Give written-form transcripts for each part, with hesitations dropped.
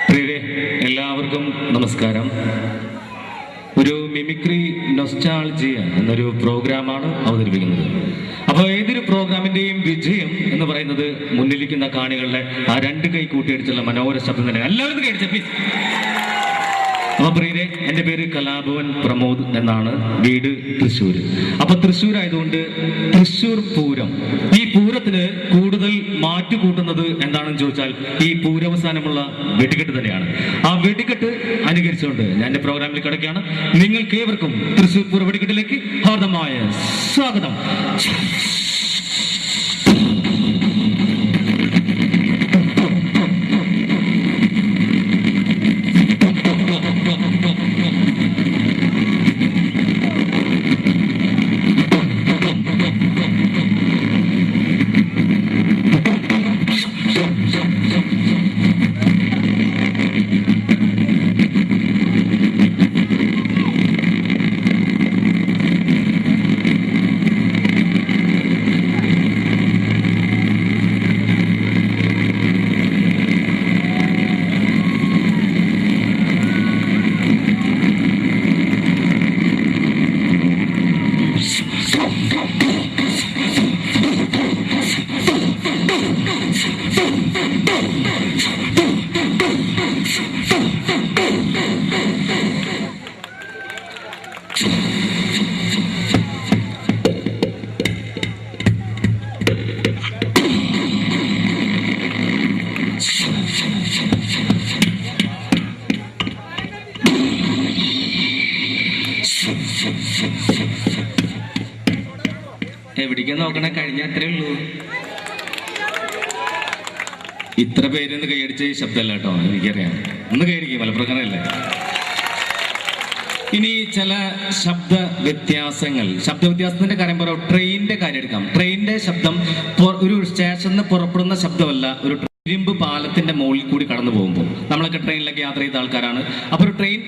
പ്രിയരെ, എല്ലാവർക്കും നമസ്കാരം. ഒരു മിമിക്രി നൊസ്റ്റാൾജിയ എന്നൊരു പ്രോഗ്രാമാണ് അവതരിപ്പിക്കുന്നത്. അപ്പോൾ ഏതൊരു പ്രോഗ്രാമിന്റെയും വിജയം എന്ന് പറയുന്നത് മുന്നിലിരിക്കുന്ന കാണികളുടെ ആ രണ്ട് കൈ കൂട്ടിയടിച്ചുള്ള മനോഹര ശബ്ദം തന്നെ. എല്ലാവരും കേട്ടിച്ച പ്ലീസ്. അപ്പൊ പ്രിയരെ, എൻ്റെ പേര് കലാഭവൻ പ്രമോദ് എന്നാണ്, വീട് തൃശ്ശൂർ. അപ്പൊ തൃശ്ശൂർ ആയതുകൊണ്ട് തൃശ്ശൂർ പൂരം, ഈ പൂരത്തിന് കൂടുതൽ മാറ്റുകൂട്ടുന്നത് എന്താണെന്ന് ചോദിച്ചാൽ ഈ പൂരവസാനമുള്ള വെടിക്കെട്ട് തന്നെയാണ്. ആ വെടിക്കെട്ട് അനുകരിച്ചുകൊണ്ട് ഞാൻ എൻ്റെ പ്രോഗ്രാമിൽ കിടക്കുകയാണ്. നിങ്ങൾക്ക് ഏവർക്കും തൃശ്ശൂർ പൂര വെടിക്കെട്ടിലേക്ക് ഹാർദമായ സ്വാഗതം. എവിടേക്കാ നോക്കണേ? കഴിഞ്ഞ അത്രേ ഉള്ളൂ. ഇത്ര പേരൊന്ന് കൈയടിച്ച ശബ്ദമല്ല കേട്ടോ, എനിക്കറിയാം. ഒന്ന് കൈയടിക്കും, മലപ്രകാരമല്ലേ. ഇനി ചില ശബ്ദ വ്യത്യാസത്തിന്റെ കാര്യം പറയാം. ട്രെയിനിന്റെ കാര്യം എടുക്കാം. ട്രെയിനിന്റെ ശബ്ദം ഒരു സ്റ്റേഷനിൽ നിന്ന് പുറപ്പെടുന്ന ശബ്ദമല്ല, ഒരു ഇരുമ്പ് പാലത്തിന്റെ മുകളിൽ കൂടി കടന്നു പോകുമ്പോൾ. നമ്മളൊക്കെ ട്രെയിനിലൊക്കെ യാത്ര ചെയ്ത ആൾക്കാരാണ്. അപ്പോൾ ഒരു ട്രെയിൻ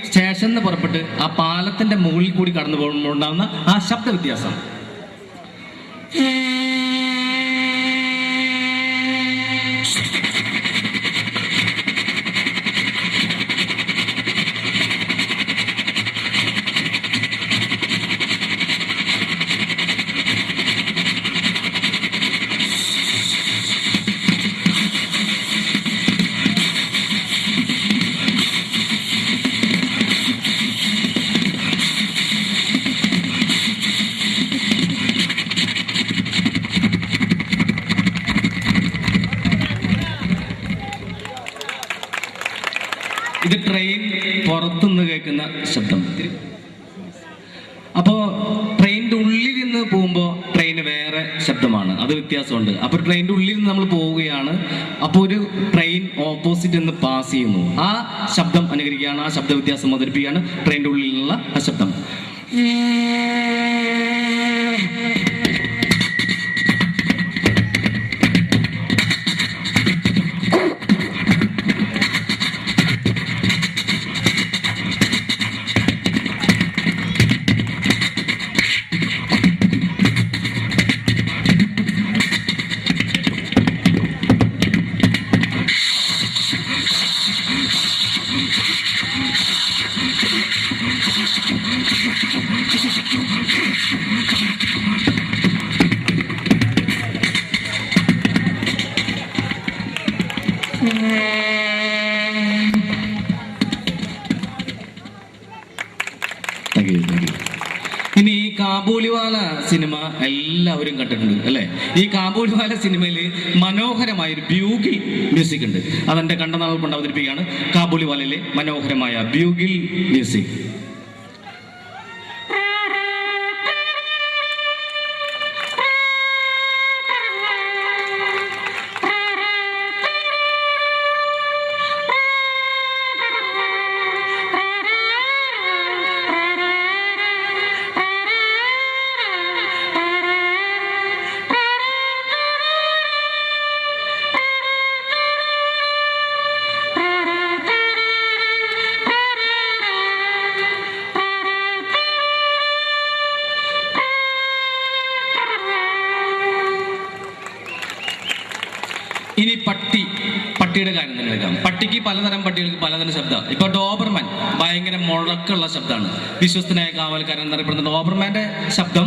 സ്റ്റേഷനിൽ നിന്ന് പുറപ്പെട്ട് ആ പാലത്തിന്റെ മുകളിൽ കൂടി കടന്നു പോകുമ്പോൾ ഉണ്ടാകുന്ന ആ ശബ്ദ വ്യത്യാസം. ഇത് ട്രെയിൻ പുറത്തുനിന്ന് കേൾക്കുന്ന ശബ്ദം. അപ്പോൾ ട്രെയിനിന്റെ ഉള്ളിൽ നിന്ന് പോകുമ്പോൾ ട്രെയിന് വേറെ ശബ്ദമാണ്, അത് വ്യത്യാസമുണ്ട്. അപ്പോൾ ട്രെയിനിന്റെ ഉള്ളിൽ നിന്ന് നമ്മൾ പോവുകയാണ്. അപ്പോൾ ഒരു ട്രെയിൻ ഓപ്പോസിറ്റ് നിന്ന് പാസ് ചെയ്യുന്നു, ആ ശബ്ദം അനുകരിക്കുകയാണ്, ആ ശബ്ദ വ്യത്യാസം അവതരിപ്പിക്കുകയാണ് ട്രെയിനിന്റെ ഉള്ളിൽ നിന്നുള്ള ആ ശബ്ദം. ഇനി ഈ കാബൂളിവാല സിനിമ എല്ലാവരും കണ്ടിട്ടുണ്ട് അല്ലെ? ഈ കാബൂളിവാല സിനിമയിൽ മനോഹരമായ ഒരു ബ്യൂഗിൽ മ്യൂസിക് ഉണ്ട്. അതെന്റെ കണ്ട നാൾ കൊണ്ട് അവതരിപ്പിക്കുകയാണ്. കാബൂളിവാലയിലെ മനോഹരമായ ബ്യൂഗിൽ മ്യൂസിക്. ഇനി പട്ടി പട്ടിയുടെ കാര്യം തന്നെ എടുക്കാം. പട്ടിക്ക് പലതരം പട്ടികൾക്ക് പലതരം ശബ്ദമാണ്. ഇപ്പൊ ഡോബർമാൻ ഭയങ്കര മുഴക്കമുള്ള ശബ്ദമാണ്. വിശ്വസ്തനായ കാവൽക്കാരൻ എന്നറിയപ്പെടുന്ന ഡോബർമാന്റെ ശബ്ദം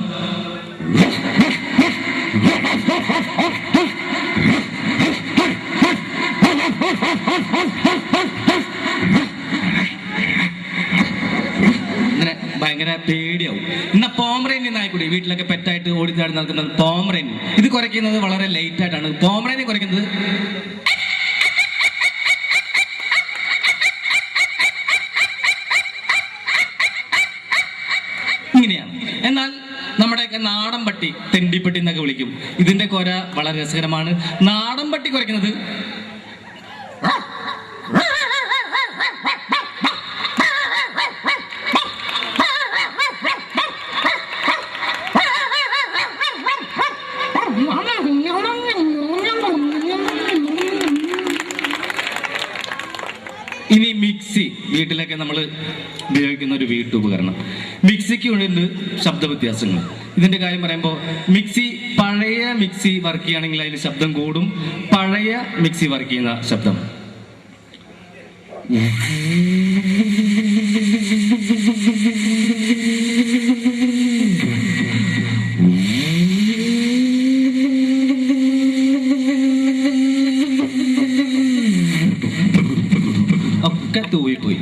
ഇങ്ങനെ ഭയങ്കര പേടിയാവും. എന്നാ പോമറേനിയൻ നായ്ക്കുട്ടി വീട്ടിലൊക്കെ പെറ്റായിട്ട് ഓടിച്ചാടി നടക്കുന്നത് പോമറേനിയൻ. ഇത് കുറയ്ക്കുന്നത് വളരെ ലേറ്റ് ആയിട്ടാണ്. പോമറേനിയൻ കുറയ്ക്കുന്നത് ഇങ്ങനെയാണ്. എന്നാൽ നമ്മുടെയൊക്കെ നാടൻ പട്ടി തെണ്ടിപ്പട്ടി എന്നൊക്കെ വിളിക്കും. ഇതിന്റെ കൊര വളരെ രസകരമാണ്. നാടൻ പട്ടി കുറയ്ക്കുന്നത് ഇനി മിക്സി വീട്ടിലൊക്കെ നമ്മൾ ഉപയോഗിക്കുന്ന ഒരു വീട്ടുപകരണം. മിക്സിക്ക് ഉണ്ട് ശബ്ദ വ്യത്യാസങ്ങൾ. ഇതിന്റെ കാര്യം പറയുമ്പോൾ മിക്സി പഴയ മിക്സി വർക്ക് ചെയ്യുകയാണെങ്കിൽ അതിന് ശബ്ദം കൂടും. പഴയ മിക്സി വർക്ക് ചെയ്യുന്ന ശബ്ദം ഒക്കെ തൂവിപ്പോയി.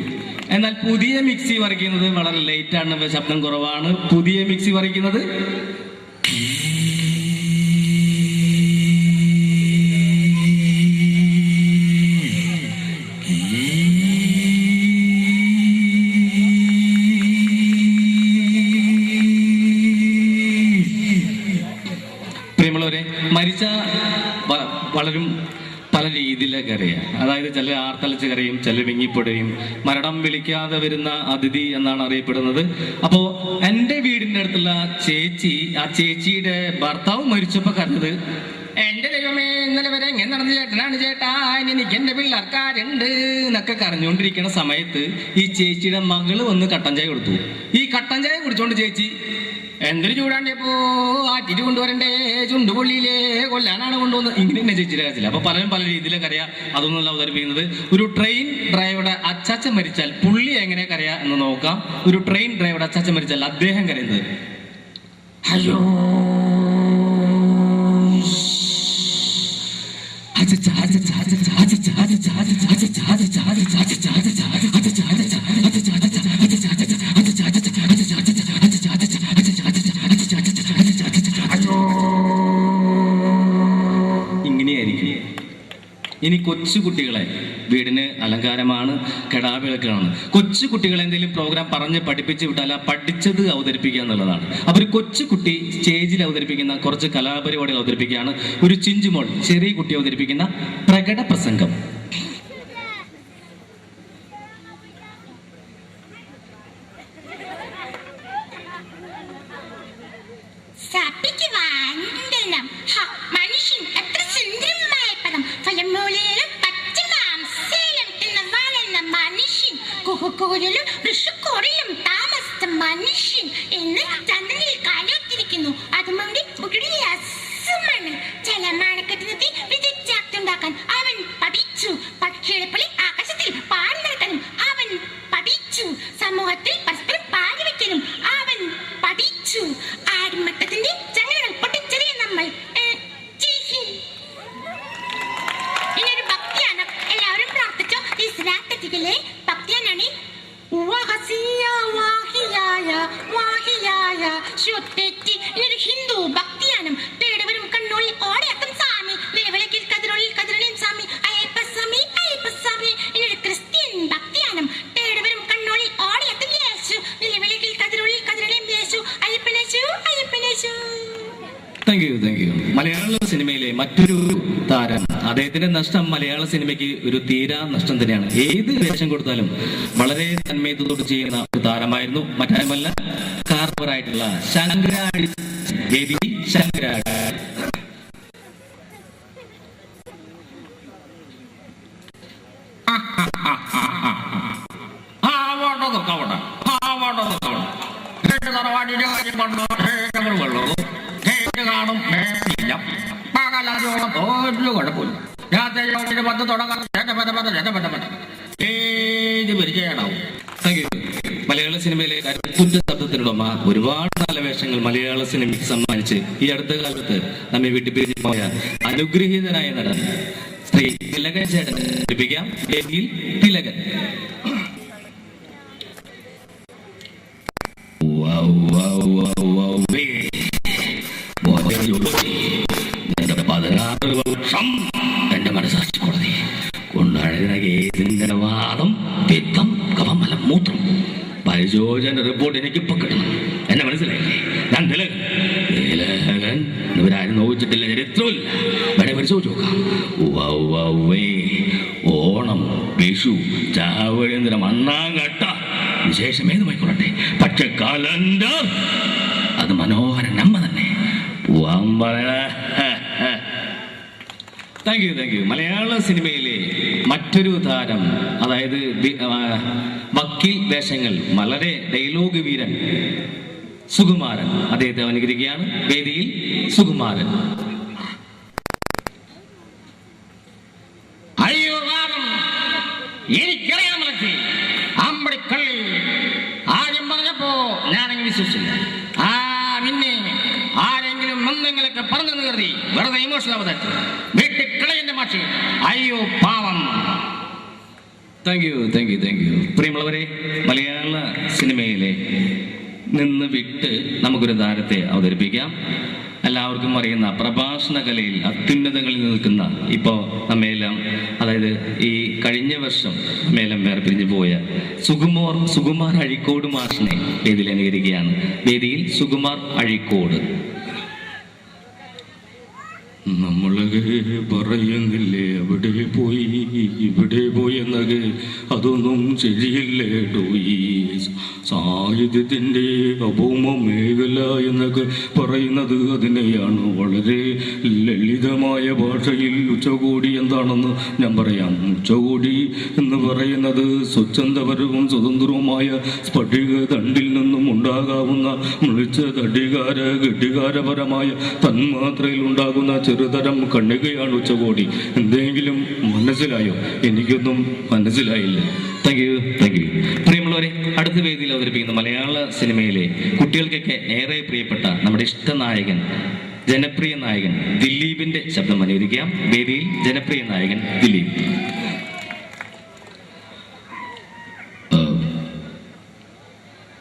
എന്നാൽ പുതിയ മിക്സി വരയ്ക്കുന്നത് വളരെ ലേറ്റ് ആണ്, ശബ്ദം കുറവാണ്. പുതിയ മിക്സി വരയ്ക്കുന്നത് പ്രിയമുള്ളവരെ, മരിച്ച വളരും പല രീതിയിലൊക്കെ അറിയാം. അതായത് ചില ആർത്തലച്ച് കരയും, ചില വിങ്ങിപ്പൊടയും. മരണം വിളിക്കാതെ വരുന്ന അതിഥി എന്നാണ് അറിയപ്പെടുന്നത്. അപ്പോ എൻ്റെ വീടിൻ്റെ അടുത്തുള്ള ചേച്ചി, ആ ചേച്ചിയുടെ ഭർത്താവ് മരിച്ചപ്പോ കരഞ്ഞത്, എന്റെ ദൈവമേ ഇന്നലെ വരെ എങ്ങനെ നടന്ന ചേട്ടനാണ് ചേട്ടാ, എനിക്ക് എന്റെ പിള്ളേർക്കാരുണ്ട് എന്നൊക്കെ കരഞ്ഞുകൊണ്ടിരിക്കുന്ന സമയത്ത് ഈ ചേച്ചിയുടെ മകള് വന്ന് കട്ടൻ ചായ കൊടുത്തു. ഈ കട്ടൻ ചായ കുടിച്ചോണ്ട് ചേച്ചി, എന്തൊരു ചൂടാണ്ടിയപ്പോ ആറ്റിട്ട് കൊണ്ടുവരണ്ടേ, ചുണ്ടുപൊള്ളിയിലേ കൊല്ലാനാണ് കൊണ്ടുവന്നത്, ഇങ്ങനെ തന്നെ ചേച്ചിയുടെ കാര്യത്തില്ല. അപ്പൊ പലരും പല രീതിയിലൊക്കെ അറിയാം. അതൊന്നുമല്ല അവതരിപ്പിക്കുന്നത്. ഒരു ട്രെയിൻ ഡ്രൈവറുടെ അച്ചാച്ചൻ മരിച്ചാൽ പുള്ളി എങ്ങനെ കരയാ എന്ന് നോക്കാം. ഒരു ട്രെയിൻ ഡ്രൈവറുടെ അച്ചാച്ചൻ മരിച്ചാൽ അദ്ദേഹം കരയുന്നത് അയ്യോ ഇങ്ങനെയായിരിക്കും. ഇനി കൊച്ചുകുട്ടികളെ വീടിന് അലങ്കാരമാണ്, കെടാവിളക്കാണ്. കൊച്ചുകുട്ടികളെ എന്തെങ്കിലും പ്രോഗ്രാം പറഞ്ഞ് പഠിപ്പിച്ച് വിട്ടാൽ ആ പഠിച്ചത് അവതരിപ്പിക്കുക എന്നുള്ളതാണ്. അപ്പോൾ ഒരു കൊച്ചുകുട്ടി സ്റ്റേജിൽ അവതരിപ്പിക്കുന്ന കുറച്ച് കലാപരിപാടികൾ അവതരിപ്പിക്കുകയാണ്. ഒരു ചിഞ്ചുമോൾ ചെറിയ കുട്ടി അവതരിപ്പിക്കുന്ന പ്രകട പ്രസംഗം. മനുഷ്യൻ എത്ര സുന്ദരമായ പദം, ഫലമൂലയിലും പച്ചമാംസയിലും തിന്ന് വളർന്ന മനുഷ്യൻ, കുഹുകൂരിലും ഋഷുക്കൂറിലും താമസിച്ച മനുഷ്യൻ എന്ന് ചന്ദ്രനിൽ കാലോത്തിരിക്കുന്നു. അതുകൊണ്ട് രസമാണ്. ജലമാണക്കെട്ടിനെത്തി വിദ്യുച്ഛക്തിയുണ്ടാക്കാൻ അവൻ പഠിച്ചു. പക്ഷികളെ പോലെ ആകാശത്തിൽ പാറി നടക്കാനും അവൻ പഠിച്ചു. സമൂഹത്തിൽ പരസ്പരം പാരി വയ്ക്കാനും അവൻ പഠിച്ചു. ആടുമട്ടത്തിന്റെ ചങ്ങലകൾ പൊട്ടിച്ചെറിയ നമ്മൾ ഇനിയൊരു ഭക്തിയാണ്. എല്ലാവരും പ്രാർത്ഥിച്ചോ. ഈ ശ്രാദ്ധത്തിലെ ഭക്തിയാനാണ് ഇതൊരു ഹിന്ദു ഭക്തിയാനം. തേടവരും കണ്ണുള്ളിൽ ഓടയാക്കും സ്വാമി, നിലവിളക്കിൽ കതിരൊള്ളിൽ കതിരണിയും സ്വാമി, അയ്യപ്പസ്വാമി അയ്യപ്പസ്വാമി. ഇതൊരു ക്രിസ്ത്യൻ ഭക്തിയാനം. തേടവരും കണ്ണുള്ളിൽ ഓടയാക്കും യേശു, നിലവിളക്കിൽ കതിരൊള്ളിൽ കതിരണിയും യേശു, അയ്യപ്പനേശു അയ്യപ്പനേശു. Thank you, thank you. മലയാള സിനിമയിലെ മറ്റൊരു താരം, അദ്ദേഹത്തിന്റെ നഷ്ടം മലയാള സിനിമയ്ക്ക് ഒരു തീരാ നഷ്ടം തന്നെയാണ്. ഏത് വേഷം കൊടുത്താലും വളരെ തന്മയത്തോട് ചെയ്യുന്ന ഒരു താരമായിരുന്നു. മറ്റാരുമല്ല, കാർവറായിട്ടുള്ള ശങ്കരാടി ദേവി. ശങ്കരാടി കാണും, ഒരു കുഴപ്പമില്ല. ഏത് പരിചയമാണാവും. Thank you. മലയാള സിനിമയിലെ കരുത്തുറ്റ ശബ്ദത്തിനുടമ ഒരുപാട് നല്ല വേഷങ്ങൾ മലയാള സിനിമയ്ക്ക് സമ്മാനിച്ച് ഈ അടുത്ത കാലത്ത് നമ്മെ വിട്ടുപിരിഞ്ഞു പോയ അനുഗ്രഹീതനായ നടൻ ശ്രീ തിലകൻ ചേട്ടൻ ലഭിക്കാം. തിലകൻ. എന്റെ മനസ്സാക്ഷി കോടതി കൊണ്ടാടിയ വാദം പിത്തം കവമലം മൂത്രം പരിശോധന റിപ്പോർട്ട് എനിക്കിപ്പോ കിട്ടണം. എന്നെ മനസ്സിലായില്ലേ? ഞാൻ തിലകൻ. തിലകൻ ഇവരാരും നോക്കിച്ചിട്ടില്ല, ചരിത്രമില്ല. വേണേ പരിശോധിച്ച് നോക്കാം. ഓണം, വിഷു, ചാവഴേന്ദ്രം, അണ്ണാങ്കട്ട വിശേഷം ഏതുമായിക്കൊള്ളട്ടെ, പക്ഷെ കലണ്ടർ അത് മനോഹര നമ്മ തന്നെ. Thank you, thank you. മലയാള സിനിമയിലെ മറ്റൊരു താരം, അതായത് വക്കീൽ വേഷങ്ങൾ വളരെ ഡയലോഗ് വീരൻ സുകുമാരൻ, അദ്ദേഹത്തെ അനുകരിക്കുകയാണ്. വേദിയിൽ സുകുമാരൻ. അയ്യോ എനിക്കറിയാൻ അമ്പടിക്കള്ളി ആദ്യം പറഞ്ഞപ്പോ ഞാനങ്ങ് വിശ്വസിച്ചില്ല. പിന്നെ ആരെങ്കിലും എന്തെങ്കിലൊക്കെ പറഞ്ഞെന്ന് കരുതി വെറുതെ ഇമോഷണൽ അവതരിച്ചു വീട്ടിൽ കളയുന്ന മാഷി. അയ്യോ പാവം. Thank you, thank you, thank U. പ്രിയമുള്ളവരെ, മലയാള സിനിമയിലെ നിന്ന് വിട്ട് നമുക്കൊരു താരത്തെ അവതരിപ്പിക്കാം. എല്ലാവർക്കും അറിയുന്ന പ്രഭാഷണ കലയിൽ അത്യുന്നതങ്ങളിൽ നിൽക്കുന്ന, ഇപ്പോൾ നമ്മയെല്ലാം, അതായത് ഈ കഴിഞ്ഞ വർഷം നമ്മയെല്ലാം വേർപിരിഞ്ഞു പോയ സുകുമാർ അഴീക്കോട് മാഷിനെ വേദിയിൽ അനുകരിക്കുകയാണ്. വേദിയിൽ സുകുമാർ അഴീക്കോട്. നമ്മളൊക്കെ പറയുന്നില്ലേ അവിടെ പോയി ഇവിടെ പോയി എന്നൊക്കെ, അതൊന്നും ശരിയല്ലേടോ. ഈ സാഹിത്യത്തിൻ്റെ അഭൗമ മേഖല എന്നൊക്കെ പറയുന്നത് അതിനെയാണ്. വളരെ ലളിതമായ ഭാഷയിൽ ഉച്ചകോടി എന്താണെന്ന് ഞാൻ പറയാം. ഉച്ചകോടി എന്ന് പറയുന്നത് സ്വച്ഛന്തപരവും സ്വതന്ത്രവുമായ സ്ഫടിക തണ്ടിൽ നിന്നും ഉണ്ടാകാവുന്ന മിളിച്ച ഘടികാരപരമായ തന്മാത്രയിൽ ഉണ്ടാകുന്ന ചെറുതരം കണ്ണികയാണ് ഉച്ചകോടി. എന്തെങ്കിലും മനസ്സിലായോ? എനിക്കൊന്നും മനസ്സിലായില്ല. Thank you, thank U. പ്രിയമുള്ളവരെ, അടുത്ത വേദിയിൽ അവതരിപ്പിക്കുന്ന മലയാള സിനിമയിലെ കുട്ടികൾക്കൊക്കെ ഏറെ പ്രിയപ്പെട്ട നമ്മുടെ ഇഷ്ടനായകൻ, ജനപ്രിയ നായകൻ ദിലീപിന്റെ ശബ്ദം അനുകരിക്കാം. വേദിയിൽ ജനപ്രിയ നായകൻ ദിലീപ്.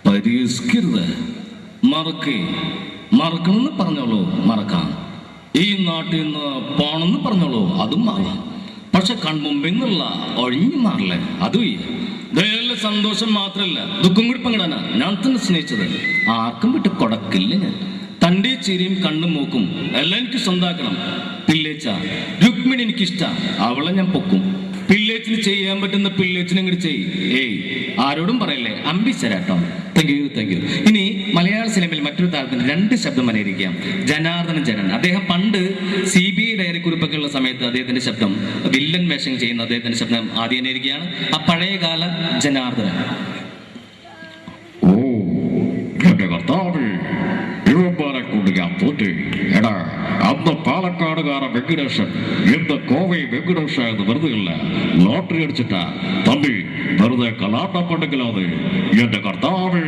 പരിഷ്കൃത മറക്കണമെന്ന് പറഞ്ഞോളൂ, മറക്കാം. ഈ നാട്ടിൽ നിന്ന് പോണെന്ന് പറഞ്ഞോളൂ, അതും മാറാം. പക്ഷെ കൺമുമ്പിൽ നിന്നുള്ള ഒഴിഞ്ഞു മാറില്ലേ, അതും ദയല്ല. സന്തോഷം മാത്രമല്ല, ദുഃഖം കൂടി പങ്കിടാനാ ഞാൻ തന്നെ സ്നേഹിച്ചത്. ആർക്കും വിട്ട് കൊടക്കില്ല ഞാൻ. തൻ്റെ ചിരിയും കണ്ണും മൂക്കും എല്ലാം എനിക്ക് സ്വന്താക്കണം. പിള്ളേച്ച രുക്മിണി എനിക്കിഷ്ട, അവളെ ഞാൻ പൊക്കും. പിള്ളേച്ചിന് ചെയ്യാൻ പറ്റുന്ന പിള്ളേച്ചിനെ ഇങ്ങോട്ട് ചെയ്യ്. ആരോടും പറയല്ലേ, അമ്പിച്ചരാട്ടോ. Thank you, thank you. ഇനി മലയാള സിനിമയിൽ മറ്റൊരു താരത്തിന് രണ്ട് ശബ്ദം അനുകരിക്കാം. ജനാർദ്ദനൻ ജനൻ. അദ്ദേഹം പണ്ട് CBI ഡയറി കുറിപ്പൊക്കെയുള്ള സമയത്ത് അദ്ദേഹത്തിന്റെ ശബ്ദം, വില്ലൻ വേഷം ചെയ്യുന്ന അദ്ദേഹത്തിന്റെ ശബ്ദം ആദ്യം അനുകരിക്കുകയാണ്. ആ പഴയകാല ജനാർദ്ദനൻ. ഓ എന്റെ കർത്താവ്, ഇവന്മാരെ കൊണ്ട് ഞാൻ തോറ്റ്. എടാ, അന്ന് പാലക്കാടുകാരൻ വെങ്കടേശൻ ഇന്ന് കോവൈ വെങ്കടേശ എന്ന് വെറുതെ ഇല്ല, ലോട്ടറി അടിച്ചിട്ടാ തമ്പി, വെറുതെ കലാട്ടപ്പെട്ടെങ്കിലാണ്. എന്റെ കർത്താവ്.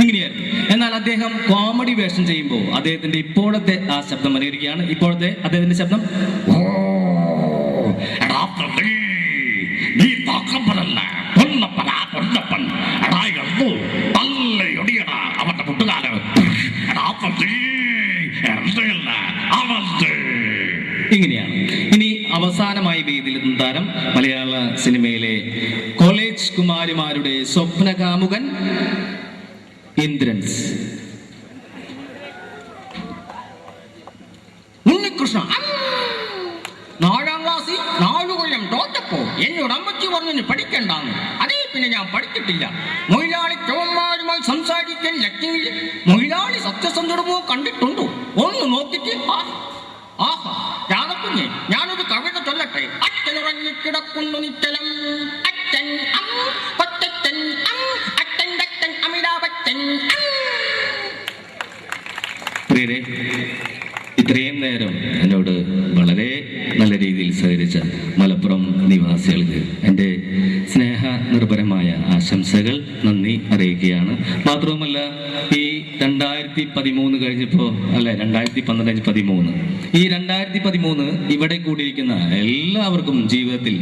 ഇങ്ങനെയായിരുന്നു. എന്നാൽ അദ്ദേഹം കോമഡി വേഷം ചെയ്യുമ്പോൾ അദ്ദേഹത്തിന്റെ ഇപ്പോഴത്തെ ആ ശബ്ദം അനുകരിക്കുകയാണ്. ഇപ്പോഴത്തെ അദ്ദേഹത്തിന്റെ ശബ്ദം. ഓ എടാ തമ്പി, നീ താക്കപ്പനല്ല, പൊന്നപ്പനാ പൊന്നപ്പൻ. എടാ എള്ളു നല്ല ഒടിയടാ അവന്റെ മുട്ടുകാല. എടാ തമ്പി, എന്തല്ല അവന്റെ. ഇങ്ങനെയാണ്. ഇനി അവസാനമായി വേദിയിലെത്തുന്ന താരം മലയാള സിനിമയിലെ കോളേജ് കുമാരിമാരുടെ സ്വപ്നകാമുകൻ ഇന്ദ്രൻസ്. ഉണ്ണികൃഷ്ണ 4ാം ക്ലാസ്സിൽ 4 കൊല്ലം തോറ്റപ്പോ എന്നോട് അമ്മച്ചി പറഞ്ഞു പഠിക്കണ്ടാന്ന്. അതേ പിന്നെ ഞാൻ പഠിച്ചിട്ടില്ല. മൊയിലാളി ചവന്മാരുമായി സംസാരിക്കാൻ ലക്ഷ്മിയിൽ മൊയിലാളി സത്യസന്ധമോ കണ്ടിട്ടുണ്ടോ? ഒന്ന് നോക്കിട്ട് ആഹാ രാധക്കുഞ്ഞെ, ഞാനൊരു കവിത ചൊല്ലട്ടെ. അച്ഛനുറങ്ങിക്കിടക്കുന്നു നിശ്ചലം, അച്ഛൻ കൊച്ചച്ഛൻ അച്ഛൻ അച്ഛൻ അമിതാഭച്ചൻ. പ്രിയരെ, ഇത്രയും നേരം എന്നോട് വളരെ നല്ല രീതിയിൽ സഹകരിച്ച മലപ്പുറം നിവാസികൾക്ക് എൻ്റെ സ്നേഹ നിർഭരമായ ആശംസകൾ നന്ദി അറിയിക്കുകയാണ്. മാത്രവുമല്ല, ഈ 2013 കഴിഞ്ഞപ്പോൾ 2012-13 ഈ 2013 ഇവിടെ കൂടിയിരിക്കുന്ന എല്ലാവർക്കും ജീവിതത്തിൽ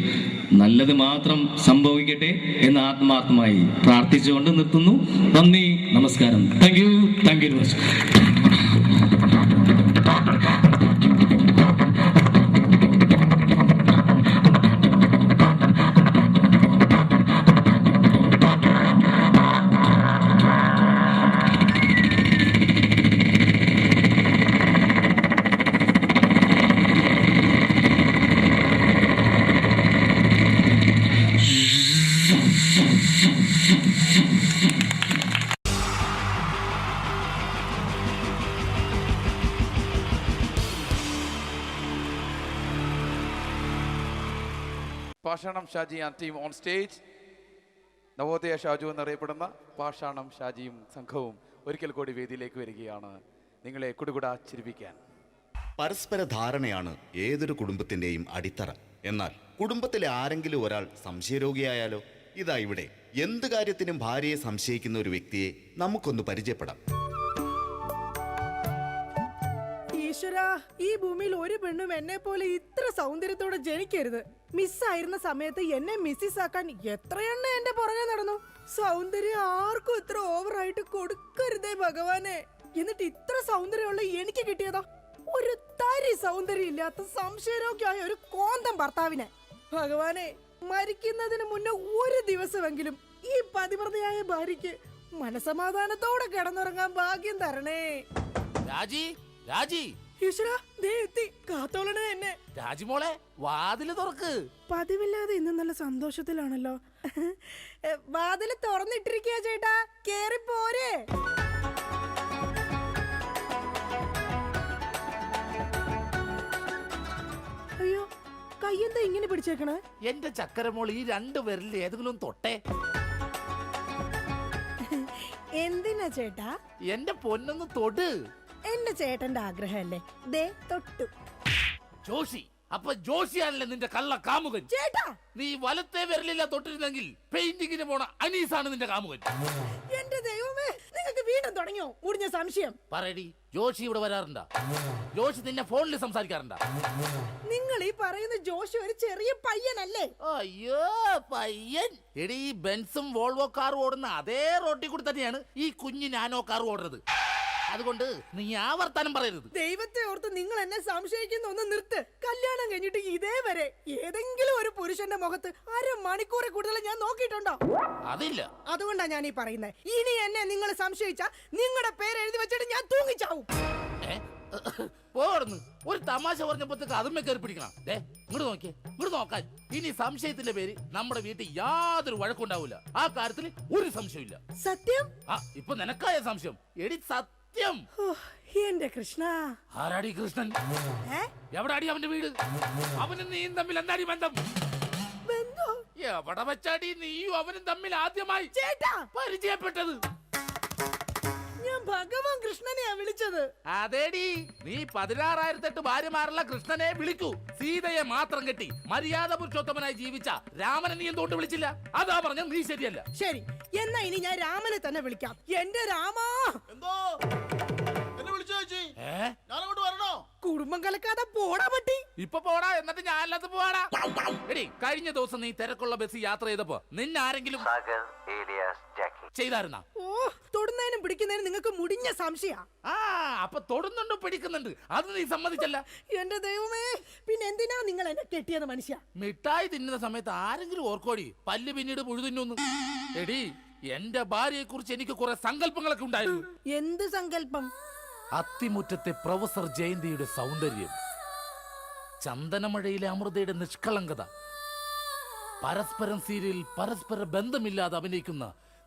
നല്ലത് മാത്രം സംഭവിക്കട്ടെ എന്ന് ആത്മാർത്ഥമായി പ്രാർത്ഥിച്ചുകൊണ്ട് നിർത്തുന്നു. നന്ദി, നമസ്കാരം. Thank you very much. Pashanam Shaji and team on stage. Navodaya Shaju എന്നറിയപ്പെടുന്ന പാഷാണം ഷാജിയും സംഘവും ഒരിക്കൽ കൂടി വേദിയിലേക്ക് വരികയാണ് നിങ്ങളെ കുടുകുടാ ചിരിപ്പിക്കാൻ. പരസ്പര ധാരണയാണ് ഏതൊരു കുടുംബത്തിൻ്റെയും അടിത്തറ. എന്നാൽ കുടുംബത്തിലെ ആരെങ്കിലും ഒരാൾ സംശയരോഗിയായാലോ? ഇതാ ഇവിടെ എന്ത് കാര്യത്തിനും ഭാര്യയെ സംശയിക്കുന്ന ഒരു വ്യക്തിയെ നമുക്കൊന്ന് പരിചയപ്പെടാം. ഈശ്വരാ, ഈ ഭൂമിയിൽ ഒരു പെണ്ണും എന്നെ പോലെ ഇത്ര സൗന്ദര്യത്തോടെ ജനിക്കരുത്. മിസ്സായിരുന്ന സമയത്ത് എന്നെ മിസ്സിസ് ആക്കാൻ എത്രയെണ്ണ എന്റെ പുറകെ നടന്നു. സൗന്ദര്യം ആർക്കും ഇത്ര ഓവറായിട്ട് കൊടുക്കരുതേ ഭഗവാനെ. എന്നിട്ട് ഇത്ര സൗന്ദര്യമുള്ള എനിക്ക് കിട്ടിയതോ ഒരു തരി സൗന്ദര്യം ഇല്ലാത്ത സംശയരോഗ്യമായ ഒരു കോന്തം ഭർത്താവിനെ. ഭഗവാനെ, മരിക്കുന്നതിന് മുന്നേ ഒരു ദിവസമെങ്കിലും ഈ പതിവ്രതയായ ഭാര്യയ്ക്ക് മനസമാധാനത്തോടെ കിടന്നുറങ്ങാൻ ഭാഗ്യം തരണേ. രാജി, രാജി, ഈശ്വരാ, ദേ എത്തി. കാത്തോളണേ എന്നെ. രാജിമോളെ, വാതില് തുറക്ക്. പതിവില്ലാതെ ഇന്ന് നല്ല സന്തോഷത്തിലാണല്ലോ. വാതില് തുറന്നിട്ടിരിക്കുക ചേട്ടാ, കേറി പോരെ. അയ്യോ, കയ്യെന്താ ഇങ്ങനെ പിടിച്ചേക്കണേ? എന്റെ ചക്കരമോൾ ഈ 2 വിരലിൽ ഏതെങ്കിലും തൊട്ടേ. എന്തിനാ ചേട്ടാ? എന്റെ പൊന്നൊന്ന് തൊട്. എന്റെ ചേട്ടന്റെ ആഗ്രഹമല്ലേ, ദേ തൊട്ടു. ജോഷി, അപ്പൊ ജോഷിയാണല്ലേ നിന്റെ കള്ള കാമുകൻ? ചേട്ടാ, നീ വലത്തെ വിരലില്ല തൊട്ടിരുന്നെങ്കിൽ പെയിന്റിങ്ങിന് പോണ അനീസാണ് നിന്റെ കാമുകൻ. എന്റെ ദൈവമേ, നിങ്ങൾക്ക് വീണ്ടും തുടങ്ങിയോ മുടിഞ്ഞ സംശയം? പറയടി, ജോഷി ഇവിടെ വരാറുണ്ടാ? ജോഷി നിന്നെ ഫോണിൽ സംസാരിക്കാറുണ്ടാ? നിങ്ങൾ ഈ പറയുന്ന ജോഷി ഒരു ചെറിയ പയ്യനല്ലേ? അയ്യോ, പയ്യൻ. എടി, ഈ ബെൻസും വോൾവോ കാറും ഓടുന്ന അതേ റോട്ടിൽ കൂടി തന്നെയാണ് ഈ കുഞ്ഞു നാനോ കാർ ഓടുന്നത്. അതുകൊണ്ട് നീ ആ വർത്താനം പറയരുത്. ദൈവത്തെ ഓർത്ത് നിങ്ങൾ എന്നെ സംശയിക്കുന്ന ഒന്ന് നിർത്ത്. കല്യാണം കഴിഞ്ഞിട്ട് ഇതേവരെ ഏതെങ്കിലും ഒരു പുരുഷന്റെ മുഖത്ത് 1/2 മണിക്കൂറെ കൂടുതൽ ഞാൻ നോക്കിയിട്ടുണ്ടോ? അതില്ല. അതുകൊണ്ടാ ഞാൻ ഈ പറയുന്നത്. ഇനി എന്നെ നിങ്ങൾ സംശയിച്ചാ നിങ്ങളുടെ പേര് എഴുതി വെച്ചിട്ട് ഞാൻ തൂങ്ങിച്ചാവും. പോടുന്നു. ഒരു തമാശ പറഞ്ഞപ്പോഴത്തേക്ക് അതുമ്മേ കയറി പിടിക്കണം. ഇങ്ങോട്ട് നോക്കിയേ, ഇങ്ങോട്ട് നോക്കാൻ. ഇനി സംശയത്തിന്റെ പേര് നമ്മുടെ വീട്ടിൽ യാതൊരു വഴക്കുണ്ടാവില്ല. ആ കാര്യത്തിൽ ഒരു സംശയമില്ല. സത്യം? ഇപ്പൊ നിനക്കായ സംശയം. എടി സത്യം. എന്റെ കൃഷ്ണ. ആരാടി കൃഷ്ണൻ? എവിടാടി അവന്റെ വീട്? അവനും നീയും തമ്മിൽ എന്താടി ബന്ധം? എവിടെ വെച്ചാടി നീയും അവനും തമ്മിൽ ആദ്യമായി പരിചയപ്പെട്ടത്? ഞാൻ ഭഗവാൻ കൃഷ്ണനെയാ വിളിച്ചത്. അതേടി, നീ 16,008 ഭാര്യമാരുള്ള കൃഷ്ണനെ വിളിക്കൂ. സീതയെ മാത്രം കെട്ടി മര്യാദ പുരുഷോത്തമനായി ജീവിച്ച രാമനെ നീ എന്തുകൊണ്ട് വിളിച്ചില്ല? അതാ പറഞ്ഞ നീ ശരിയല്ല. ശരി, എന്നാ ഇനി ഞാൻ രാമനെ തന്നെ വിളിക്കാം. എന്റെ രാമാ. എന്തോ എന്നെ വിളിച്ചു ചേച്ചി? ഞാനങ്ങോട്ട് വരണോ? കുടുംബം കലക്കാതെ പോടാ പറ്റി. ഇപ്പൊ പോടാ, എന്നിട്ട് ഞാൻ അല്ലാത്ത പോവാടാ. എടി, കഴിഞ്ഞ ദിവസം നീ തിരക്കുള്ള ബസ് യാത്ര ചെയ്തപ്പോ നിന്നെ ആരെങ്കിലും ചെയ്തായിരുന്ന? ഓ, തൊടുന്നതിനും പിടിക്കുന്നതിനും നിങ്ങൾക്ക് മുടിഞ്ഞ സംശയ. അപ്പൊ തൊടുന്നുണ്ടോ പിടിക്കുന്നുണ്ട്, അത് നീ സമ്മതിച്ചല്ല. എന്റെ ദൈവമേ, പിന്നെ എന്തിനാ നിങ്ങൾ എന്നെ കെട്ടിയത് മനുഷ്യ? മിഠായി തിന്നുന്ന സമയത്ത് ആരെങ്കിലും ഓർക്കോടി പല്ല് പിന്നീട് പുഴു തിന്നു? എടി, എന്റെ ഭാര്യയെ കുറിച്ച് എനിക്ക് കുറെ സങ്കല്പങ്ങളൊക്കെ ഉണ്ടായിരുന്നു. എന്ത് സങ്കല്പം? അത്തിമുറ്റത്തെ പ്രൊഫസർ ജയന്തിയുടെ സൗന്ദര്യം, ചന്ദനമഴയിലെ അമൃതയുടെ നിഷ്കളങ്കത, പരസ്പരം സീരിയൽ പരസ്പര ബന്ധമില്ലാതെ അഭിനയിക്കുന്ന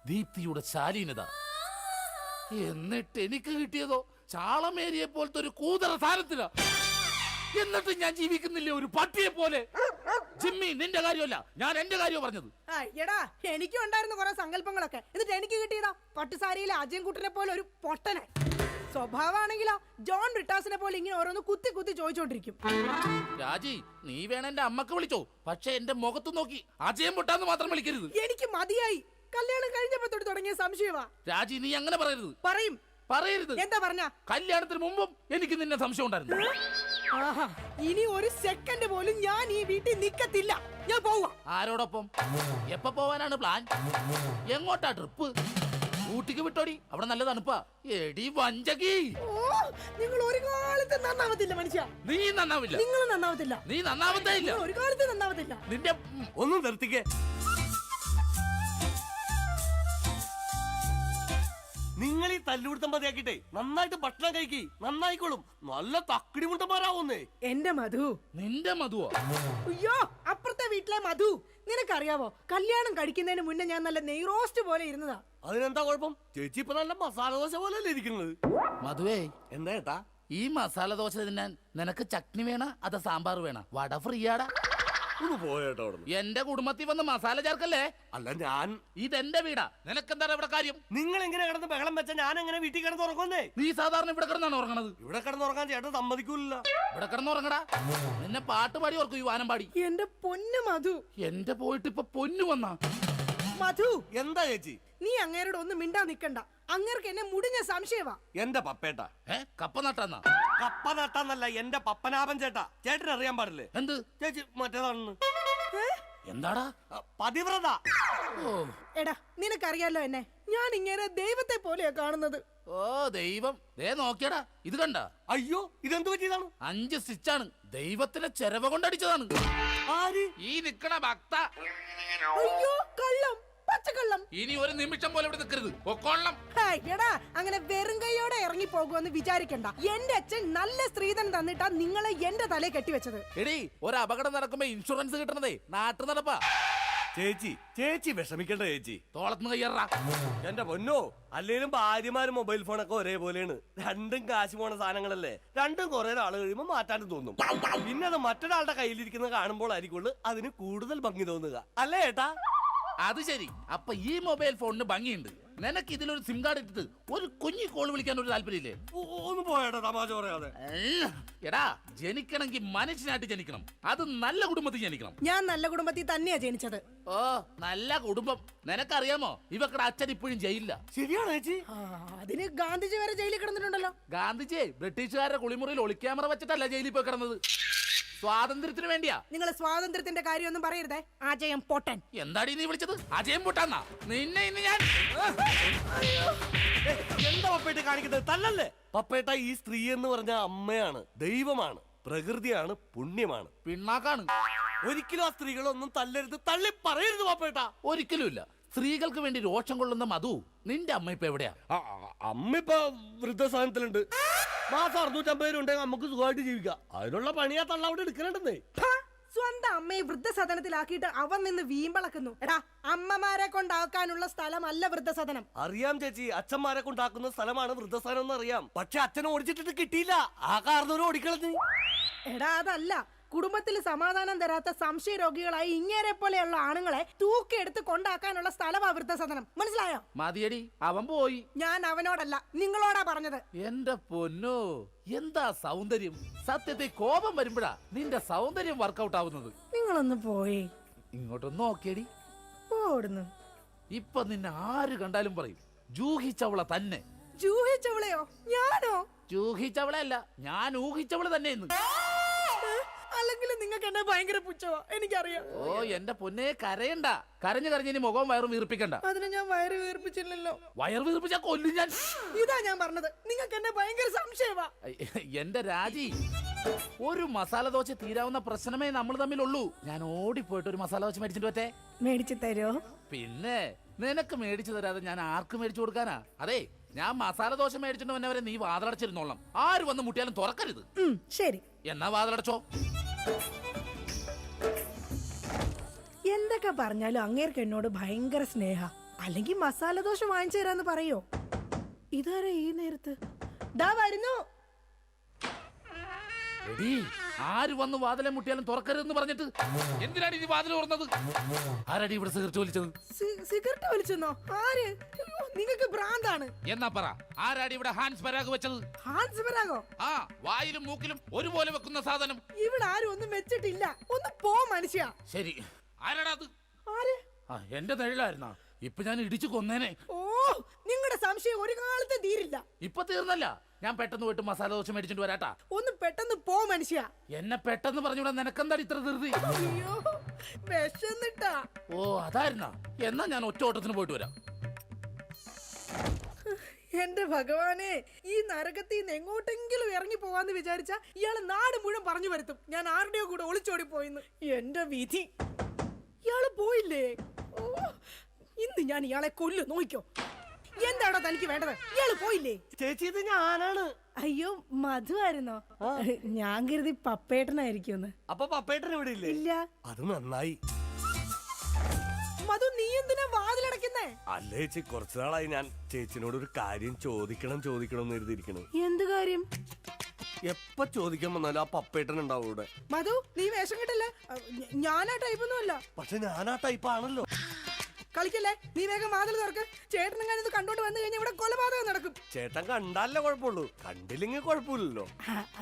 ദീപ്തിയുടെ ശാലീനത. എന്നിട്ട് എനിക്ക് കിട്ടിയതോ ചാളമേരിയെ പോലത്തെ ഒരു കൂതറ സാധനത്തില. എന്നിട്ട് ഞാൻ ജീവിക്കുന്നില്ലേ ഒരു പട്ടിയെ പോലെ? ജിമ്മി, നിന്റെ കാര്യമല്ല, ഞാൻ എന്റെ കാര്യം പറഞ്ഞത്. എടാ, എനിക്കും ഉണ്ടായിരുന്നു കുറെ സങ്കല്പങ്ങളൊക്കെ. എന്നിട്ട് എനിക്ക് കിട്ടിയതാ പട്ടുസാരിയിലെ അജയൻകുട്ടനെ പോലെ ഒരു പൊട്ടനെ. സ്വഭാവമാണെങ്കിലോ ജോൺ ബ്രിട്ടാസിനെ പോലെ ഇങ്ങനെ ഓരോന്ന് കുത്തി കുത്തി ചോദിച്ചോണ്ടിരിക്കും. രാജി, നീ വേണം എന്റെ അമ്മക്ക് വിളിച്ചോ, പക്ഷെ എന്റെ മുഖത്ത് നോക്കി അജയം പൊട്ടാന്ന് മാത്രം വിളിക്കരുത്. എനിക്ക് മതിയായി. കല്യാണം കഴിഞ്ഞപ്പോ തൊട്ട് തുടങ്ങിയ സംശയമാ. രാജി, നീ അങ്ങനെ പറയരുത്. പറയരുത്. എന്താ പറഞ്ഞ? കല്യാണത്തിന് മുമ്പും എനിക്ക് നിന്നെ സംശയം ഉണ്ടായിരുന്നു. ആഹാ, ഇനി ഒരു സെക്കൻഡ് പോലും ഞാൻ ഈ വീട്ടിൽ നിക്കത്തില്ല. ഞാൻ പോവാ. ആരോടൊപ്പം? എപ്പ പോവാനാണ് പ്ലാൻ? എങ്ങോട്ടാ ട്രിപ്പ്? ഊട്ടിക്ക് വിട്ടോടി, അവിടെ നല്ല തണുപ്പാ. എടി വഞ്ചകി, നിങ്ങൾ ഒരു കാലത്ത് നന്നാവത്തില്ല മനുഷ്യ. നീ നന്നാവില്ല. നിങ്ങൾ നന്നാവത്തില്ല. നീ നന്നാവത്തേ ഇല്ല. ഒരു കാലത്ത് നന്നാവത്തില്ല. നിന്റെ ഒന്നും നിർത്തിക്കേ. നിങ്ങൾ ഈ തല്ലുപിടുത്തം മതിയാക്കിട്ടെ നന്നായിട്ട് ഭക്ഷണം കഴിക്കി, നന്നായിക്കോളും. നല്ല തക്കിടി മുണ്ടന്മാരാവുന്നേ. എന്റെ മധു. നിന്റെ മധുവോ? അയ്യോ, അപ്പുറത്തെ വീട്ടിലെ മധു. നിനക്കറിയാവോ, കല്യാണം കഴിക്കുന്നതിന് മുന്നേ ഞാൻ നല്ല നെയ് റോസ്റ്റ് പോലെ ഇരുന്നതാ. അതിനെന്താ കുഴപ്പം? ചേച്ചി ഇപ്പൊ നല്ല മസാല ദോശ പോലല്ലേ ഇരിക്കുന്നത്. മധുവേ, എന്താ ഏട്ടാ? ഈ മസാല ദോശ തിന്നാൻ നിനക്ക് ചട്നി വേണ അത സാമ്പാർ വേണ? വട ഫ്രീയാടാ. ഒന്ന് പോയേട്ടാ അവിടെ. എന്റെ കുടുംബത്തിൽ വന്ന് മസാല ചേർക്കല്ലേ. അല്ല, ഞാൻ ഇതെന്റെ വീടാ, നിനക്കെന്താണ് ഇവിടെ കാര്യം? നിങ്ങൾ എങ്ങനെ കിടന്ന് ബഹളം വെച്ച ഞാൻ എങ്ങനെ വീട്ടിൽ കിടന്ന് ഉറങ്ങുന്നേ? നീ സാധാരണ ഇവിടെ കിടന്നാണ് ഉറങ്ങണത്. ഇവിടെ കിടന്ന് ഉറങ്ങാൻ ചേട്ടൻ സമ്മതിക്കൂല. ഇവിടെ കിടന്ന് ഉറങ്ങടാ. നിന്നെ പാട്ട് പാടി ഓർക്കും, ഈ വാനം പാടി. എന്റെ പൊന്നു മധു. എന്റെ പോയിട്ട് ഇപ്പൊ പൊന്നു വന്നാ. മധു, എന്താ ചേച്ചി? നീ അങ്ങേരോട് ഒന്നും മിണ്ടാ നിക്കണ്ട. അങ്ങേർക്ക് എന്നെ മുടിഞ്ഞ സംശയവാ. എന്റെ പപ്പേട്ട കപ്പ നട്ടാന്നാ? കപ്പ നട്ടാന്നല്ല, എന്റെ പപ്പനാഭൻ ചേട്ടാ. ചേട്ടന് അറിയാൻ പാടില്ലേ? എന്ത്? ചേച്ചി മറ്റേതാണെന്ന്. എന്താടാ? പതിവ്രത. എടാ, നിനക്കറിയാലോ എന്നെ. ഞാൻ ഇങ്ങനെ ദൈവത്തെ പോലെയാ കാണുന്നത്. ഓ ദൈവം, ദേ നോക്കിയടാ, ഇത് കണ്ട? അയ്യോ, ഇതെന്ത് പറ്റിയതാണ്? 5 സ്റ്റിച്ചാണ്. ദൈവത്തിന്റെ ചെരവ കൊണ്ടടിച്ചതാണ്. ആര്? ഈ നിക്കണ ഭക്ത. അയ്യോ, കള്ളം, പച്ചക്കള്ളം. ഇനി ഒരു നിമിഷം പോലെ ഇവിടെ നിൽക്കരുത്, പൊക്കോളണം. എടാ, അങ്ങനെ വെറും കൈയോടെ ഇറങ്ങി പോകുമെന്ന് വിചാരിക്കണ്ട. എന്റെ അച്ഛൻ നല്ല സ്ത്രീധനം തന്നിട്ടാ നിങ്ങളെ എന്റെ തലയെ കെട്ടിവെച്ചത്. എടി, ഒരു അപകടം നടക്കുമ്പോ ഇൻഷുറൻസ് കിട്ടണതേ നാട്ടു നടപ്പാ. ചേച്ചി വിഷമിക്കണ്ട ചേച്ചി. തോളത്തുനിന്ന് കയ്യറാ. എന്റെ പൊന്നോ, അല്ലേലും ഭാര്യമാരും മൊബൈൽ ഫോണൊക്കെ ഒരേപോലെയാണ്. രണ്ടും കാശ് പോണ സാധനങ്ങളല്ലേ. രണ്ടും കുറെ നാൾ കഴിയുമ്പോൾ മാറ്റാൻ തോന്നും. പിന്നെ അത് മറ്റൊരാളുടെ കയ്യിലിരിക്കുന്നത് കാണുമ്പോൾ ആയിരിക്കുള്ളൂ അതിന് കൂടുതൽ ഭംഗി തോന്നുക, അല്ലേ ഏട്ടാ? അത് ശരി. അപ്പൊ ഈ മൊബൈൽ ഫോണിന് ഭംഗിയുണ്ട്. നിനക്ക് ഇതിലൊരു സിം കാർഡ് ഇട്ടിട്ട് ഒരു കുഞ്ഞി കോൾ വിളിക്കാൻ ഒരു താല്പര്യമില്ലേ? ഒന്ന് പോയേട്ടാ, തമാശ പറയാതെ. എടാ, ജനിക്കണമെങ്കിൽ മനുഷ്യനായിട്ട് ജനിക്കണം. അത് നല്ല കുടുംബത്തിൽ ജനിക്കണം. ഞാൻ നല്ല കുടുംബത്തിൽ തന്നെയാ ജനിച്ചത്. ഓ, നല്ല കുടുംബം. നിനക്കറിയാമോ, ഇവക്കടെ അച്ഛൻ ഇപ്പോഴും ജയിലില്ല. ശരിയാണോ ചേച്ചി? അതിന് ഗാന്ധിജി വരെ ജയിലിൽ കിടന്നിട്ടുണ്ടല്ലോ. ഗാന്ധിജി ബ്രിട്ടീഷുകാരുടെ കുളിമുറിയിൽ ഒളിക്യാമറ വെച്ചിട്ടല്ല ജയിലിൽ പോയി കിടന്നത്. സ്വാതന്ത്ര്യത്തിന് വേണ്ടിയാ. നിങ്ങൾ സ്വാതന്ത്ര്യത്തിന്റെ കാര്യമൊന്നും പറയരുതേ. അജയം പൊട്ടൻ. എന്താടി നീ വിളിച്ചത്? അജയം പൊട്ടാന്നാ? നിന്നെ ഇന്ന് ഞാൻ. എന്താ പപ്പേട്ട കാണിക്കുന്നത്? തല്ലല്ലേ പപ്പേട്ട. ഈ സ്ത്രീ എന്ന് പറഞ്ഞ അമ്മയാണ്, ദൈവമാണ്, പ്രകൃതിയാണ്, പുണ്യമാണ്, പിണ്ണാക്കാണ്. ഒരിക്കലും ആ സ്ത്രീകളൊന്നും തല്ലരുത്, തള്ളി പറയരുത് പപ്പേട്ട. ഒരിക്കലുമില്ല. സ്ത്രീകൾക്ക് വേണ്ടി രോഷം കൊള്ളുന്ന മധു, നിന്റെ അമ്മ ഇപ്പൊ എവിടെയാ? അമ്മ ഇപ്പൊ വൃദ്ധസാധനത്തിലുണ്ട്. മാസം 650 രൂപ ഉണ്ടെങ്കിൽ നമുക്ക് സുഖമായിട്ട് ജീവിക്കാം. അതിനുള്ള പണിയാ തള്ള അവിടെ എടുക്കണുണ്ടെന്നേ. സ്വന്തം അമ്മയെ വൃദ്ധസദനത്തിലാക്കിയിട്ട് അവൻ നിന്ന് വീമ്പളക്കുന്നു. എടാ, അമ്മമാരെ കൊണ്ടാക്കാനുള്ള സ്ഥലമല്ല വൃദ്ധസദനം. അറിയാം ചേച്ചി, അച്ഛന്മാരെ കൊണ്ടാക്കുന്ന സ്ഥലമാണ് വൃദ്ധസദനം എന്ന് അറിയാം. പക്ഷെ അച്ഛനെ ഓടിച്ചിട്ടിട്ട് കിട്ടിയില്ല. ആ കാരണവരും ഓടിക്കളഞ്ഞു. എടാ, അതല്ല. കുടുംബത്തിൽ സമാധാനം തരാത്ത സംശയ രോഗികളായി ഇങ്ങേരെ പോലെയുള്ള ആണുങ്ങളെ തൂക്കിയെടുത്ത് കൊണ്ടാക്കാനുള്ള സ്ഥലമാ വൃദ്ധസദനം. മനസ്സിലായോ? മതിയടി, അവൻ പോയി. ഞാൻ അവനോടല്ല, നിങ്ങളോടാ പറഞ്ഞത്. എന്റെ പൊന്നോ, എന്താ സൗന്ദര്യം! സത്യത്തെ കോപം വരുമ്പോഴാ നിന്റെ സൗന്ദര്യം വർക്കൗട്ട് ആവുന്നത്. നിങ്ങളൊന്ന് പോയി ഇങ്ങോട്ടൊന്ന് നോക്കിയടി. പോടുന്നു. ഇപ്പൊ നിന്നെ ആര് കണ്ടാലും പറയും ജൂഹിച്ചവളെ തന്നെ. ജൂഹിച്ചവളെയോ? ഞാനോ? ജൂഹിച്ചവളെ അല്ല, ഞാൻ ഊഹിച്ചവള് തന്നെ ഇന്ന്. അല്ലെങ്കിൽ നിങ്ങൾക്ക് എന്നെ ഭയങ്കര പുച്ഛമാ, എനിക്കറിയാം. ഓ എന്റെ പൊന്നെ, കരയണ്ട. കരഞ്ഞു കരഞ്ഞ് ഇനി മുഖവും വയറും വീർപ്പിക്കണ്ട. അതിന് ഞാൻ വയറ് വീർപ്പിച്ചില്ലല്ലോ. വയർ വീർപ്പിച്ചാ കൊല്ലും ഞാൻ. ഇതാ ഞാൻ പറഞ്ഞത്, നിങ്ങൾക്ക് എന്നെ ഭയങ്കര സംശയമാ. എന്റെ രാജി, ഒരു മസാല ദോശ തീരാവുന്ന പ്രശ്നമേ നമ്മൾ തമ്മിലുള്ളൂ. ഞാൻ ഓടിപ്പോയിട്ട് ഒരു മസാല ദോശ മേടിച്ചിട്ട് പറ്റേ? മേടിച്ചു തരോ? പിന്നെ നിനക്ക് മേടിച്ചു തരാതെ ഞാൻ ആർക്ക് മേടിച്ചു കൊടുക്കാനാ? അതെ, ഞാൻ മസാല ദോശ മേടിച്ചിട്ട് വന്നവരെ നീ വാതിലടച്ചിരുന്നോളാം. ആര് വന്ന് മുട്ടിയാലും തുറക്കരുത്. ശരി, എന്നാ വാതിലടച്ചോ. എന്തൊക്കെ പറഞ്ഞാലും അങ്ങേർക്ക് എന്നോട് ഭയങ്കര സ്നേഹ. അല്ലെങ്കിൽ മസാല ദോശ വാങ്ങിച്ചു തരാന്ന് പറയോ? ഇതാരാ ഈ നേരത്ത്? ദാ വരുന്നു. എടീ, ആര് വന്ന് വാതിലെ മുട്ടിയാലും തുറക്കരുതെന്ന് പറഞ്ഞിട്ട് എന്തിനാണ് ഈ വാതിൽ തുറന്നത്? ആരാടി ഇവിടെ സിഗരറ്റ് വലിച്ചത്? സിഗരറ്റ് വലിച്ചെന്നോ? ആര്? നിങ്ങൾക്ക് ഭ്രാന്താണ്. എന്നാ പറ, ആരാടി ഇവിടെ ഹാൻസ് പരാഗ് വെച്ചത്? ഹാൻസ് പരാഗോ? ആ, വായിലും മൂക്കിലും ഒരുപോലെ വെക്കുന്ന സാധനം. ഇവിടെ ആരും ഒന്നും വെച്ചിട്ടില്ല. ഒന്ന് പോ മനുഷ്യ. ശരി, ആരാടാ അത്? ആര്? എന്റെ നിഴലായിരുന്നാ? ഇപ്പൊ ഞാൻ ഇടിച്ചു കൊന്നേനെ. ഓ, നിങ്ങളുടെ സംശയം ഒരു കാലത്ത് തീരില്ല. ഇപ്പൊ തീർന്നല്ല, ഞാൻ പെട്ടെന്ന് പോയിട്ട് മസാല ദോശ മേടിച്ചിട്ട് വരാട്ടാ. ഒന്ന് പെട്ടെന്ന് പോ മനുഷ്യ. എന്നെ പെട്ടെന്ന് പറഞ്ഞൂടാ, നിനക്കെന്താടി ഇത്ര ധൃതി? അയ്യോ, വിശന്നിട്ടാ. ഓ, അതായിരുന്നാ? എന്നാ ഞാൻ ഒറ്റ ഓട്ടത്തിന് പോയിട്ട് വരാം. എന്റെ ഭഗവാനെ, ഈ നരകത്തിൽ നിന്ന് എങ്ങോട്ടെങ്കിലും ഇറങ്ങി പോവാന്ന് വിചാരിച്ച ഇയാള് നാട് മുഴുവൻ പറഞ്ഞു വരുത്തും ഞാൻ ആരുടെയോ കൂടെ ഒളിച്ചോടി പോയിന്ന്. എന്റെ വിധി, ഇയാള് പോയില്ലേ? ഓ, ഇന്ന് ഞാൻ ഇയാളെ കൊല്ലു, നോക്കിക്കോ. എന്താണോ തനിക്ക് വേണ്ടത്? ഇയാള് പോയില്ലേ? ചേച്ചി, ഇത് ഞാനാണ്. അയ്യോ, മധു ആയിരുന്നോ? ഞാൻ കരുതി പപ്പേട്ടനായിരിക്കും. അപ്പൊ പപ്പേട്ടൻ ഇവിടെ ഇല്ലേ? ഇല്ല. അത് നന്നായി. മധു, നീ എന്തിനാ വാതിലടക്കുന്നേ? അല്ല ചേച്ചി, കുറച്ചു നാളായി ഞാൻ ചേച്ചിനോട് ഒരു കാര്യം ചോദിക്കണം എന്ന് എഴുതിയിരിക്കണം. എന്ത് കാര്യം? എപ്പ ചോദിക്കാൻ വന്നാലും ആ പപ്പേട്ടൻ ഉണ്ടാവും ഇവിടെ. മധു, നീ വേഷം കിട്ടില്ല. ഞാനാ ടൈപ്പൊന്നും അല്ല. പക്ഷെ ഞാൻ ആ ടൈപ്പ് ആണല്ലോ. കളിക്കല്ലേ, നീ വേഗം വാതിൽ തുറക്ക്. ചേട്ടനും ഇത് കണ്ടോണ്ട് വന്നു കഴിഞ്ഞാൽ ഇവിടെ കൊലപാതകം നടക്കും. ചേട്ടൻ കണ്ടാലേ കുഴപ്പമുള്ളൂ, കണ്ടില്ലെങ്കിൽ കുഴപ്പമില്ലല്ലോ.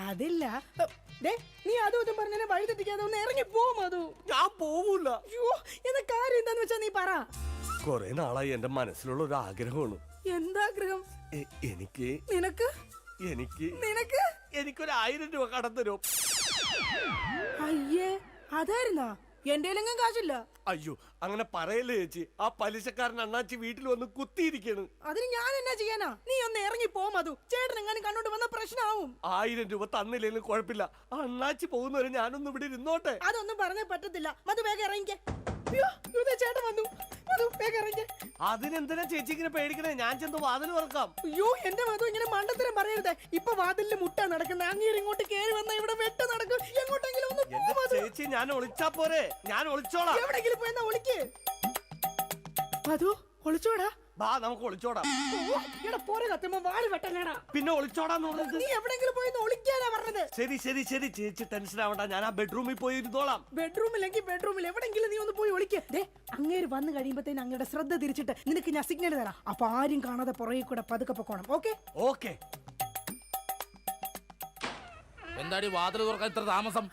അതില്ല. ദേ, നീ അതും ഇതും പറഞ്ഞാൽ വഴി തെറ്റിക്കാതെ ഒന്ന് ഇറങ്ങി പോ മധു. ഞാൻ പോവൂല. അയ്യോ, എന്ന കാര്യം എന്താന്ന് വെച്ചാ നീ പറ. കൊറേ നാളായി എന്റെ മനസ്സിലുള്ള ഒരു ആഗ്രഹമാണ്. എന്താഗ്രഹം? എനിക്ക് നിനക്ക് എനിക്ക് നിനക്ക് എനിക്കൊരു 1000 രൂപ കടം തരും. അയ്യേ, അതായിരുന്നാ? എന്റെ കാശില്ല. അയ്യോ, അങ്ങനെ പറയല്ലേ ചേച്ചി. ആ പലിശക്കാരൻ അണ്ണാച്ചി വീട്ടിൽ വന്ന് കുത്തിയിരിക്കാണ്. അതിന് ഞാൻ എന്നാ ചെയ്യാനാ? നീ ഒന്ന് ഇറങ്ങി പോ മധു. ചേട്ടൻ എങ്ങാനും കണ്ടോണ്ട് വന്ന പ്രശ്നമാവും. 1000 രൂപ തന്നില്ലെങ്കിലും കുഴപ്പമില്ല. അണ്ണാച്ചി പോകുന്നവരെ ഞാനൊന്നും ഇവിടെ ഇരുന്നോട്ടെ. അതൊന്നും പറഞ്ഞേ പറ്റത്തില്ല. മധു, വേഗം ഇറങ്ങിക്കേ. അയ്യോ, ഇതേ ചേട്ടൻ വന്നു. മധു, വേഗം ഇറങ്ങിക്കേ. അതിനെന്തിനാ ചേച്ചി ഇങ്ങനെ പേടിക്കണേ? ഞാൻ ചെന്ന് വാതിൽ തുറക്കാം. അയ്യോ, എന്റെ മധു, ഇങ്ങനെ മണ്ടത്തരം പറയരുത്. ഇപ്പൊ വാതിലിൽ മുട്ട നടക്കുന്ന അങ്ങേര് ഇങ്ങോട്ട് കേറി വന്ന ഇവിടെ വെട്ട നടക്കും. എങ്ങോട്ടെങ്കിലും ഒന്ന് പോ എന്റെ മധു. ചേച്ചി, ഞാൻ ഒളിച്ചാ പോരെ? ഞാൻ ഒളിച്ചോളാം. എവിടെങ്കിലും പോയെന്നാ ഒളിക്ക്. മധു, ഒളിച്ചോടാ. ബാ, നമുക്ക് ഒളിച്ചോടാം. ഇവിടെ പോരെ കത്തുമ്പോ വാള് വെട്ടല്ലേടാ. പിന്നെ ഒളിച്ചോടാന്ന് പറഞ്ഞത്? നീ എവിടെങ്കിലും പോയി ഒളിക്കാനാ പറഞ്ഞത്. ശരി ശരി ശരി, ചേച്ചി ടെൻഷൻ ആവണ്ട. ഞാൻ ആ ബെഡ്റൂമിൽ പോയി ഇരുന്നോളാം. ബെഡ്റൂമിലെങ്കിൽ ബെഡ്റൂമിൽ എവിടെങ്കിലും നീ ഒന്ന് പോയി ഒളിക്ക്. ദേ, അങ്ങേര് വന്നു കഴിയുമ്പോഴത്തേന് അങ്ങയുടെ ശ്രദ്ധ തിരിച്ചിട്ട് നിനക്ക് ഞാൻ സിഗ്നൽ തരാം. അപ്പൊ ആരും കാണാതെ പുറകെ കൂടെ പതുക്കെ പൊക്കോണം. ഓക്കെ? ഓക്കെ. എന്താടി വാതിൽ തുറക്കാൻ ഇത്ര താമസം?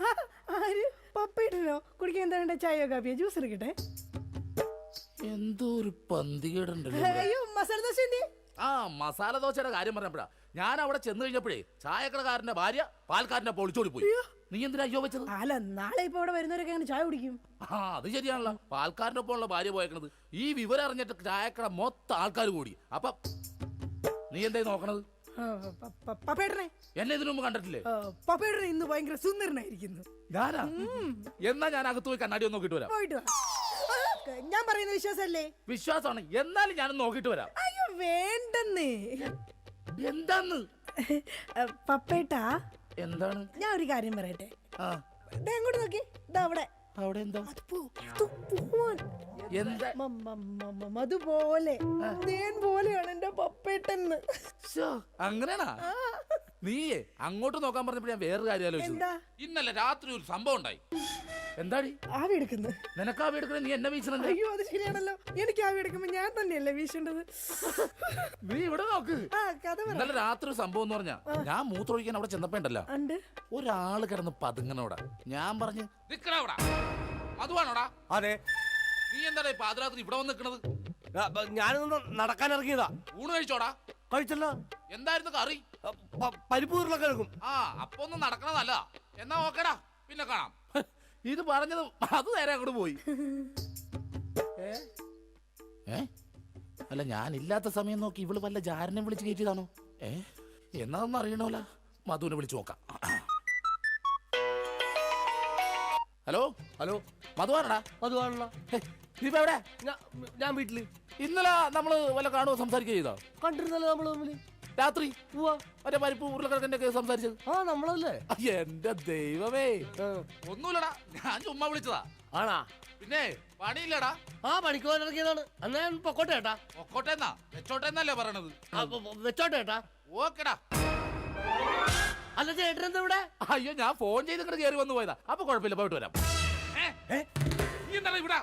ആര്? പപ്പയിട്ടോ? കുടിക്കാൻ എന്താ വേണ്ട? ചായയോ കാപ്പിയോ? ജ്യൂസ് എടുക്കട്ടെ? എന്തോ ഒരു പന്തികേടുണ്ടല്ലോ. അയ്യോ, മസാല ദോശ എന്തി? ആ, മസാല ദോശയുടെ കാര്യം പറഞ്ഞപ്പോഴാ ഞാൻ അവിടെ ചെന്ന് കഴിഞ്ഞപ്പോഴേ ചായക്കടക്കാരന്റെ ഭാര്യ പാൽക്കാരന്റെ പൊളിച്ചോടി പോയി. നീ എന്തിനാ അയ്യോ വെച്ചത്? അല്ല, നാളെ ഇപ്പൊ ഇവിടെ വരുന്നവരൊക്കെ അങ്ങനെ ചായ കുടിക്കും. ആ, അത് ശരിയാണല്ലോ. പാൽക്കാരന്റെ ഒപ്പമുള്ള ഭാര്യ പോയേക്കണത്. ഈ വിവരം അറിഞ്ഞിട്ട് ചായക്കട മൊത്തം ആൾക്കാർ കൂടി. അപ്പൊ നീ എന്തായി നോക്കണത്? പപ്പേട്ടനെ എന്നെ ഇതിനു മുമ്പ് കണ്ടിട്ടില്ലേ? പപ്പേട്ടനെ ഇന്ന് ഭയങ്കര സുന്ദരനായിരിക്കുന്നു. ഞാനാ? എന്നാ ഞാൻ അകത്ത് പോയി കണ്ണാടി ഒന്ന് നോക്കിട്ട് വരാം. പോയിട്ട് വാ. ഞാൻ പറയുന്ന വിശ്വാസല്ലേ? വിശ്വാസമാണ്. എന്നാലും ഞാനൊന്ന് നോക്കിട്ട് വരാം. അയ്യോ, വേണ്ടെന്നേ. എന്താന്ന്? പപ്പേട്ടാ, എന്താണ്? ഞാൻ ഒരു കാര്യം പറയട്ടെ. ആ, അങ്ങോട്ട് നോക്കി. ഇതാ അവിടെ. അവിടെ എന്താ? എന്താ? അതുപോലെ തേൻ പോലെയാണ് എന്റെ പപ്പേട്ടെന്ന്. അങ്ങനെയാണാ? നീയേ അങ്ങോട്ട് നോക്കാൻ പറഞ്ഞപ്പോ ഞാൻ വേറൊരു കാര്യം ആലോചിച്ചു. ഇന്നലെ രാത്രി ഒരു സംഭവം ഉണ്ടായി. എന്താടി? ആവി എടുക്കുന്നു. നിനക്ക് ആവി എടുക്കണേ? നീ എന്നെ വീശണത്? അയ്യോ, അത് ശരിയാണല്ലോ. എനിക്ക് ആവി എടുക്കുമ്പോ ഞാൻ തന്നെയല്ലേ വീശേണ്ടത്. നീ ഇവിടെ നോക്ക്. കഥ പറ. ഇന്നലെ രാത്രി ഒരു സംഭവം എന്ന് പറഞ്ഞാ ഞാൻ മൂത്രമൊഴിക്കാൻ അവിടെ ചെന്നപ്പോ ഉണ്ടല്ലോ, ഒരാള് കിടന്ന് പതുങ്ങനോടാ. ഞാൻ പറഞ്ഞു, നിക്കടാ, അതുവാണോടാ? അതെ. നീ എന്താടാ പാതിരാത്രി ഇവിടെ വന്ന് നിക്കണത്? ഞാനൊന്ന് നടക്കാൻ ഇറങ്ങിയതാ. ഊണ് കഴിച്ചോടാ? കഴിച്ചല്ലോ. എന്തായിരുന്നു കറി? പരിപ്പ് ഉരുളക്കിഴങ്ങും. ആ, അപ്പൊ ഒന്നും നടക്കണതല്ല. എന്നാ ഓക്കേടാ, പിന്നെ കാണാം. ഇത് പറഞ്ഞത് അത് നേരെ അങ്ങോട്ട് പോയി. അല്ല, ഞാനില്ലാത്ത സമയം നോക്കി ഇവള് വല്ല ജാരനെ വിളിച്ച് കയറ്റിയതാണോ? എന്നാന്ന് അറിയണോല. മധുവിനെ വിളിച്ചു നോക്കാം. ഹലോ ഹലോ, മധുവാണടാ? മധുവാണല്ലോ. നീ ഇപ്പൊ എവിടെ? ഞാൻ വീട്ടില്. ഇന്നലെ നമ്മള് വല്ല കാണുമോ സംസാരിക്കുക ചെയ്തോ? കണ്ടിരുന്നല്ലോ നമ്മള് തമ്മില് രാത്രി. മറ്റേ പരിപ്പ് ഉരുളക്കിഴങ്ങിന്റെ ഒക്കെ സംസാരിച്ചത്? ആ, നമ്മളല്ലേ? എന്റെ ദൈവമേ, ഒന്നുമില്ലടാ, ഞാൻ ചുമ്മാ വിളിച്ചതാ. ആണാ? പിന്നെ പണിയില്ലടാ. ആ, പണിക്ക് പോകാൻ ഇറങ്ങിയതാണ്. എന്നാ ഞാൻ പൊക്കോട്ടെ ഏട്ടാ. പൊക്കോട്ടെന്നാ? വെച്ചോട്ടെന്നല്ലേ പറയണത്? വെച്ചോട്ടെ ഏട്ടാ. ഓക്കെടാ. അല്ല ചേട്ടൻ എന്താ ഇവിടെ? അയ്യോ ഞാൻ ഫോൺ ചെയ്ത് ഇങ്ങോട്ട് കയറി വന്നു പോയതാ. അപ്പൊ കുഴപ്പമില്ല, പോയിട്ട് വരാം. ഇവിടെ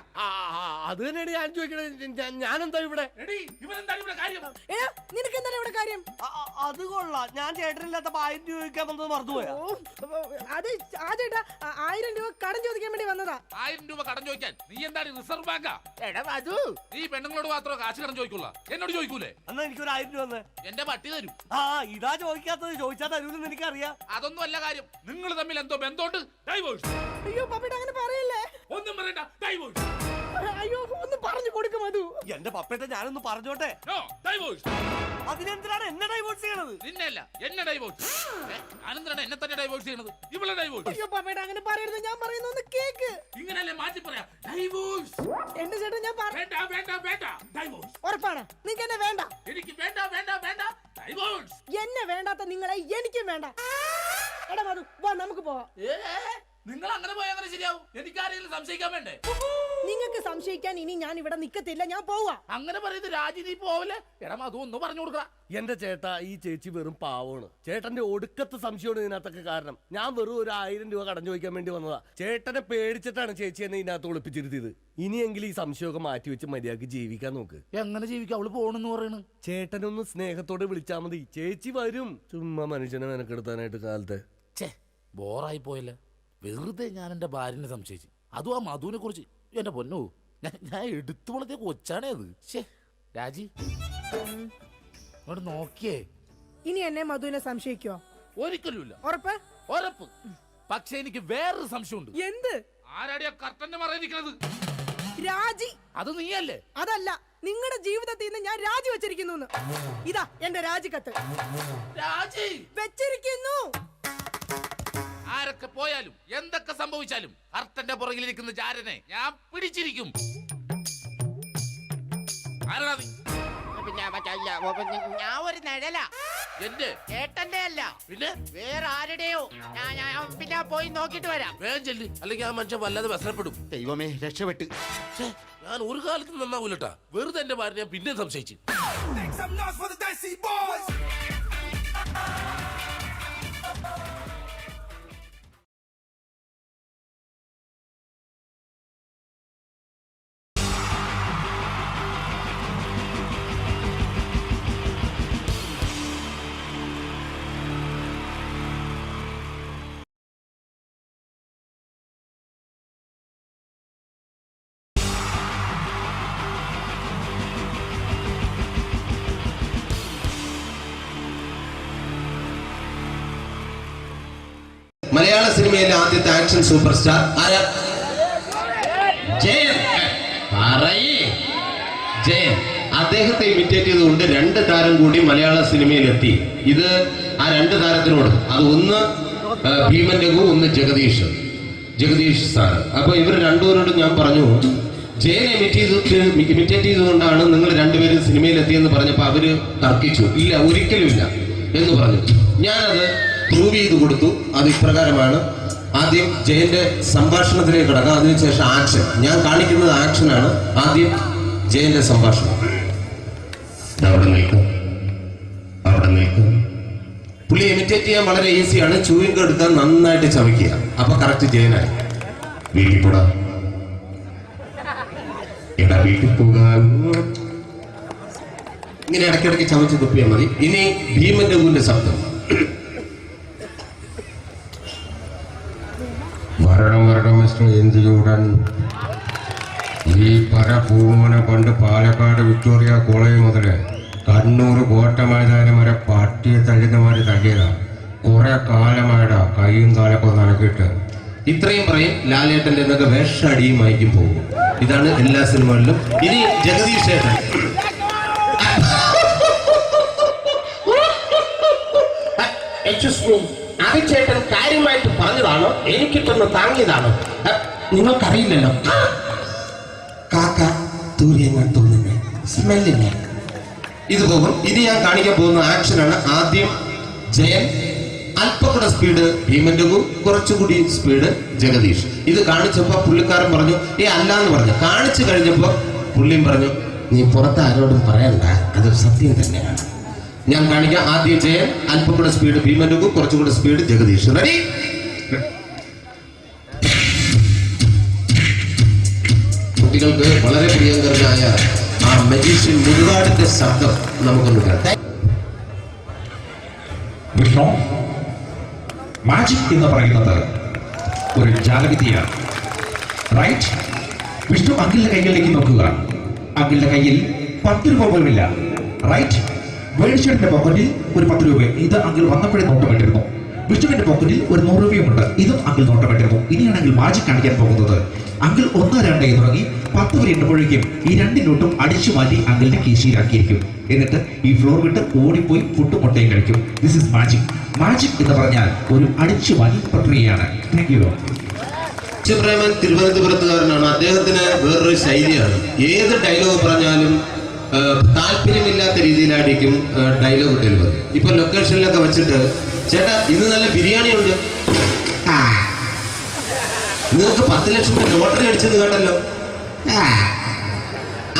അത് തന്നെയാണ് ഞാൻ ചോദിക്കണത്. ഞാനെന്താ ഇവിടെ? എടാ നിനക്ക് എന്താണ് ഇവിടെ കാര്യം? അത് കൊള്ളാം. ഞാൻ ചേട്ടനില്ലാത്തപ്പോ 1000 രൂപ ചോദിക്കാൻ വന്നത് മറന്നുപോയാ? അത് ആ ചേട്ടാ 1000 രൂപ കടം ചോദിക്കാൻ വേണ്ടി വന്നതാ. 1000 രൂപ കടം ചോദിക്കാൻ നീ എന്താണ് റിസർവ് ബാങ്കാ? എടാ അത് നീ പെണ്ണുങ്ങളോട് മാത്രമേ കാശ് കടം ചോദിക്കുള്ള, എന്നോട് ചോദിക്കൂലേ? എന്നാ എനിക്കൊരു 1000 രൂപ തന്നെ. എന്റെ പട്ടി തരും. ഇതാ ചോദിക്കാത്തത്. ചോദിച്ചാൽ തരൂലെന്ന് എനിക്കറിയാം. അതൊന്നും അല്ല കാര്യം. നിങ്ങൾ തമ്മിൽ എന്തോ ബന്ധമുണ്ട്. ഡൈവോഴ്സ്. അയ്യോ പപ്പേട്ട അങ്ങനെ പറയല്ലേ. ഒന്നും പറയണ്ട. ഡൈവോഴ്സ്. അയ്യോ ഒന്ന് പറഞ്ഞു കൊടുക്കും അത്. എന്റെ പപ്പേട്ട ഞാനൊന്ന് പറഞ്ഞോട്ടെ. ഡൈവോഴ്സ്. അതിനെന്തിനാണ് എന്നെ ഡൈവോഴ്സ് ചെയ്യണത്? നിന്നല്ല എന്നെ ഡൈവോഴ്സ്. ഞാനെന്തിനാണ് എന്നെ തന്നെ ഡൈവോഴ്സ് ചെയ്യണത്? ഇവളെ ഡൈവോഴ്സ്. അയ്യോ പപ്പേട്ട അങ്ങനെ പറയരുത്. ഞാൻ പറയുന്ന ഒന്ന് കേക്ക്. ഇങ്ങനല്ലേ മാറ്റി പറയാ. ഡൈവോഴ്സ്. എന്റെ ചേട്ടൻ ഞാൻ വേണ്ട വേണ്ട വേണ്ട. ഡൈവോഴ്സ്. ഉറപ്പാണ് നിങ്ങൾക്ക് എന്നെ വേണ്ട? എനിക്ക് വേണ്ട വേണ്ട വേണ്ട. ഡൈവോഴ്സ്. എന്നെ വേണ്ടാത്ത നിങ്ങളെ എനിക്കും വേണ്ട. എടാ മധു വാ നമുക്ക് പോവാം. നിങ്ങൾ അങ്ങനെ പോയാൽ അങ്ങനെ ശരിയാവും. എനിക്ക് ആരെങ്കിലും സംശയിക്കാൻ വേണ്ടേ? നിങ്ങൾക്ക് സംശയിക്കാൻ ഇനി ഞാൻ ഇവിടെ നിക്കത്തില്ല. ഞാൻ പോവാ. അങ്ങനെ പറയുന്നത് രാജി നീ പോവല്ലേ? എടാ അത് ഒന്ന് പറഞ്ഞു കൊടുക്കടാ. എന്റെ ചേട്ടാ ഈ ചേച്ചി വെറും പാവമാണ്. ചേട്ടന്റെ ഒടുക്കത്തെ സംശയമാണ് ഇതിനകത്തൊക്കെ കാരണം. ഞാൻ വെറും ഒരു 1000 രൂപ കടം ചോദിക്കാൻ വേണ്ടി വന്നതാ. ചേട്ടനെ പേടിച്ചിട്ടാണ് ചേച്ചി എന്നെ ഇതിനകത്ത് ഒളിപ്പിച്ചിരുത്തിയത്. ഇനിയെങ്കിലും ഈ സംശയമൊക്കെ മാറ്റി വെച്ച് മര്യാദക്ക് ജീവിക്കാൻ നോക്ക്. എങ്ങനെ ജീവിക്കാം? അവള് പോണെന്ന് പറയണ്. ചേട്ടനൊന്ന് സ്നേഹത്തോടെ വിളിച്ചാൽ മതി. ചേച്ചി വരും. ചുമ്മാ മനുഷ്യനെ മെനക്കെടുത്താനായിട്ട് കാലത്ത്. ബോറായി പോയല്ലേ. വെറുതെ ഞാൻ എന്റെ ഭാര്യനെ സംശയിച്ചു. അതും ആ മധുവിനെ കുറിച്ച്. എന്റെ പൊന്നോ, ഞാൻ എടുത്തു വളർത്തിയ കൊച്ചാണേ അത്. രാജി ഇങ്ങോട്ട് നോക്കിയേ. ഇനി എന്നെ മധുവിനെ സംശയിക്കോ? ഒരിക്കലുമില്ല. ഉറപ്പ്? ഉറപ്പ്. പക്ഷെ എനിക്ക് വേറൊരു സംശയമുണ്ട്. എന്ത്? ആരാടിയാ കർട്ടന്റെ മറയിരിക്കുന്നത്? രാജി. അത് നീയല്ലേ? അതല്ല, നിങ്ങളുടെ ജീവിതത്തിൽ നിന്ന് ഞാൻ രാജി വെച്ചിരിക്കുന്നു. ഇതാ എന്റെ രാജിക്കത്ത്. രാജി വെച്ചിരിക്കുന്നു. ആരൊക്കെ പോയാലും എന്തൊക്കെ സംഭവിച്ചാലും കർട്ടന്റെ പുറകിലിരിക്കുന്ന ജാരനെ ഞാൻ പിടിച്ചിരിക്കും. ആരാ നീ? ഞാൻ ഒരു നിഴല. എന്റെ ചേട്ടന്റെ അല്ല, പിന്നെ വേറെ ആരുടെയോ. പിന്നെ പോയി നോക്കിട്ട് വരാം. വേഗം ചെല്ലി, അല്ലെങ്കിൽ ആ മനുഷ്യൻ വല്ലാതെ വ്യസനപ്പെടും. ദൈവമേ രക്ഷപ്പെട്ട്. ഞാൻ ഒരു കാലത്ത് നന്നാവൂലട്ടാ. വെറുതെ എന്റെ ഭാര്യ ഞാൻ പിന്നെ സംശയിച്ചു. മലയാള സിനിമയിലെ ആദ്യത്തെ ആക്ഷൻ സൂപ്പർ സ്റ്റാർ ആരാ? ജയൻ. ജയൻ. അദ്ദേഹത്തെ ഇമിറ്റേറ്റ് ചെയ്തുകൊണ്ട് 2 താരം കൂടി മലയാള സിനിമയിലെത്തി. ഇത് ആ 2 താരത്തിനോട്, അത് ഒന്ന് ഭീമൻ രഘു, ഒന്ന് ജഗദീഷ് സാർ. അപ്പൊ ഇവർ രണ്ടുപേരോടും ഞാൻ പറഞ്ഞു, ജയനെ ഇമിറ്റേറ്റ് ചെയ്തുകൊണ്ടാണ് നിങ്ങൾ 2 പേരും സിനിമയിലെത്തിയെന്ന് പറഞ്ഞപ്പോ അവര് തർക്കിച്ചു. ഇല്ല, ഒരിക്കലും ഇല്ല എന്ന് പറഞ്ഞു. ഞാനത് പ്രൂവ് ചെയ്ത് കൊടുത്തു. അത് ഇപ്രകാരമാണ്. ആദ്യം ജയന്റെ സംഭാഷണത്തിലേക്ക് കിടക്കാം, അതിനുശേഷം ആക്ഷൻ. ഞാൻ കാണിക്കുന്നത് ആക്ഷനാണ്. ആദ്യം ജയന്റെ സംഭാഷണം. അവിടെ നിൽക്കും. പുള്ളി ഇമിറ്റേറ്റ് ചെയ്യാൻ വളരെ ഈസിയാണ്. ചൂയിങ് എടുത്താൽ നന്നായിട്ട് ചവയ്ക്കുക. അപ്പൊ കറക്റ്റ് ജയനായി. വീട്ടിൽ പോടാ, എടാ വീട്ടിൽ പോകാൻ. ഇങ്ങനെ ഇടയ്ക്കിടയ്ക്ക് ചവച്ച് തുപ്പിയാൽ മതി. ഇനി ഭീമൻ രഘുവിന്റെ ശബ്ദം. വരണം മിസ്റ്റർ എന്ത് ചൂടൻ. ഈ പരപൂമനെ പണ്ട് പാലക്കാട് വിക്ടോറിയ കോളേജ് മുതല് കണ്ണൂർ കോട്ട മൈതാനം വരെ പട്ടിയെ തള്ളുന്നമാര് തള്ളിയതാ. കുറെ കാലമായിടാ കൈയും കാലൊക്കെ നടക്കിയിട്ട്. ഇത്രയും പറയും. ലാലേട്ടന്റെ എന്നൊക്കെ വേഷടിയുമായിരിക്കും പോകും. ഇതാണ് എല്ലാ സിനിമകളിലും. ഇനി ജഗദീഷ് ചേട്ടൻ. ചേട്ടൻ കാര്യമായിട്ട് പറഞ്ഞതാണോ എനിക്കിട്ടൊന്ന് താങ്ങിയതാണോ? നിങ്ങൾക്കറിയില്ലല്ലോ. കാക്ക തൂര്യങ്ങൾ തോന്നുന്നേ സ്മെല്ലിനെ. ഇത് പോകും. ഇനി ഞാൻ കാണിക്കാൻ പോകുന്ന ആക്ഷനാണ്. ആദ്യം ജയൻ, അല്പം കൂടെ സ്പീഡ് ഭീമൻ രഘു, കുറച്ചുകൂടി സ്പീഡ് ജഗദീഷ്. ഇത് കാണിച്ചപ്പോ പുള്ളിക്കാരൻ പറഞ്ഞു അല്ലാന്ന് പറഞ്ഞു. കാണിച്ചു കഴിഞ്ഞപ്പോ പുള്ളിയും പറഞ്ഞു നീ പുറത്ത് ആരോടും പറയണ്ട, അത് സത്യം തന്നെയാണ്. ഞാൻ കാണിക്കാം. ആദ്യം ജയൻ, അല്പം കൂടെ സ്പീഡ് ഭീമനുക്കും, കുറച്ചും കൂടെ സ്പീഡ് ജഗദീഷ്. റെഡി? കുട്ടികൾക്ക് വളരെ പ്രിയങ്കരനായ ആ മജീഷ്യൻ മുരുകാടിന്റെ ശബ്ദം നമുക്കൊന്ന് കേൾക്കാം. വിഷ്ണു, മാജിക് എന്ന് പറയുന്നത് ഒരു ജാലവിദ്യയാണ്, റൈറ്റ്? വിഷ്ണു അങ്കിളിന്റെ കൈകളിലേക്ക് നോക്കുക. അങ്കിളിന്റെ കയ്യിൽ 10 രൂപ പോലുമില്ല, റൈറ്റ്? വേണിച്ചേട്ടന്റെ പോക്കറ്റിൽ ഒരു 10 രൂപ, ഇത് അങ്കിൾ വന്നപ്പോഴേ നോട്ടമിട്ടിരുന്നു. വിഷ്ണുവിന്റെ പോക്കറ്റിൽ ഒരു 100 രൂപയുമുണ്ട്, ഇതും അങ്കിൾ നോട്ടമിട്ടിരുന്നു. ഇനിയാണെങ്കിൽ മാജിക് കാണിക്കാൻ പോകുന്നത്. അങ്കിൾ 1, 2 എന്ന് തുടങ്ങി 10 വരെ എണ്ണുമ്പോഴേക്കും ഈ 2 നോട്ടും അടിച്ചു മാറ്റി അങ്കിളിന്റെ കീശയിലാക്കിയിരിക്കും. എന്നിട്ട് ഈ ഫ്ലോർ വിട്ട് ഓടിപ്പോയി പുട്ടും മുട്ടയും കഴിക്കും. This is magic. മാജിക് എന്ന് പറഞ്ഞാൽ ഒരു അടിച്ചു മാറ്റി പ്രക്രിയയാണ്. Thank you. പ്രേമൻ തിരുവനന്തപുരത്തുകാരനാണ്. അദ്ദേഹത്തിന് വേറൊരു ശൈലിയാണ്. ഏത് ഡയലോഗ് പറഞ്ഞാലും താല്പര്യമില്ലാത്ത രീതിയിലായിരിക്കും ഡയലോഗ് ഡെലിവറി. ഇപ്പൊ ലൊക്കേഷനിലൊക്കെ വെച്ചിട്ട്, ചേട്ടാ ഇന്ന് നല്ല ബിരിയാണി ഉണ്ട്, നിങ്ങൾക്ക് 10 ലക്ഷം രൂപ ലോട്ടറി അടിച്ചെന്ന് കേട്ടല്ലോ.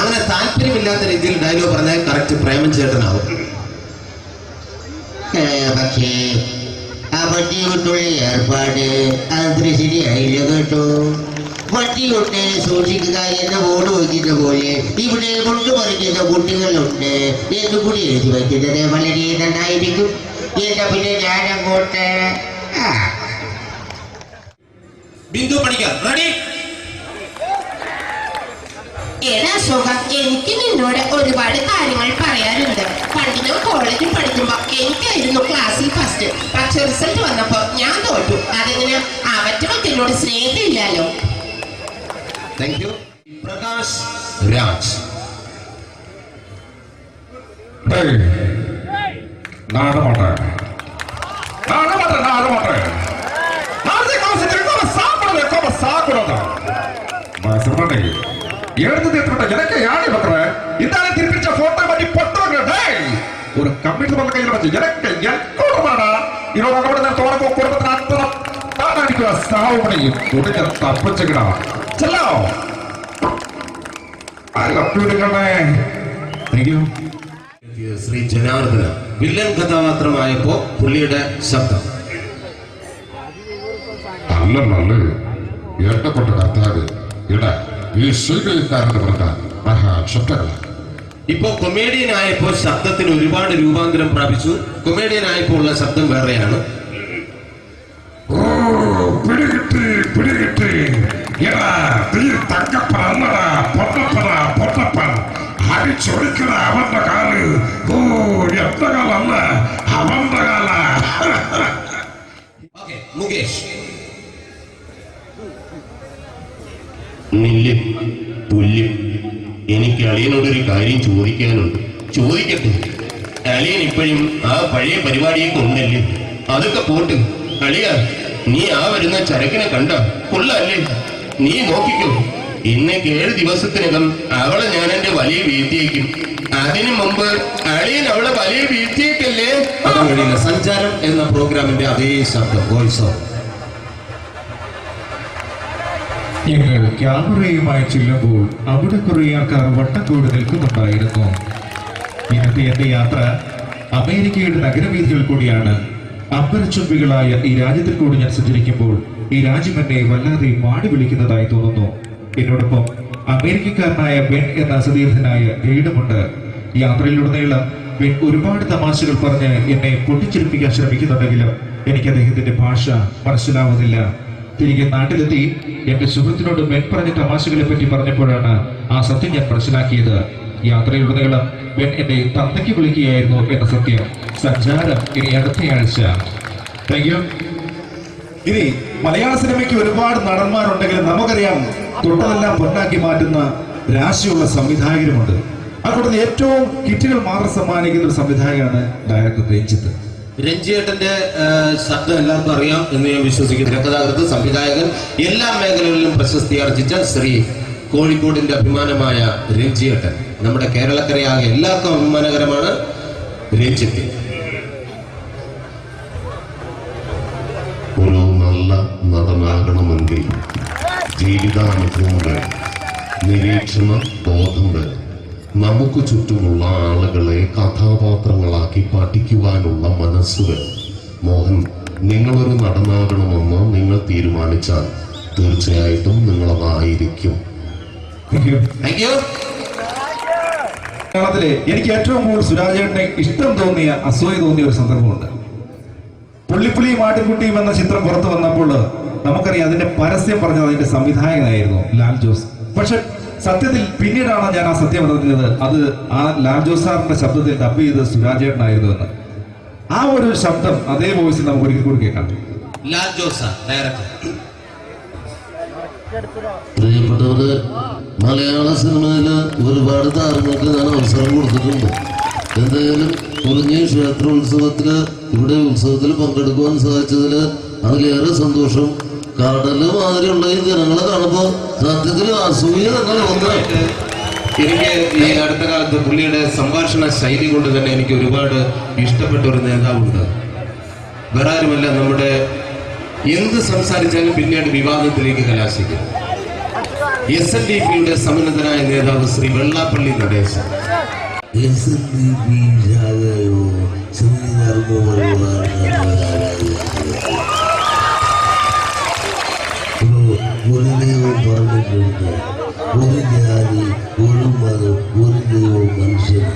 അങ്ങനെ താല്പര്യമില്ലാത്ത രീതിയിൽ ഡയലോഗ് പറഞ്ഞാൽ കറക്റ്റ് പ്രേമൻ ചേട്ടനാവും. പക്ഷേ ആ വട്ടിയോട്ടുള്ള ഏർപ്പാട് അത്ര ശരിയായില്ല കേട്ടോ. വട്ടിയോട്ട് സൂക്ഷിക്കുക എന്ന ബോർഡ് വയ്ക്കുന്ന പോലെ ഇവിടെ കൊണ്ടുമറിക്കുന്ന കുട്ടികളുണ്ട് എന്ന് കൂടി എഴുതി വയ്ക്കുന്നത് വളരെ നന്നായിരിക്കും. എന്നാ പിന്നെ ഞാനങ്ങോട്ട് ബിന്ദു പഠിക്കാം. റെഡി? എനിക്ക് നിന്നോട് ഒരുപാട് കാര്യങ്ങൾ പറയാനുണ്ട്. പണ്ട് ഞാൻ കോളേജിൽ പഠിക്കുമ്പോ എനിക്കായിരുന്നു ക്ലാസ്സിൽ ഫസ്റ്റ്. പക്ഷെ റിസൾട്ട് വന്നപ്പോ ഞാൻ തോറ്റു. അതെങ്ങനെ അവറ്റ സ്നേഹമില്ലല്ലോ. Thank you. പ്രകാശ് രാജ്. எனக்கு யானை பண்ற இந்த திருப்பிச்ச போட்டோ பத்தி பொட்டோங்க ஒரு கம்ப்யூட்டர் பண்ண கையில வச்சு எனக்கு எக்கோடமாடா இவங்க கூட தோறக்கோ குடும்பத்துல அத்தனை தானாடிக்குவா சாவு முடியும் உடனே தப்பிச்சுக்கடா செல்லோ I love you നിങ്ങളെ. Thank you. Shri Janardhana villain കഥാപാത്രമായപ്പോ പുള്ളിയുടെ ശബ്ദം നല്ല നല്ല ഏട്ടപ്പെട്ട കർത്താവ് ഇട ഈ സ്വീകരിക്കാരെന്ന് പറഞ്ഞാൽ മഹാശബ്ദങ്ങൾ. ഇപ്പോ കൊമേഡിയൻ ആയപ്പോ ശബ്ദത്തിന് ഒരുപാട് രൂപാന്തരം പ്രാപിച്ചു. കൊമേഡിയൻ ആയപ്പോ ഉള്ള ശബ്ദം വേറെയാണ്. ഓ പിടികിട്ടി പിടികിട്ടി തങ്കപ്പനല്ലടാ പൊട്ടപ്പന പൊട്ടപ്പൻ അടിച്ചൊടിക്കണ അവന്റെ കാല്. ഓ എന്റെ കാലല്ല അവന്റെ കാല. മുകേഷ്. നെല്ലും പുല്ലും. എനിക്ക് അളിയനോടൊരു കാര്യം ചോദിക്കാനുണ്ട്. ചോദിക്കട്ടെ? അളിയൻ ഇപ്പോഴും ആ പഴയ പരിപാടിയൊക്കെ ഉണ്ടല്ലേ? അതൊക്കെ പോട്ട് അളിയ, നീ ആ വരുന്ന ചരക്കിനെ കണ്ട കൊള്ളല്ലേ? നീ നോക്കിക്കോ, ഇന്ന് 7 ദിവസത്തിനകം അവളെ ഞാൻ എന്റെ വലിയ വീഴ്ത്തിയേക്കും. അതിനു മുമ്പ് അളിയൻ അവളെ വലിയ വീഴ്ത്തിയേക്കല്ലേ? സഞ്ചാരം എന്ന പ്രോഗ്രാമിന്റെ അതേ ശബ്ദം വോയിസ്. ഞങ്ങൾ ക്യാമറയുമായി ചെല്ലുമ്പോൾ അവിടെ കുറെ ആൾക്കാർ വട്ടക്കൂട് നിൽക്കുന്നുണ്ടായിരുന്നു. ഇന്നത്തെ എന്റെ യാത്ര അമേരിക്കയുടെ നഗരവീഥികൾ കൂടിയാണ്. അമ്പരച്ചുംബികളായ ഈ രാജ്യത്തിൽ കൂടി ഞാൻ സഞ്ചരിക്കുമ്പോൾ ഈ രാജ്യം എന്നെ വല്ലാതെ മാടി വിളിക്കുന്നതായി തോന്നുന്നു. എന്നോടൊപ്പം അമേരിക്കക്കാരനായ ബെൻ എന്ന സതീർത്ഥനായ ഗൈഡുമുണ്ട്. യാത്രയിലുടനീളം ബെൻ ഒരുപാട് തമാശകൾ പറഞ്ഞ് എന്നെ പൊട്ടിച്ചിരിപ്പിക്കാൻ ശ്രമിക്കുന്നുണ്ടെങ്കിലും എനിക്ക് അദ്ദേഹത്തിന്റെ ഭാഷ മനസ്സിലാവുന്നില്ല. തിരികെ നാട്ടിലെത്തി എന്റെ സുഹൃത്തിനോട് ബെൻ പറഞ്ഞ തമാശകളെ പറ്റി പറഞ്ഞപ്പോഴാണ് ആ സത്യം ഞാൻ മനസ്സിലാക്കിയത്. യാത്രയിലുടനീളം ബെൻ എന്നെ തന്തയ്ക്ക് വിളിക്കുകയായിരുന്നു എന്ന സത്യം. സഞ്ചാരം ഇനി അടുത്തയാഴ്ച. Thank you. ഇനി മലയാള സിനിമയ്ക്ക് ഒരുപാട് നടന്മാരുണ്ടെങ്കിലും നമുക്കറിയാം തൊട്ടതെല്ലാം പൊന്നാക്കി മാറ്റുന്ന രാശിയുള്ള സംവിധായകരുമുണ്ട്. അതുകൊണ്ട് ഏറ്റവും ഹിറ്റുകൾ മാത്രം സമ്മാനിക്കുന്ന ഒരു സംവിധായകനാണ് ഡയറക്ടർ രഞ്ജിത്ത്. രഞ്ജിയേട്ടന്റെ ശബ്ദം എല്ലാവർക്കും അറിയാം എന്ന് ഞാൻ വിശ്വസിക്കുന്നു. തിരക്കഥാകൃത്ത്, സംവിധായകൻ, എല്ലാ മേഖലകളിലും പ്രശസ്തി ആർജിച്ച ശ്രീ കോഴിക്കോടിന്റെ അഭിമാനമായ രഞ്ജിയേട്ടൻ. നമ്മുടെ കേരളക്കരയാകെ എല്ലാവർക്കും അഭിമാനകരമാണ് രഞ്ജിത്ത്. ഒരു നല്ല നടനാകണമെങ്കിൽ ജീവിതാനുഭവം വേണം, നിരീക്ഷണ ബോധം വേണം, നമുക്ക് ചുറ്റുമുള്ള ആളുകളെ കഥാപാത്രങ്ങളാക്കി പഠിക്കുവാനുള്ള മനസ്സുകൾ. മോഹൻ, നിങ്ങളൊരു നടനാകണമെന്ന് നിങ്ങൾ തീരുമാനിച്ചാൽ തീർച്ചയായിട്ടും നിങ്ങളതായിരിക്കും. കേരളത്തിലെ എനിക്ക് ഏറ്റവും കൂടുതൽ സുരാജേട്ടനെ ഇഷ്ടം തോന്നിയ, അസൂയ തോന്നിയ ഒരു സന്ദർഭമുണ്ട്. പുള്ളിപ്പുള്ളിയും ആട്ടിൻകുട്ടിയും എന്ന ചിത്രം പുറത്തു വന്നപ്പോൾ നമുക്കറിയാം അതിന്റെ പരസ്യം പറഞ്ഞത് അതിന്റെ സംവിധായകനായിരുന്നു ലാൽ ജോസ്. പക്ഷെ സത്യത്തിൽ പിന്നീടാണ് ഞാൻ ആ സത്യം അറിഞ്ഞത് അത് ആ ലാൽ ജോസ് സാറിന്റെ ശബ്ദത്തിൽ ഡബ് ചെയ്ത് സുരാജേട്ടനായിരുന്നു എന്ന്. ആ ഒരു ശബ്ദം അതേ വോയിസിൽ നമുക്ക് ഒരിക്കൽ കൂടി കേൾക്കാം. ലാൽ ജോസ് ഡയറക്ടർ. പ്രിയപ്പെട്ടവര്, മലയാള സിനിമയിൽ ഒരുപാട് താരങ്ങൾക്ക് ഞാൻ അവസരം കൊടുത്തിട്ടുണ്ട്. എന്തായാലും കുറിഞ്ഞി ക്ഷേത്രോത്സവത്തില് ഇവിടെ ഉത്സവത്തിൽ പങ്കെടുക്കുവാൻ സാധിച്ചതിൽ അതിലേറെ സന്തോഷം. കടല് മാതിരിയുള്ള ഈ ജനങ്ങളെ കാണുമ്പോൾ സത്യത്തിൽ അസൂയ തന്നെ ഒന്നായിട്ട്. എനിക്ക് ഈ അടുത്ത കാലത്ത് പുള്ളിയുടെ സംഭാഷണ ശൈലി കൊണ്ട് തന്നെ എനിക്ക് ഒരുപാട് ഇഷ്ടപ്പെട്ട ഒരു നേതാവുണ്ട്. വേറെ ആരുമല്ല, നമ്മുടെ എന്ത് സംസാരിച്ചാലും പിന്നീട് വിവാദത്തിലേക്ക് കലാശിക്കും. SNDPയുടെ സമുന്നതനായ നേതാവ് ശ്രീ വെള്ളാപ്പള്ളി നടേശൻ. ഒരു ദൈവം പറഞ്ഞിട്ടുണ്ട്, ഒരു ജാതി, ഒരു മതം, ഒരു ദൈവം മനുഷ്യൻ.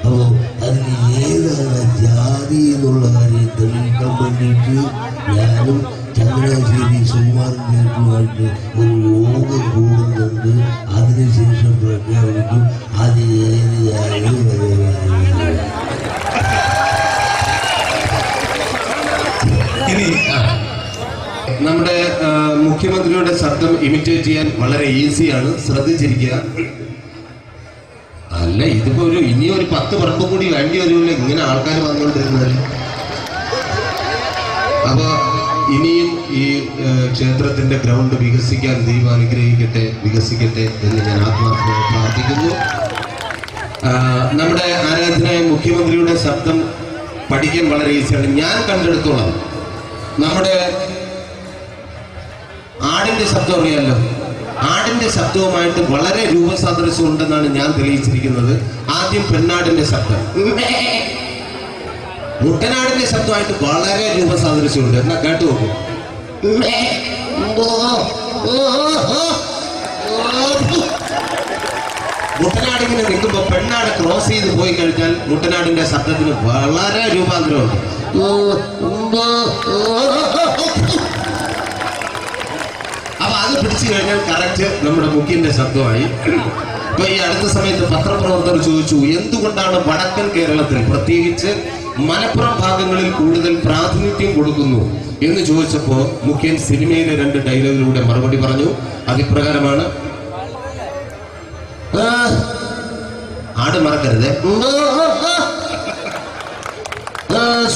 അപ്പോൾ അതിന് ഏതാണ് ജാതി എന്നുള്ള കാര്യം തെളിയിക്കാൻ വേണ്ടിയിട്ട് ഞാനും ചങ്ങനാശ്ശേരി സുകുമാരൻ ചേട്ടുമായിട്ട് ഒരു യോഗം കൂടുന്നുണ്ട്. അതിനുശേഷം പ്രഖ്യാപിക്കും അത് ഏത് ജാതി ഇനി നമ്മുടെ മുഖ്യമന്ത്രിയുടെ ശബ്ദം ഇമിറ്റേറ്റ് ചെയ്യാൻ വളരെ ഈസിയാണ്. ശ്രദ്ധിച്ചിരിക്കുക. അല്ല, ഇതിപ്പോ ഇനിയൊരു 10 വർഷം കൂടി വേണ്ടി വരുമല്ലോ ഇങ്ങനെ ആൾക്കാർ വന്നുകൊണ്ടിരുന്നത്. അപ്പൊ ഇനിയും ഈ ക്ഷേത്രത്തിന്റെ ഗ്രൗണ്ട് വികസിക്കാൻ ദൈവം അനുഗ്രഹിക്കട്ടെ, വികസിക്കട്ടെ എന്ന് ഞാൻ ആത്മാർത്ഥമായി പ്രാർത്ഥിക്കുന്നു. നമ്മുടെ ആരാധനായ മുഖ്യമന്ത്രിയുടെ ശബ്ദം പഠിക്കാൻ വളരെ ഈസിയാണ്. ഞാൻ കണ്ടെടുത്തോളാം. നമ്മുടെ ആടിന്റെ ശബ്ദം അറിയാമല്ലോ, ആടിന്റെ ശബ്ദവുമായിട്ട് വളരെ രൂപസാദൃശ്യം ഉണ്ടെന്നാണ് ഞാൻ തെളിയിച്ചിരിക്കുന്നത്. ആദ്യം പെണ്ണാടിന്റെ ശബ്ദം, മുട്ടനാടിന്റെ ശബ്ദമായിട്ട് വളരെ രൂപസാദൃശ്യമുണ്ട്. എന്നാ കേട്ടു നോക്കൂ. മുട്ടനാടിങ്ങനെ നിൽക്കുമ്പോ പെണ്ണാട് ക്രോസ് ചെയ്ത് പോയി കഴിഞ്ഞാൽ മുട്ടനാടിന്റെ ശബ്ദത്തിന് വളരെ രൂപാന്തരമുണ്ട്. അപ്പൊ അത് പിടിച്ചു കഴിഞ്ഞാൽ കറക്റ്റ് നമ്മുടെ മുഖ്യന്റെ ശബ്ദമായി. ഇപ്പൊ ഈ അടുത്ത സമയത്ത് പത്രപ്രവർത്തകർ ചോദിച്ചു, എന്തുകൊണ്ടാണ് വടക്കൻ കേരളത്തിൽ പ്രത്യേകിച്ച് മലപ്പുറം ഭാഗങ്ങളിൽ കൂടുതൽ പ്രാതിനിധ്യം കൊടുക്കുന്നു എന്ന് ചോദിച്ചപ്പോ മുഖ്യൻ സിനിമയിലെ 2 ഡയലോഗിലൂടെ മറുപടി പറഞ്ഞു. അതിപ്രകാരമാണ്, ആട് മറക്കരുത്.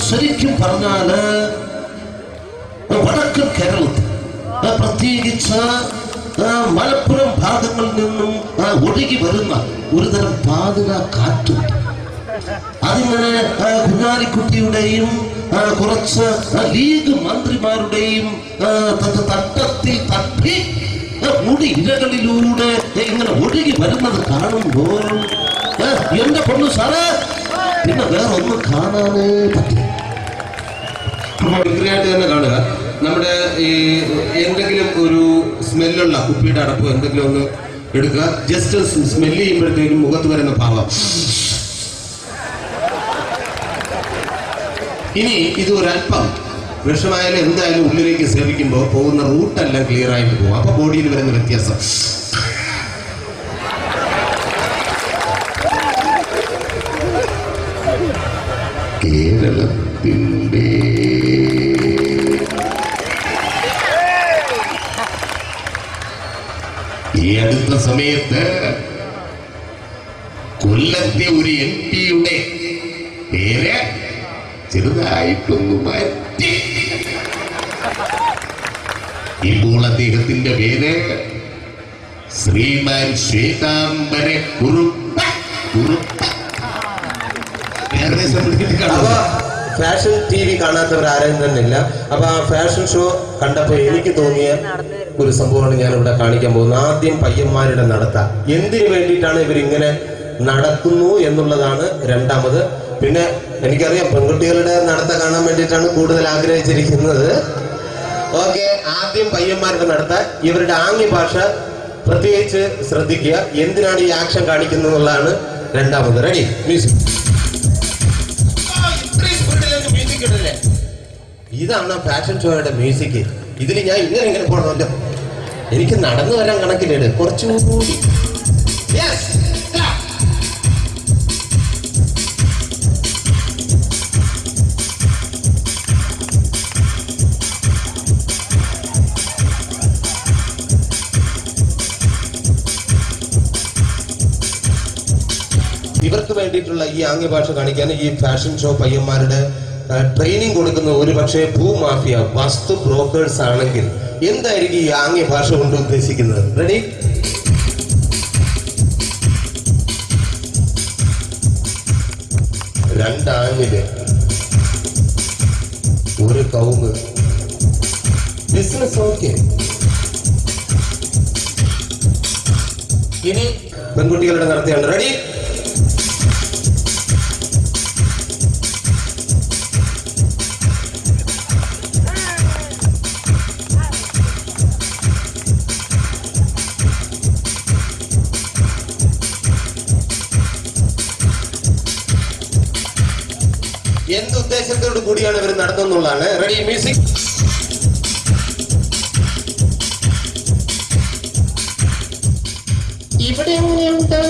ശരിക്കും പറഞ്ഞാല് വടക്കൻ കേരളത്തിൽ പ്രത്യേകിച്ച് മലപ്പുറം ഭാഗങ്ങളിൽ നിന്നും ഒഴുകി വരുന്ന ഒരുതരം പാതുക കാറ്റുണ്ട്. അതിങ്ങനെ കുഞ്ഞാലിക്കുട്ടിയുടെയും കുറച്ച് ലീഗ് മന്ത്രിമാരുടെയും തട്ടത്തിൽ തട്ടി മുടി ഇരകളിലൂടെ ഇങ്ങനെ ഒഴുകി വരുന്നത് കാണുമ്പോൾ എന്റെ പൊണ്ണു സാറേ പിന്നെ വേറെ ഒന്നും കാണാനേ പറ്റില്ല. വിക്രിയായിട്ട് തന്നെ കാണുക. നമ്മുടെ ഈ എന്തെങ്കിലും ഒരു സ്മെല്ലുള്ള കുപ്പിയുടെ അടപ്പ് എന്തെങ്കിലും ഒന്ന് എടുക്കുക. ജസ്റ്റ് സ്മെല്ല് ചെയ്യുമ്പോഴത്തേക്കും മുഖത്ത് വരുന്ന ഭാവം. ഇനി ഇത് ഒരല്പം വിഷമായാലും എന്തായാലും ഉള്ളിലേക്ക് സേവിക്കുമ്പോൾ പോകുന്ന റൂട്ടെല്ലാം ക്ലിയർ ആയിട്ട് പോകും. അപ്പൊ ബോഡിയിൽ വരുന്ന വ്യത്യാസം. കേരളത്തിന്റെ ഈ അടുത്ത സമയത്ത് കൊല്ലത്തെ ഒരു MP-യുടെ പേര് ചെറുതായിട്ടൊന്ന് മാറ്റി. ഇപ്പോൾ അദ്ദേഹത്തിന്റെ പേര് ശ്രീമാൻ ശ്വേതാംബര കുറുപ്പ്. ഫാഷൻ TV കാണാത്തവർ ആരും തന്നെ ഇല്ല. അപ്പൊ ആ ഫാഷൻ ഷോ കണ്ടപ്പോ എനിക്ക് തോന്നിയ ഒരു സംഭവമാണ് ഞാൻ ഇവിടെ കാണിക്കാൻ പോകുന്നത്. ആദ്യം പയ്യന്മാരുടെ നടത്ത. എന്തിനു വേണ്ടിയിട്ടാണ് ഇവരിങ്ങനെ നടക്കുന്നു എന്നുള്ളതാണ് രണ്ടാമത്. പിന്നെ എനിക്കറിയാം പെൺകുട്ടികളുടെ നടത്ത കാണാൻ വേണ്ടിയിട്ടാണ് കൂടുതൽ ആഗ്രഹിച്ചിരിക്കുന്നത്. ഓക്കെ, ആദ്യം പയ്യന്മാരുടെ നടത്ത. ഇവരുടെ ആംഗ്യ ഭാഷ പ്രത്യേകിച്ച് ശ്രദ്ധിക്കുക. എന്തിനാണ് ഈ ആക്ഷൻ കാണിക്കുന്നത് എന്നുള്ളതാണ് രണ്ടാമത്. Ready, music. മ്യൂസിക് ഇടല്ലേ? ഇതാണ് ഫാഷൻ ഷോയുടെ മ്യൂസിക്. ഇതിൽ ഞാൻ ഇങ്ങനെ പോകണമല്ലോ. എനിക്ക് നടന്നു വരാൻ കണക്കിലിട് കുറച്ചുകൂടി. ഇവർക്ക് വേണ്ടിയിട്ടുള്ള ഈ ആംഗ്യഭാഷ കാണിക്കാൻ ഈ ഫാഷൻ ഷോ പയ്യന്മാരുടെ ട്രെയിനിങ് കൊടുക്കുന്ന ഒരു പക്ഷേ ഭൂമാഫിയ വസ്തു ബ്രോക്കേഴ്സ് ആണെങ്കിൽ എന്തായിരിക്കും ഈ ആംഗ്യഭാഷ കൊണ്ട് ഉദ്ദേശിക്കുന്നത്? റെഡി? രണ്ടാങ്ങില് ഒരു കവുങ്ങ്. Business okay. ഇനി പെൺകുട്ടികളുടെ നടത്തിയാണ്. റെഡി? എന്തുദ്ദേശത്തോടു കൂടിയാണ് ഇവർ നടത്തുന്നുള്ളതാണ്. Ready, music. ഇവിടെ എങ്ങനെയുണ്ട്?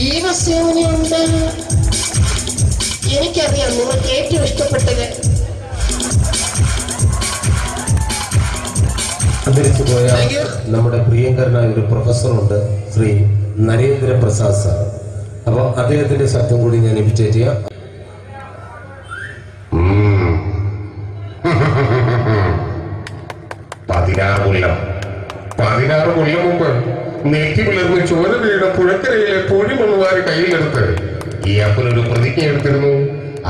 ഈ ബസ് എങ്ങനെയുണ്ട്? എനിക്കറിയാം നിങ്ങൾക്ക് ഏറ്റവും ഇഷ്ടപ്പെട്ടത്. അന്തരിച്ചു പോയ നമ്മുടെ പ്രിയങ്കരനായ ഒരു പ്രൊഫസറുണ്ട്, ശ്രീ നരേന്ദ്ര പ്രസാദ് സാർ. അപ്പൊ അദ്ദേഹത്തിന്റെ ശബ്ദം കൂടി ഞാൻ ഇമിറ്റേറ്റ് ചെയ്യാം. 16 കൊല്ലം മുമ്പ് നെറ്റി പിളർന്ന് ചോര വീണ പുഴക്കരയിലെ പൊഴിമണ്ണുവാരി കയ്യിലെടുത്ത് ഈ അപ്പനൊരു പ്രതിജ്ഞ എടുത്തിരുന്നു.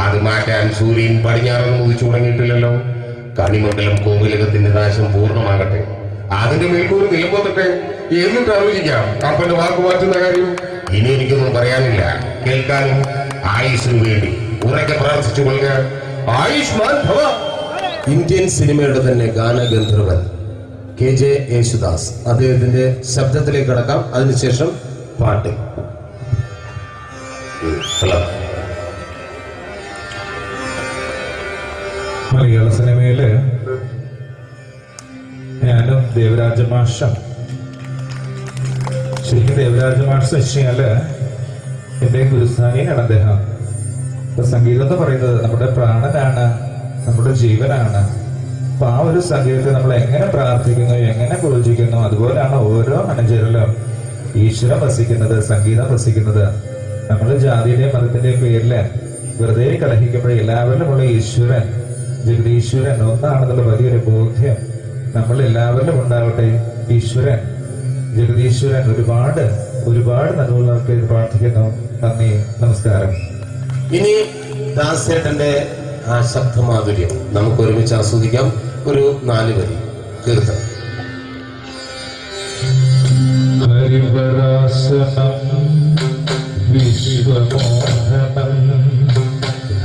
അത് മാറ്റാൻ സൂര്യൻ പടിഞ്ഞാറെന്ന് ഉദിച്ചു തുടങ്ങിയിട്ടില്ലല്ലോ. കണിമണ്ഡലം കോവിലകത്തിന്റെ നാശം പൂർണ്ണമാകട്ടെ, അതിന്റെ മേൽക്കൂറ് നിലമ്പോത്തട്ടെ എന്നിട്ട് ആലോചിക്കാം അപ്പന്റെ വാക്ക് മാറ്റുന്ന കാര്യം. ഇനി എനിക്കൊന്നും പറയാനില്ല, കേൾക്കാനും ആയുഷിനു വേണ്ടി ഉറക്കെ പ്രാർത്ഥിച്ചു കൊള്ളുക. ആയുഷ്മാൻ ഭവ. ഇന്ത്യൻ സിനിമയുടെ തന്നെ ഗാനഗന്ധർവൻ KJ യേശുദാസ്, അദ്ദേഹത്തിന്റെ ശബ്ദത്തിലേക്ക് കടക്കാം. അതിനുശേഷം പാട്ട്. മലയാള സിനിമയില് ഞാനും ദേവരാജ മാഷം, ശരിക്കും ദേവരാജ മാഷ് വെച്ചാല് എന്റെ ഗുരുസ്ഥാനിയാണ് അദ്ദേഹം. ഇപ്പൊ സംഗീതം എന്ന് പറയുന്നത് നമ്മുടെ പ്രാണനാണ്, നമ്മുടെ ജീവനാണ്. അപ്പൊ ആ ഒരു സംഗീതത്തെ നമ്മൾ എങ്ങനെ പ്രാർത്ഥിക്കുന്നു, എങ്ങനെ പൂജിക്കുന്നു, അതുപോലെയാണ് ഓരോ മനുഷ്യരിലും ഈശ്വരം വസിക്കുന്നത്, സംഗീതം വസിക്കുന്നത്. നമ്മൾ ജാതിയുടെയും മതത്തിന്റെയും പേരില് വെറുതെ കലഹിക്കുമ്പോൾ എല്ലാവരിലുമുള്ള ഈശ്വരൻ, ജഗദീശ്വരൻ ഒന്നാണെന്നുള്ള വലിയൊരു ബോധ്യം നമ്മൾ എല്ലാവരിലും ഉണ്ടാവട്ടെ. ഈശ്വരൻ, ജഗദീശ്വരൻ ഒരുപാട് ഒരുപാട് നന്മകൾക്ക് പ്രാർത്ഥിക്കുന്നു. നന്ദി, നമസ്കാരം. ഇനി ദാസേട്ടന്റെ ആ ശബ്ദമാധുര്യം നമുക്ക് ഒരുമിച്ച് ആസ്വദിക്കാം. ഒരു 4 വരി കീർത്തനം. ഹരിവരാസനം വിശ്വമോഹനം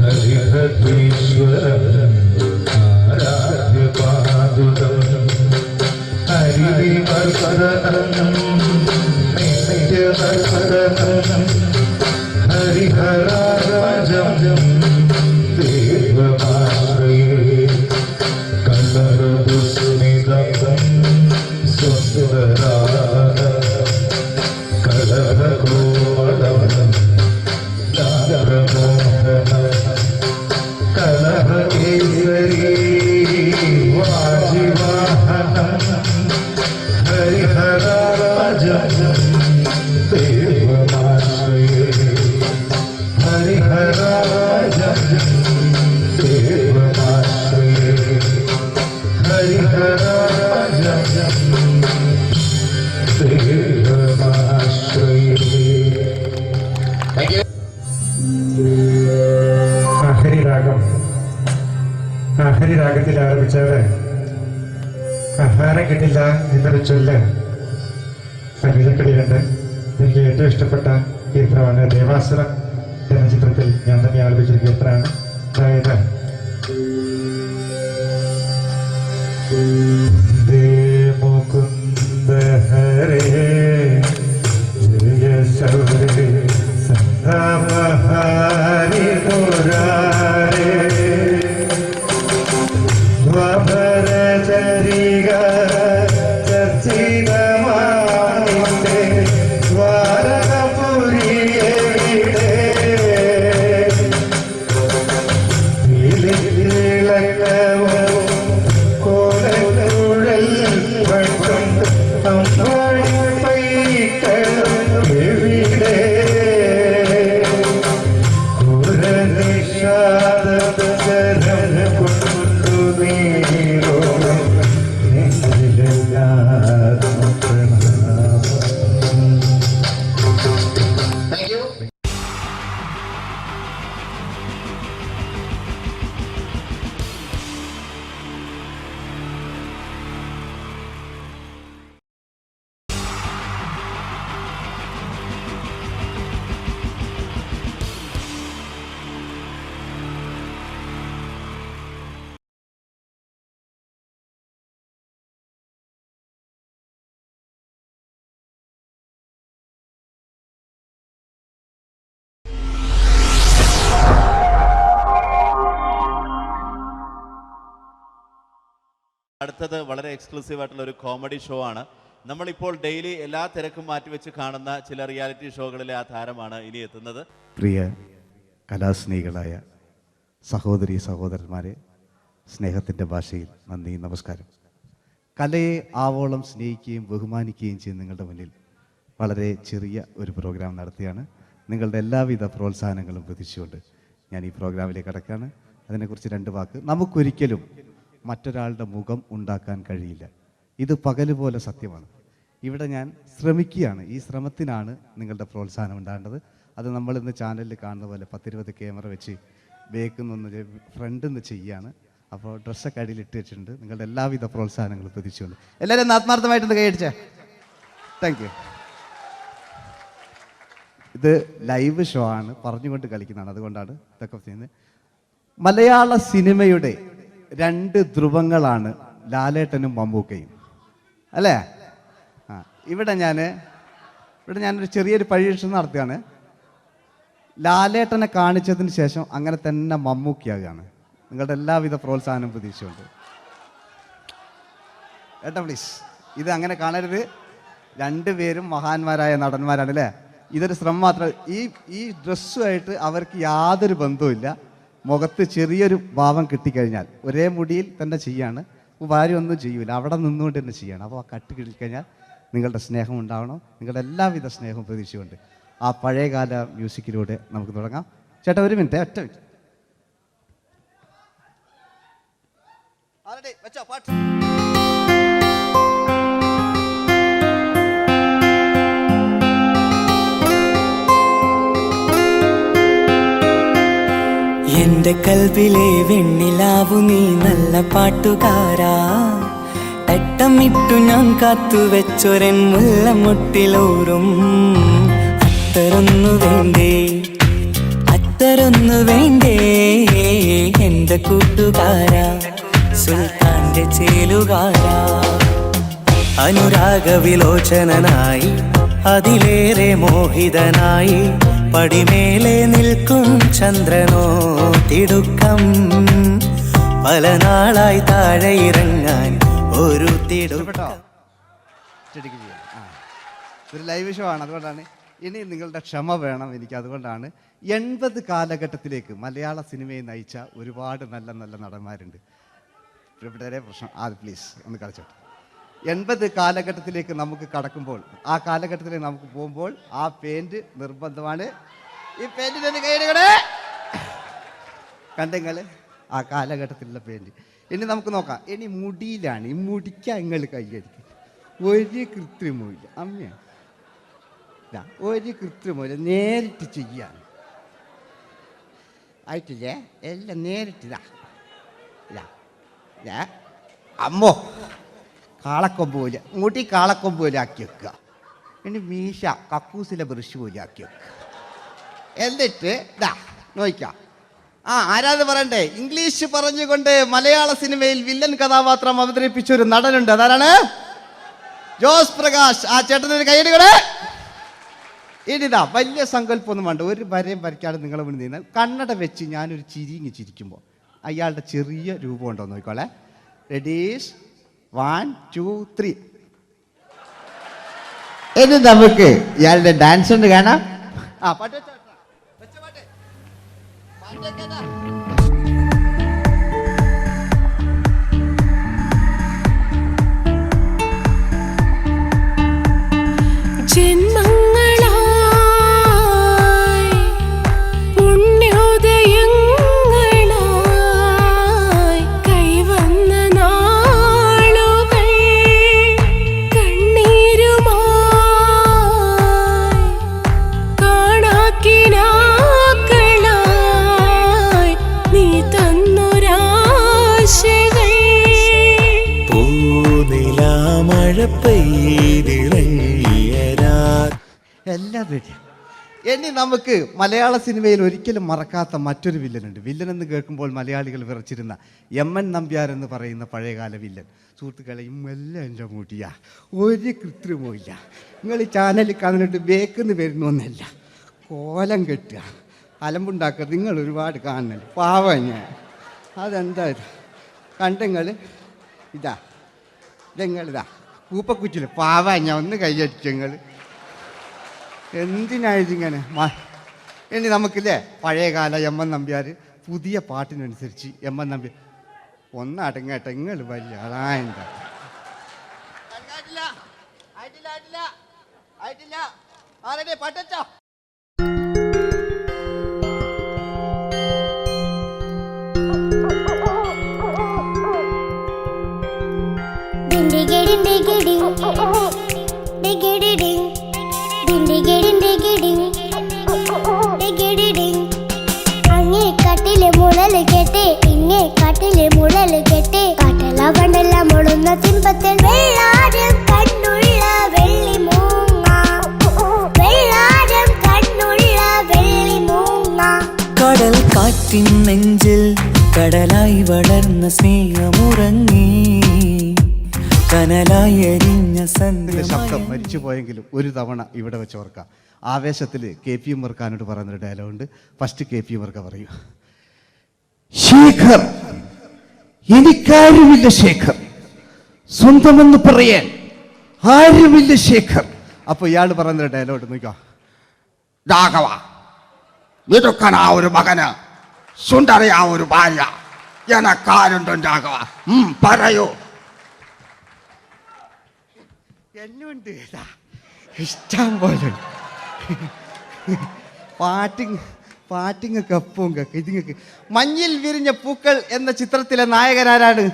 ഹരിഹരീശ്വരം ആരാധ്യപാദുരം ഹരിവിമർശനം നിത്യനർശനം ഹരിഹരാജം ദേവമാശ്രയേ കലരദുസ്മിതം സുന്ദരാന കലഹകോമളം ചാരമോഹനം കലഹകേസരീ വാജിവാഹനം ഹരിഹരാജം ദേവമാശ്രയേ ഹരിഹരാജം ദേവമാശ്രയേ ഹരിഹരാജം ഹരിരാഗം, ഹരിരാഗത്തിൽ ആരംഭിച്ചാല് ആഹാരം കിട്ടില്ല എന്നൊരു ചൊല്ല് സംഗീതക്കളിയിലുണ്ട്. എനിക്ക് ഏറ്റവും ഇഷ്ടപ്പെട്ട കീർത്തനമാണ് ദേവാസുരം എന്ന ചിത്രത്തിൽ ഞാൻ തന്നെ ആലപിച്ചൊരു കീർത്തനമാണ്. അതായത് മുകുന്ദ ഹരേ ജയ ശൗരേ സംഗമഹാരി മുരാരേ വഭരചരിക ചർച്ചിതമാനിന്റെ ദ്വാരകപുരിയെവിടെ ഇളക്കവും കോലക്കുഴൽ വട്ടം അമ്പാടി പൈക്കളും എവിടെ കുരനിഷാദം കൊണ്ടു നീരോളം അടുത്തത് വളരെ എക്സ്ക്ലൂസീവ് ആയിട്ടുള്ള ഒരു കോമഡി ഷോ ആണ്. നമ്മളിപ്പോൾ ഡെയിലി എല്ലാ തിരക്കും മാറ്റിവെച്ച് കാണുന്ന ചില റിയാലിറ്റി ഷോകളിലെ ആ താരമാണ് ഇനി എത്തുന്നത്. പ്രിയ കലാസ്നേഹികളായ സഹോദരി സഹോദരന്മാരെ, സ്നേഹത്തിൻ്റെ ഭാഷയിൽ നന്ദി, നമസ്കാരം. കലയെ ആവോളം സ്നേഹിക്കുകയും ബഹുമാനിക്കുകയും ചെയ്യുന്ന നിങ്ങളുടെ മുന്നിൽ വളരെ ചെറിയ ഒരു പ്രോഗ്രാം നടത്തിയാണ്. നിങ്ങളുടെ എല്ലാവിധ പ്രോത്സാഹനങ്ങളും പ്രതീക്ഷിച്ചുകൊണ്ട് ഞാൻ ഈ പ്രോഗ്രാമിലേക്ക് കടക്കുകയാണ്. അതിനെക്കുറിച്ച് രണ്ട് വാക്ക്. നമുക്കൊരിക്കലും മറ്റൊരാളുടെ മുഖം ഉണ്ടാക്കാൻ കഴിയില്ല. ഇത് പകല് പോലെ സത്യമാണ്. ഇവിടെ ഞാൻ ശ്രമിക്കുകയാണ്. ഈ ശ്രമത്തിനാണ് നിങ്ങളുടെ പ്രോത്സാഹനം ഉണ്ടാകേണ്ടത്. അത് നമ്മളിന്ന് ചാനലിൽ കാണുന്ന പോലെ 10-20 ക്യാമറ വെച്ച് ബേക്കുന്നൊന്ന് ഫ്രണ്ടിൽ നിന്ന് ചെയ്യുകയാണ്. അപ്പോൾ ഡ്രസ്സൊക്കെ അടിയിൽ ഇട്ട് വെച്ചിട്ടുണ്ട്. നിങ്ങളുടെ എല്ലാവിധ പ്രോത്സാഹനങ്ങളും പ്രതീക്ഷിച്ചുകൊണ്ട് എല്ലാവരും ഒന്ന് ആത്മാർത്ഥമായിട്ടൊന്ന് കൈയടിച്ചേ. Thank you. ഇത് ലൈവ് ഷോ ആണ്, പറഞ്ഞുകൊണ്ട് കളിക്കുന്നതാണ്. അതുകൊണ്ടാണ് ഇതൊക്കെ ചെയ്യുന്നത്. മലയാള സിനിമയുടെ 2 ധ്രുവങ്ങളാണ് ലാലേട്ടനും മമ്മൂക്കയും, അല്ലേ? ഇവിടെ ഞാനൊരു ചെറിയൊരു പരീക്ഷണം നടത്തുകയാണ്. ലാലേട്ടനെ കാണിച്ചതിന് ശേഷം അങ്ങനെ തന്നെ മമ്മൂക്കയാകുകയാണ്. നിങ്ങളുടെ എല്ലാവിധ പ്രോത്സാഹനം പ്രതീക്ഷിച്ചുകൊണ്ട് ഏട്ടാ പ്ലീസ്, ഇത് അങ്ങനെ കാണരുത്. 2 പേരും മഹാന്മാരായ നടന്മാരാണ്, അല്ലേ? ഇതൊരു ശ്രമം മാത്രം. ഈ ഡ്രസ്സുമായിട്ട് അവർക്ക് യാതൊരു ബന്ധവുമില്ല. മുഖത്ത് ചെറിയൊരു ഭാവം കിട്ടിക്കഴിഞ്ഞാൽ ഒരേ മുടിയിൽ തന്നെ ചെയ്യാണ്. ഭാര്യ ഒന്നും ചെയ്യൂല, അവിടെ നിന്നുകൊണ്ട് തന്നെ ചെയ്യണം. അപ്പോൾ ആ കട്ട് കിട്ടിക്കഴിഞ്ഞാൽ നിങ്ങളുടെ സ്നേഹം ഉണ്ടാവണം. നിങ്ങളുടെ എല്ലാവിധ സ്നേഹവും പ്രതീക്ഷിച്ചുകൊണ്ട് ആ പഴയകാല മ്യൂസിക്കിലൂടെ നമുക്ക് തുടങ്ങാം. ചേട്ടാ ഒരു മിനിറ്റ്, ഒറ്റ മിനിറ്റ്. എന്റെ കൽവിലെ വെണ്ണിലാവു നീ നല്ല പാട്ടുകാരാ, തട്ടമിട്ടു ഞാൻ കാത്തുവെച്ചൊരൻ മുല്ലമുട്ടിലോറും. അത്തരൊന്നു വേണ്ടേ എന്റെ കൂട്ടുകാരാ, സുൽത്താന്റെ ചേലുകാരാ. അനുരാഗവിലോചനായി അതിലേറെ മോഹിതനായി പടിമേലെ നിൽക്കും ചന്ദ്രനോ തിടുക്കം. പല നാളായി താഴെ ഇറങ്ങാൻ ഒരു തിടുക്കം. ഒരു ലൈവ് ഷോ ആണ്, അതുകൊണ്ടാണ്. ഇനി നിങ്ങളുടെ ക്ഷമ വേണം എനിക്ക്. അതുകൊണ്ടാണ് 80 കാലഘട്ടത്തിലേക്ക് മലയാള സിനിമയെ നയിച്ച ഒരുപാട് നല്ല നല്ല നടന്മാരുണ്ട്. ഇവിടെ പ്രശ്നം പ്ലീസ് ഒന്ന് കളിച്ചോട്ടെ. 80 കാലഘട്ടത്തിലേക്ക് നമുക്ക് കടക്കുമ്പോൾ, ആ കാലഘട്ടത്തിലേക്ക് നമുക്ക് പോകുമ്പോൾ ആ പെയിന്റ് നിർബന്ധമാണ്. ഈ പെയിന്റിന് കൈയ്യടികളെ കണ്ടെങ്കിൽ ആ കാലഘട്ടത്തിലുള്ള പെയിന്റ്. ഇനി നമുക്ക് നോക്കാം. ഇനി മുടിയിലാണ്. ഈ മുടിക്കാൻ നിങ്ങൾ കൈയ്യടിക്കും. ഒരു കൃത്രിമവുമില്ല അമ്മയാണ്, ഒരു കൃത്രിമവുമില്ല. നേരിട്ട് ചെയ്യാൻ ആയിട്ടില്ലേ? എല്ലാം നേരിട്ടിതാ. അമ്മോ കാളക്കൊമ്പ് പോലെ മുടി കാളക്കൊമ്പ് പോലെ ആക്കി വെക്കുക. ഇനി മീശ കക്കൂസിലെ ബ്രഷ് പോലെ ആക്കി വെക്കുക. എന്നിട്ട് ഇതാ നോക്കാം. ആരാത് പറയണ്ടേ, ഇംഗ്ലീഷ് പറഞ്ഞുകൊണ്ട് മലയാള സിനിമയിൽ വില്ലൻ കഥാപാത്രം അവതരിപ്പിച്ച ഒരു നടനുണ്ട്. അതാരാണ്? ജോസ് പ്രകാശ്. ആ ചേട്ടനൊരു കൈയടികളെ. ഇനിതാ വലിയ സങ്കല്പമൊന്നും വേണ്ട, ഒരു വരയും വരയ്ക്കാതെ നിങ്ങളെ മുന്നിൽ നിന്ന് കണ്ണട വെച്ച് ഞാനൊരു ചിരിങ്ങി ചിരിക്കുമ്പോൾ അയാളുടെ ചെറിയ രൂപം ഉണ്ടോ നോക്കോളെ. റെഡീസ് 1 2 3. ഇനി നമുക്ക് ഇയാളുടെ ഡാൻസ് ഉണ്ട് കാണാം. പാട്ട് വെച്ചോ. ജന്മങ്ങളായി പുണ്യോദയങ്ങളായി കൈവന്ന നാളുകൾ കണ്ണീരുമായി കാണാക്കിനാക്കളായി നീ തന്നൊരാശകൾ. പൂനിലാമഴ പെയ്തിറങ്ങിയ എല്ലാം റെഡി. ഇനി നമുക്ക് മലയാള സിനിമയിൽ ഒരിക്കലും മറക്കാത്ത മറ്റൊരു വില്ലനുണ്ട്. വില്ലൻ എന്ന് കേൾക്കുമ്പോൾ മലയാളികൾ വിറച്ചിരുന്ന എം.എൻ. നമ്പ്യാർ എന്ന് പറയുന്ന പഴയകാല വില്ലൻ. സുഹൃത്തുക്കളെയും എല്ലാം എൻ്റെ മൂട്ടിയ ഒരു കൃത്രിമവും ഇല്ല. നിങ്ങൾ ഈ ചാനലിൽ കാണുന്നുണ്ട് ബേക്കെന്ന് വരുന്നൊന്നല്ല, കോലം കെട്ടുക, അലമ്പുണ്ടാക്കുക. നിങ്ങൾ ഒരുപാട് കാണുന്നുണ്ട്. പാവം ഞാൻ. അതെന്താ ഇത് കണ്ടെങ്കിൽ ഇതാ ഇതെങ്ങളിതാ കൂപ്പക്കുറ്റില്ല. പാവം ഞാൻ ഒന്ന് കൈയടിച്ചങ്ങൾ. എന്തിനായതിങ്ങനെ? ഇനി നമുക്കില്ലേ പഴയകാല എം.എൻ. നമ്പ്യാർ പുതിയ പാട്ടിനനുസരിച്ച് എം.എൻ. നമ്പ്യാർ ഒന്ന് അടങ്ങട്ടെ. നിങ്ങൾ വലിയ അതായണ്ട പാട്ടോ. അങ്ങേ കാട്ടിലെ മുളല് കേട്ടേ ഇങ്ങേ കാട്ടിലെ മുളല് കേട്ടേ കാട്ടല പണ്ടല്ല മുളുന്ന തിമ്പത്തിൽ വെള്ളാരം കണ്ണുള്ള വെള്ളി മൂങ്ങ, വെള്ളാരം കണ്ണുള്ള വെള്ളി മൂങ്ങ. കടൽ കാറ്റിൻ നെഞ്ചിൽ കടലായി വളർന്ന സ്നേഹമുറങ്ങി കനലായി എരിഞ്ഞ ശബ്ദം മരിച്ചു പോയെങ്കിലും ഒരു തവണ ഇവിടെ വെച്ച് ഓർക്കാം. ആവേശത്തിൽ KP ഉമ്മർഖാനോട് പറയുന്നൊരു ഡയലോഗുണ്ട്. ഫസ്റ്റ് KP ഉമ്മർഖ പറയൂ. ശേഖർ, എനിക്കാരുമില്ല ശേഖർ, സ്വന്തമെന്ന് പറയാൻ ആരുമില്ല ശേഖർ. അപ്പൊ ഇയാൾ പറയുന്നൊരു ഡയലോഗ് നോക്കാം. രാഘവ, ഇതൊക്കെ ഒരു മകന് സുന്ദരയാ ഒരു ഭാര്യ എനക്കാരുണ്ടോ രാഘവ? പറയൂ. എന്നുണ്ട് ഇഷ്ടം പോലെ പാട്ടിങ്ങൊക്കെ അപ്പവും കേക്ക് ഇതിങ്ങക്ക്. മഞ്ഞിൽ വിരിഞ്ഞ പൂക്കൾ എന്ന ചിത്രത്തിലെ നായകനാരാണ്?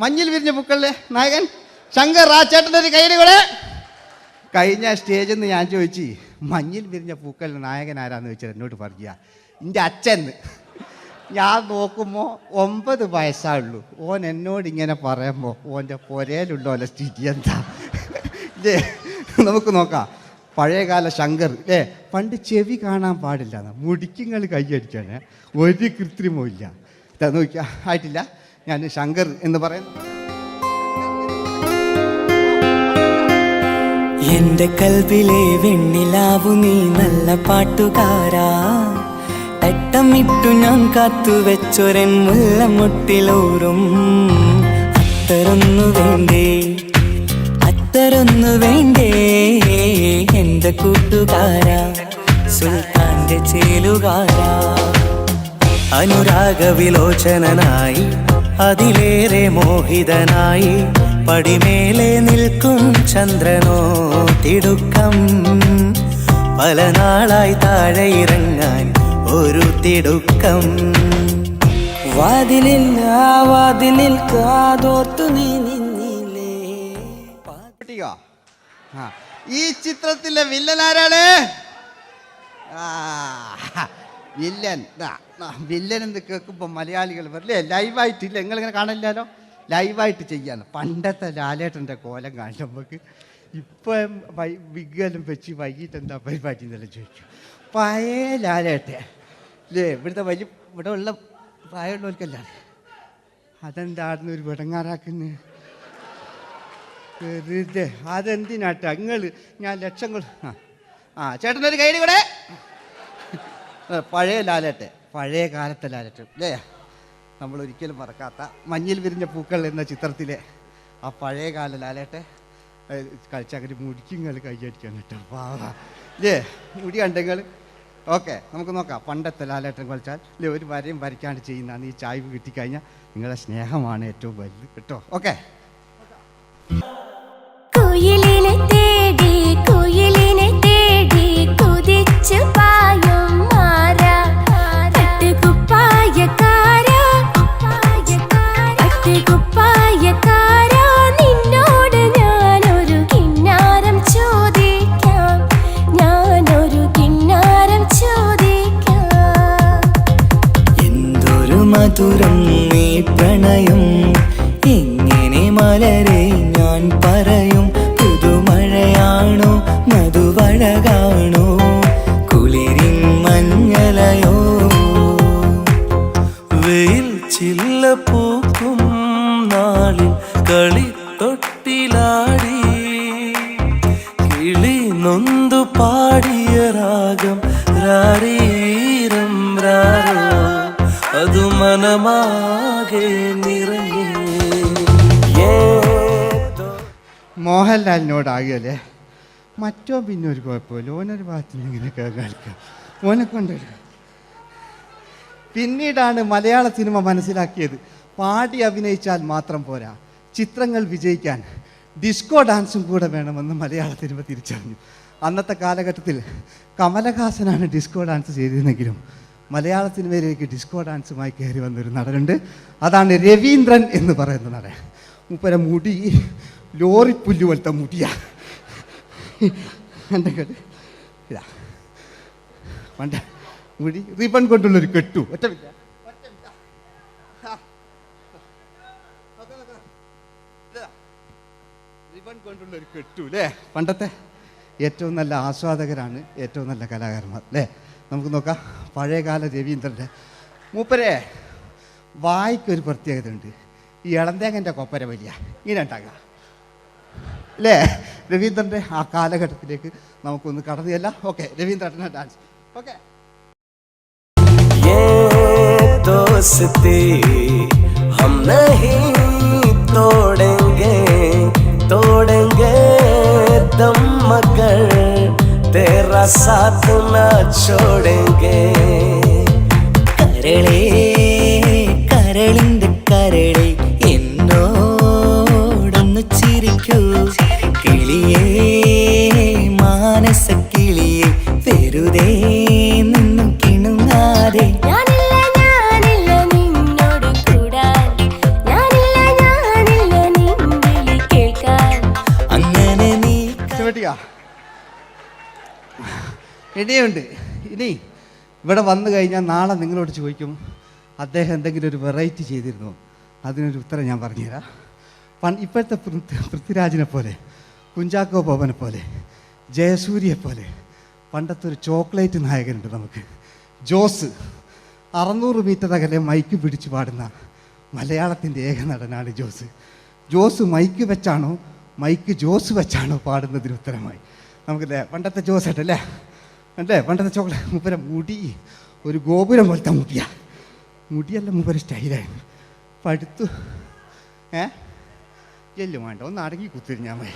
മഞ്ഞിൽ വിരിഞ്ഞ പൂക്കളിലെ നായകൻ ശങ്കർ. ആ ചേട്ടൻ്റെ ഒരു കൈയ്യടികളെ. കഴിഞ്ഞ സ്റ്റേജിൽ നിന്ന് ഞാൻ ചോദിച്ചു മഞ്ഞിൽ വിരിഞ്ഞ പൂക്കളിലെ നായകൻ ആരാന്ന് ചോദിച്ചാൽ എന്നോട് പറയുക എൻ്റെ അച്ഛൻ. ഞാൻ നോക്കുമ്പോൾ 9 വയസ്സായുള്ളൂ. ഓൻ എന്നോട് ഇങ്ങനെ പറയുമ്പോൾ ഓൻ്റെ പുരയിലുണ്ടോ അല്ല സ്ഥിതി എന്താ? നമുക്ക് നോക്കാം. പഴയകാല ശങ്കർ പണ്ട് ചെവി കാണാൻ പാടില്ല, മുടിക്കുങ്ങൾ കൈയടിക്കാണ്, ഒരു കൃത്രിമവും ഇല്ല. നോക്കിയാ ആയിട്ടില്ല. ഞാൻ ശങ്കർ എന്ന് പറയുന്നു. എന്റെ കൽവിലെ വെണ്ണിലാവു നീ നല്ല പാട്ടുകാരാ, തട്ടമിട്ടു ഞാൻ കാത്തു വെച്ചൊരൻ മുല്ലമുട്ടിലോറും. അത്തരൊന്നു വേണ്ടേ, അത്തരൊന്നു വേണ്ടേ എന്റെ കൂട്ടുകാരാ, സുൽത്താന്റെ ചേലുകാരാ. അനുരാഗവിലോചനായി അതിലേറെ മോഹിതനായി പടിമേലെ നിൽക്കും ചന്ദ്രനോ തിടുക്കം. പല നാളായി താഴെ ഇറങ്ങാൻ ഒരു തിടുക്കം. വാതിലില്ല വാതിലിൽ കാതോർത്തു നീ നിന്നില്ലേ. ഈ ചിത്രത്തിലെ വില്ലൻ ആരാണ്? വില്ലൻ. വില്ലൻ എന്ന് കേൾക്കുമ്പോൾ മലയാളികൾ വരില്ലേ ലൈവായിട്ടില്ല, നിങ്ങളിങ്ങനെ കാണില്ലല്ലോ, ലൈവായിട്ട് ചെയ്യാന്ന്. പണ്ടത്തെ ലാലേട്ടൻ്റെ കോലം കാണുമ്പോൾ നമുക്ക് ഇപ്പം വിഗ്ഗെല്ലാം വെച്ച് വൈകിട്ട് എന്താ പരിപാടി എന്നെല്ലാം ചോദിക്കും. പഴയ ലാലേട്ടെ അല്ലേ, ഇവിടുത്തെ വലിയ ഇവിടെ ഉള്ള പ്രായമുള്ളവർക്കല്ല. അതെന്തായിരുന്നു ഒരു വിടങ്ങാറാക്കുന്നത്? വെറുതെ അതെന്തിനാട്ട നിങ്ങൾ ഞാൻ ലക്ഷങ്ങൾ ചേട്ടനൊരു കയ്യിൽ കൂടെ. പഴയ ലാലേട്ടെ, പഴയ കാലത്തെ ലാലേട്ടെ അല്ലേ, നമ്മൾ ഒരിക്കലും മറക്കാത്ത മഞ്ഞിൽ വിരിഞ്ഞ പൂക്കൾ എന്ന ചിത്രത്തിലെ ആ പഴയ കാല ലാലേട്ടെ കളിച്ചങ്ങനെ മുടിക്കുങ്ങൾ കൈയടിക്കാൻ കിട്ടും. അല്ലേ മുടി കണ്ടെങ്കിൽ ഓക്കെ, നമുക്ക് നോക്കാം. പണ്ടത്തെ ലാലേട്ടൻ കളിച്ചാൽ അല്ലേ ഒരു വരയും വരയ്ക്കാണ്ട് ചെയ്യുന്നതാണ്. ഈ ചായ്വ് കിട്ടിക്കഴിഞ്ഞാൽ നിങ്ങളുടെ സ്നേഹമാണ് ഏറ്റവും വലുത് കേട്ടോ. ഓക്കെ. കുയിലിനെ തേടി കുയിലിനെ തേടി കുതിച്ചു പായും മാറാ പട്ടുകുപ്പായക്കാരാ പട്ടുകുപ്പായക്കാരാ നിന്നോട് ഞാനൊരു കിന്നാരം ചോദിക്കാം, ഞാനൊരു കിന്നാരം ചോദിക്കാം. എന്തൊരു മധുരം നീ പ്രണയം, എങ്ങനെ മലരെ ഞാൻ പറയും. പുതുമഴയാണോ മധുവഴകാണോ കുളിരിൻ മഞ്ഞലയോ. വെയിൽ ചില്ല പൂക്കും നാളിൽ കളിത്തൊട്ടിലാടി കിളി നൊന്തു പാടിയ രാഗം രാരീരം രാരോ അതു മനമാകെ നിറഞ്ഞു. മോഹൻലാലിനോടാകല്ലേ മറ്റോ പിന്നെ ഒരു കുഴപ്പമില്ല. ഓനൊരു ഭാഗത്ത് നിന്ന് ഇങ്ങനെയൊക്കെ കളിക്കാം, ഓനെ കൊണ്ടുവരും. പിന്നീടാണ് മലയാള സിനിമ മനസ്സിലാക്കിയത് പാടി അഭിനയിച്ചാൽ മാത്രം പോരാ, ചിത്രങ്ങൾ വിജയിക്കാൻ ഡിസ്കോ ഡാൻസും കൂടെ വേണമെന്ന് മലയാള സിനിമ തിരിച്ചറിഞ്ഞു. അന്നത്തെ കാലഘട്ടത്തിൽ കമലഹാസനാണ് ഡിസ്കോ ഡാൻസ് ചെയ്തിരുന്നെങ്കിലും മലയാള സിനിമയിലേക്ക് ഡിസ്കോ ഡാൻസുമായി കയറി വന്നൊരു നടനുണ്ട്. അതാണ് രവീന്ദ്രൻ എന്ന് പറയുന്ന നടൻ. മൂപ്പര മുടി ലോറിപ്പുല്ല് പോലത്തെ മുടിയാ. എൻ്റെ ഇതാ പണ്ട മുടി റിബൺ കൊണ്ടുള്ളൊരു കെട്ടു. ഒറ്റ റിബൺ കൊണ്ടുള്ളൊരു കെട്ടു അല്ലേ. പണ്ടത്തെ ഏറ്റവും നല്ല ആസ്വാദകരാണ് ഏറ്റവും നല്ല കലാകാരന്മാർ അല്ലേ. നമുക്ക് നോക്കാം പഴയകാല രവീന്ദ്രൻ്റെ. മൂപ്പരെ വായിക്കൊരു പ്രത്യേകത ഉണ്ട്. ഈ ഇളന്തേങ്ങൻ്റെ കൊപ്പര വലിയ ഇങ്ങനെ ഉണ്ടാകുക അല്ലേ. രവീന്ദ്രൻ്റെ ആ കാലഘട്ടത്തിലേക്ക് നമുക്കൊന്ന് കടന്നു ചെല്ലാം. ഓക്കെ, രവീന്ദ്രൻ്റെ ഡാൻസ്. ഓക്കെ. दोस्ती हम नहीं तोड़ेंगे तोड़ेंगे दम मगर तेरा साथ ना छोड़ेंगे. കരളേ കരളിൻ്റെ കരളേ എന്നോടൊന്ന് ചിരിക്കൂ കിളിയേ മാനസ കിളിയേ വെറുതെ നിന്നും കിണുങ്ങാതെ. ഇനിയുണ്ട്. ഇനി ഇവിടെ വന്നു കഴിഞ്ഞാൽ നാളെ നിങ്ങളോട് ചോദിക്കും അദ്ദേഹം എന്തെങ്കിലും ഒരു വെറൈറ്റി ചെയ്തിരുന്നോ. അതിനൊരു ഉത്തരം ഞാൻ പറഞ്ഞുതരാം. ഇപ്പോഴത്തെ പൃഥ്വിരാജിനെ പോലെ, കുഞ്ചാക്കോ ബോബനെ പോലെ, ജയസൂര്യയെ പോലെ പണ്ടത്തെ ഒരു ചോക്ലേറ്റ് നായകനുണ്ട് നമുക്ക്, ജോസ്. 600 മീറ്റർ അകലെ മൈക്ക് പിടിച്ചു പാടുന്ന മലയാളത്തിൻ്റെ ഏക നടനാണ് ജോസ്. ജോസ് മൈക്ക് വെച്ചാണോ മൈക്ക് ജോസ് വെച്ചാണോ പാടുന്നതിന് ഉത്തരമായി നമുക്കല്ലേ പണ്ടത്തെ ജോസ് ഏട്ടല്ലേ അല്ലേ. പണ്ടത്തെ ചോക്ലേറ്റ് മൂപ്പര മുടി ഒരു ഗോപുരം പോലത്തെ മുടിയാ. മുടിയല്ല മൂപ്പര സ്റ്റൈലായിരുന്നു. പടുത്തു എല്ലും വേണ്ട, ഒന്ന് അടങ്ങി കുത്തിരിഞ്ഞാൽ മതി.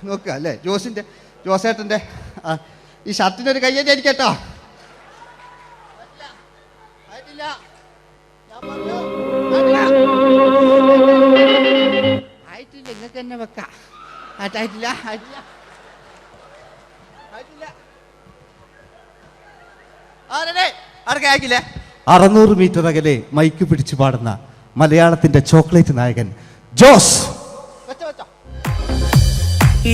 നോക്കുക അല്ലേ ജോസേട്ടൻ്റെ ഈ ഷർട്ടിനൊരു കയ്യടി അടിക്കട്ടോ. ആയിട്ടില്ല, നിങ്ങൾക്ക് തന്നെ വെക്കാം. ആയിട്ടില്ല. 600 മീറ്റർ അകലെ മൈക്ക് പിടിച്ചു പാടുന്ന മലയാളത്തിന്റെ ചോക്ലേറ്റ് നായകൻ ജോസ്.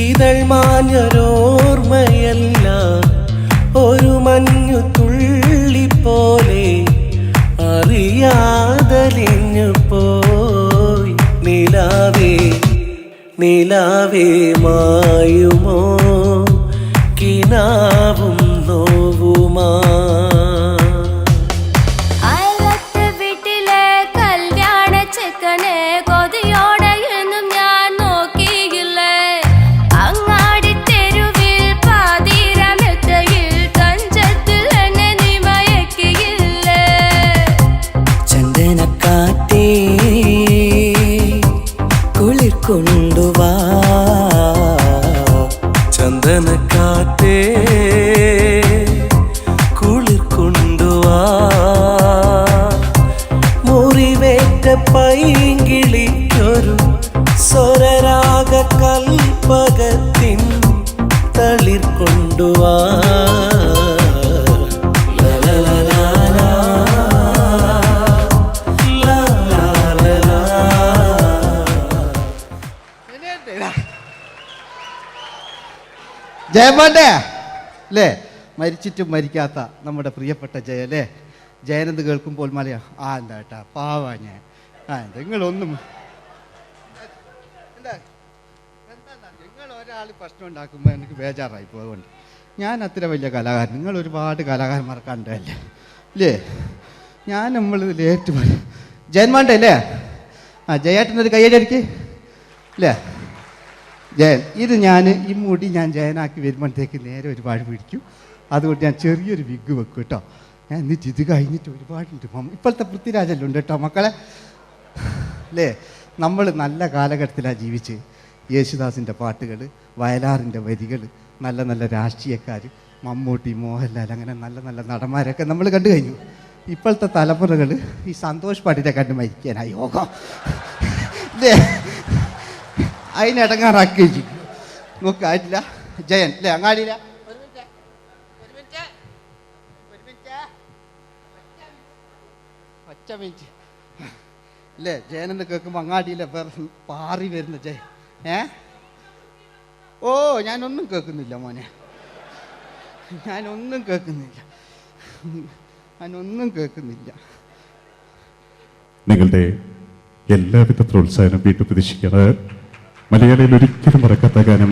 ഇതൾ മാഞ്ഞൊരോർമ്മയല്ല ഒരു മഞ്ഞു തുള്ളി പോലെ അറിയാതലിഞ്ഞു പോ നിലാവേ മായുമോ കിനാവും നോവുമാ അയലത്തെ വീട്ടിലെ കല്യാണ ചെക്കനെ കൊതിയോടെ എന്നും ഞാൻ നോക്കിയില്ലേ അങ്ങാടി തെരുവിൽ പാതിരമെത്തയിൽ തഞ്ചത്തിൽ എന്നെ നീ മയക്കിയില്ലേ ചന്ദനക്കാറ്റേ കുളിർ കൊണ്ടുവാ ചന്ദനക്കാറ്റേ കുളിർ കൊണ്ടുവാ മുറിവേറ്റ പൈങ്കിളിക്കൊരു സ്വരരാഗ കൽപ്പകത്തിൻ തളിർ കൊണ്ടുവാ ജയമോന്റെ അല്ലേ മരിച്ചിട്ടും മരിക്കാത്ത നമ്മുടെ പ്രിയപ്പെട്ട ജയ അല്ലേ ജയനെന്ന് കേൾക്കുമ്പോൾ മലയാ ആ എന്താ കേട്ടാ പാവാ ഞാൻ നിങ്ങളൊന്നും എന്താ നിങ്ങൾ ഒരാൾ പ്രശ്നം ഉണ്ടാക്കുമ്പോൾ എനിക്ക് ബേജാറായി പോകുന്നുണ്ട് ഞാൻ അത്ര വലിയ കലാകാരൻ നിങ്ങൾ ഒരുപാട് കലാകാരന്മാർക്ക് കണ്ടല്ലേ അല്ലേ ഞാൻ നമ്മൾ ലേറ്റ് ജയന്മാണ്ടേ അല്ലേ ആ ജയേട്ടനൊരു കയ്യടിക്ക് അല്ലേ ജയൻ ഇത് ഞാൻ ഈ മുടി ഞാൻ ജയനാക്കി വരുമ്പോഴത്തേക്ക് നേരെ ഒരുപാട് പിടിക്കും അതുകൊണ്ട് ഞാൻ ചെറിയൊരു വിഗ് വെക്കും കേട്ടോ ഞാൻ എന്നിട്ട് ഇത് കഴിഞ്ഞിട്ട് ഒരുപാടുണ്ട് ഇപ്പോഴത്തെ പൃഥ്വിരാജെല്ലാം ഉണ്ട് കേട്ടോ മക്കളെ അല്ലേ നമ്മൾ നല്ല കാലഘട്ടത്തിലാണ് ജീവിച്ച് യേശുദാസിൻ്റെ പാട്ടുകൾ വയലാറിൻ്റെ വരികൾ നല്ല നല്ല രാഷ്ട്രീയക്കാർ മമ്മൂട്ടി മോഹൻലാൽ അങ്ങനെ നല്ല നല്ല നടന്മാരൊക്കെ നമ്മൾ കണ്ടു കഴിഞ്ഞു ഇപ്പോഴത്തെ തലമുറകൾ ഈ സന്തോഷ് പാട്ടിനെ കണ്ട് മരിക്കാനായി യോഗം അല്ലേ അതിനിടങ്ങാറാക്കി നോക്കായിട്ടില്ല ജയൻ അല്ലേ അങ്ങാടിയില്ല ഒറ്റ മിനിറ്റ് അല്ലേ ജയനെന്ന് കേൾക്കുമ്പോൾ അങ്ങാടിയിലെ പാറി വരുന്ന ജയൻ ഓ ഞാനൊന്നും കേൾക്കുന്നില്ല മോനെ ഞാനൊന്നും കേൾക്കുന്നില്ല നിങ്ങളുടെ എല്ലാവിധ പ്രോത്സാഹനം വീണ്ടും പ്രതീക്ഷിക്കാറ് മലയാളിയിൽ ഒരിക്കലും മറക്കാത്ത ഗാനം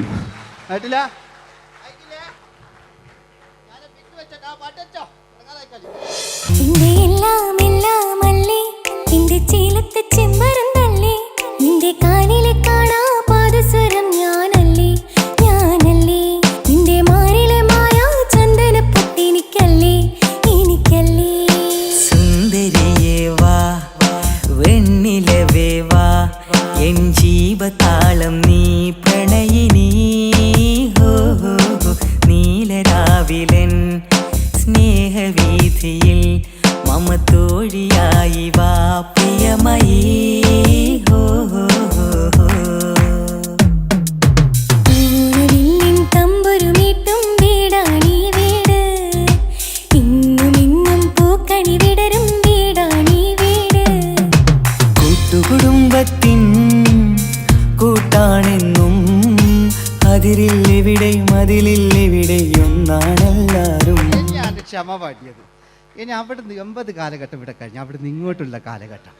ആയിട്ടില്ല നിന്റെ എല്ലാം എല്ലാം അല്ലേ നിന്റെ ചീലത്തെ ചെമ്പരം തള്ളേ നിന്റെ കാലിലെ കാണാ പാദസ്വരം ഞാനല്ലേ നിന്റെ മാറിലെ മായാ ചന്ദന പൊട്ടിനിക്കല്ലേ സുന്ദരിയേ വാ വെണ്ണിലവേ വാ എൻ ജീവതാളം നീ പ്രണയിനി ഹോ നീലരാവിലൻ സ്നേഹവീഥിയിൽ മമ തോഴിയായി വാ പ്രിയമയീ ഹോ തമ്പുരുമീട്ടും വീടാണീ വീട് ഇന്നും പൂക്കണി വിടരും വീടാണീ വീട് കൂട്ടുകുടുംബത്തിൻ കൂട്ടാണെന്നും അതിരില്ലെവിടെയും അതിലില്ലെവിടെയൊന്നാണെല്ലാരും ഞാൻ ക്ഷമ പാടിയത് ഇനി അവിടുന്ന് 80 കാലഘട്ടം ഇവിടെ കഴിഞ്ഞു അവിടുന്ന് ഇങ്ങോട്ടുള്ള കാലഘട്ടം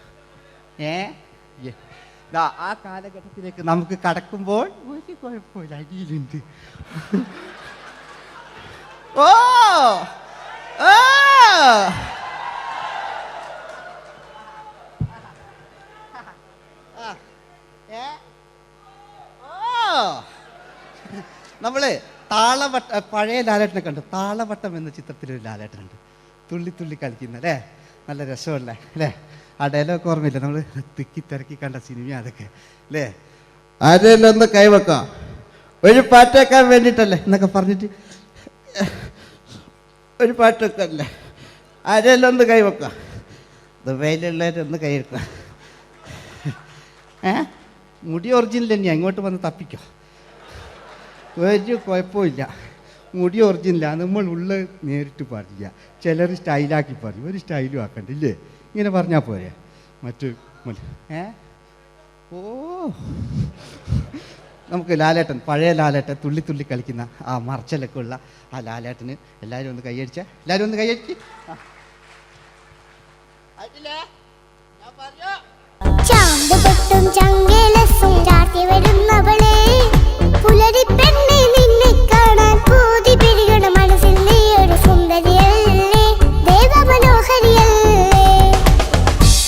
ആ കാലഘട്ടത്തിലേക്ക് നമുക്ക് കടക്കുമ്പോൾ ഒരു കുഴപ്പമില്ല അടിയിലുണ്ട് ഓ നമ്മള് താളവട്ട പഴയ ലാലേട്ടനെ കണ്ടു താളവട്ടം എന്ന ചിത്രത്തിലൊരു ലാലേട്ടനുണ്ട് തുള്ളി തുള്ളി കളിക്കുന്ന അല്ലേ നല്ല രസമല്ലേ അല്ലേ ആ ഡയലോഗ് ഓർമ്മയില്ല നമ്മൾ തിക്കി തിരക്കി കണ്ട സിനിമ അതൊക്കെ അല്ലേ ആരെല്ലാം ഒന്ന് കൈവെക്കാം ഒരു പാട്ടേക്കാൻ വേണ്ടിയിട്ടല്ലേ എന്നൊക്കെ പറഞ്ഞിട്ട് ഒരു പാട്ടൊക്കെ അല്ലേ ആരെല്ലാം ഒന്ന് കൈവെക്കാം ദുബൈയിലുള്ളവരൊന്ന് കൈവെക്കാം മുടി ഒറിജിനൽ തന്നെയാണ് ഇങ്ങോട്ട് വന്ന് തപ്പിക്കോ ഒരു കുഴപ്പമില്ല മുടി ഒറിജിനലാണ് നമ്മൾ ഉള്ള നേരിട്ട് പാടില്ല ചിലർ സ്റ്റൈലാക്കി പറയും ഒരു സ്റ്റൈലും ആക്കണ്ടില്ലേ ഇങ്ങനെ പറഞ്ഞാൽ പോരെ മറ്റു ഓ നമുക്ക് ലാലേട്ടൻ പഴയ ലാലേട്ടൻ തുള്ളി തുള്ളി കളിക്കുന്ന ആ മറച്ചലൊക്കെ ഉള്ള ആ ലാലേട്ടന് എല്ലാവരും ഒന്ന് കൈയടിച്ച എല്ലാവരും ഒന്ന് കൈയടിച്ച് ചാന്ത് പൊട്ടും ചങ്കേലസും എത്തി വരുന്നവളെ പുലരി പെണ്ണെ നിന്നെ കാണാൻ പൂതി പിരികണ മനസ്സിൽ നീ ഒരു സുന്ദരിയല്ലേ ദേവ മനോഹരിയല്ലേ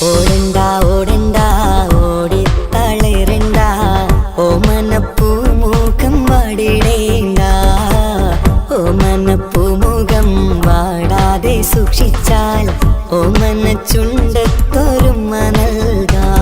ഓടണ്ട ഓടണ്ട ഓടിത്തളരണ്ട ഓമനപ്പൂമുഖം വാടിടേണ്ട ഓമനപ്പൂമുഖം വാടാതെ സൂക്ഷിച്ചാൽ ഓമന ചുണ്ടത്തൊരുമ നൽകാം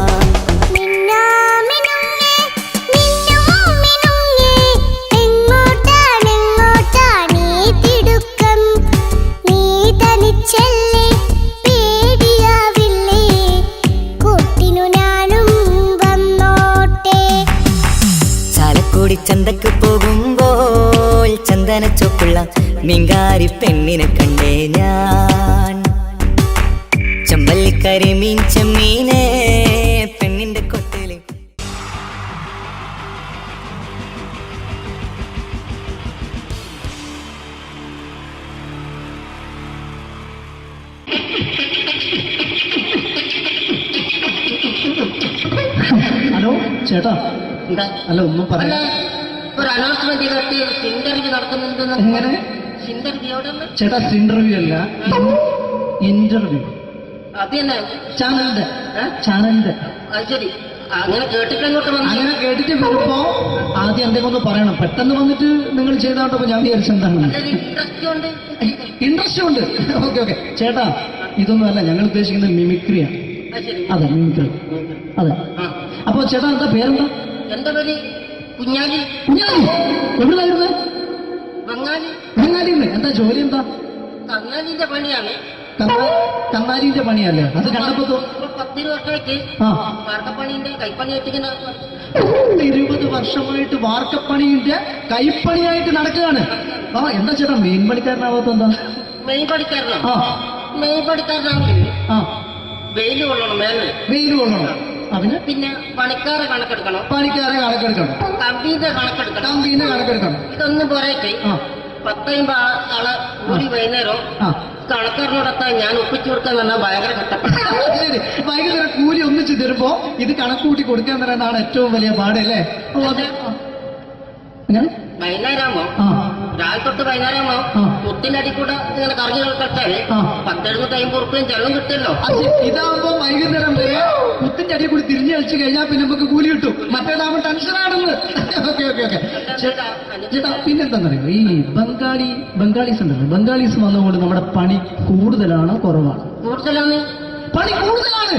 ചന്തക്ക് പോകുമ്പോൾ ചന്ദനച്ചൊപ്പുള്ള മീൻകാരി പെണ്ണിനെ കണ്ടേ ഞാൻ ചമ്പല്ലിക്കരി മീൻ ചെമ്മീനെ പെണ്ണിന്റെ കൊട്ടയില് ഹലോ ചേട്ടാ അല്ല ഒന്നും പറയാ ഒരു അനൗൺസ്മെന്റ് ചെയ്തിട്ട് ഇന്റർവ്യൂ നടത്തുന്നുണ്ടെന്ന്. എങ്ങനെ ഇന്റർവ്യൂ എവിടെ നിന്ന്? ചേട്ടാ ഇന്റർവ്യൂ അല്ല ഇന്റർവ്യൂ അത് തന്നെ ചാനലിന്റെ അത് ശരി. അങ്ങനെ കേട്ടിട്ട് അങ്ങോട്ട് വന്നു. അങ്ങനെ കേട്ടിട്ട് വരുമ്പോ ആദ്യം എന്തെങ്കിലും ഒന്ന് പറയണം. പെട്ടെന്ന് വന്നിട്ട് നിങ്ങൾ ചെയ്താണ്ടപ്പോ ഞാൻ വിചാരിച്ചു എന്താണ് ഇൻട്രസ്റ്റ് ഉണ്ട്. ഓക്കെ ഓക്കെ ചേട്ടാ ഇതൊന്നും അല്ല ഞങ്ങൾ ഉദ്ദേശിക്കുന്നത് മിമിക്രിയാണ്. അതെ മിമിക്രി അതെ. അപ്പൊ ചേട്ടാ എന്താ പേരെന്താ? എന്റെ പേര് കുഞ്ഞാലി. കുഞ്ഞാലി എവിടെയായിരുന്നു? ബംഗാളി. ബംഗാളിന്ന് എന്താ ജോലി? എന്താ? കന്നാലിന്റെ പണിയാണ്. കന്നാലിന്റെ പണിയല്ലേ? അത് കണ്ടപ്പോ 10 വർഷമായിട്ട് വാർക്കപ്പണിന്റെ കൈപ്പണിയായിട്ട് ഇങ്ങനെ 20 വർഷമായിട്ട് വാർക്കപ്പണിന്റെ കൈപ്പണിയായിട്ട് നടക്കുകയാണ്. ആ എന്താ ചേട്ടാ മെയിൻ പണിക്കാരനാവാത്ത എന്താ? മെയിൻ പണിക്കാരനാണ്. മെയിൻ പണിക്കാരനാണെങ്കിൽ വെയിൽ കൊള്ളണം. വെയിൽ കൊള്ളണം. അതിന് പിന്നെ പണിക്കാരെ കണക്കെടുക്കണം. കണക്കെടുക്കണം. കമ്പീന്റെ കണക്കെടുക്കണം. ഇതൊന്നും പോരായിട്ട് 10-50 ആളെ കൂടി വൈകുന്നേരം കണക്കാരനോടൊപ്പം ഞാൻ ഒപ്പിച്ചു കൊടുക്കാൻ പറഞ്ഞാൽ ഭയങ്കര കഷ്ടപ്പെട്ടു. വൈകുന്നേരം കൂലി ഒന്നിച്ച് തരുമ്പോ ഇത് കണക്കൂട്ടി കൊടുക്കാൻ തരാനാണ് ഏറ്റവും വലിയ പാടല്ലേ? വൈകുന്നേരമാകുമ്പോ രാവിലെ തൊട്ട് വൈകുന്നേരമാകുമ്പോ കുത്തിന്റെ അടി കൂടെ ഇങ്ങനെ കറങ്ങി കളിച്ചാല് 10-750 ഉറുപ്പിയും ചെലവും കിട്ടുമല്ലോ. ഇതാവുമ്പോ വൈകുന്നേരം വരെ കുത്തിന്റെ അടി കൂടി തിരിഞ്ഞു കളിച്ചു കഴിഞ്ഞാൽ പിന്നെ നമുക്ക് കൂലി കിട്ടും. മറ്റേതാവുമ്പോ ടെൻഷനാണെന്ന്. ഓക്കെ ഓക്കെ ഓക്കെ ചേട്ടാ പിന്നെന്താന്നറിയോ ഈ ബംഗാളീസ് ഉണ്ടല്ലോ, ബംഗാളീസ് വന്നുകൊണ്ട് നമ്മുടെ പണി കൂടുതലാണ് കുറവാണ്? കൂടുതലാണ്. പണി കൂടുതലാണ്.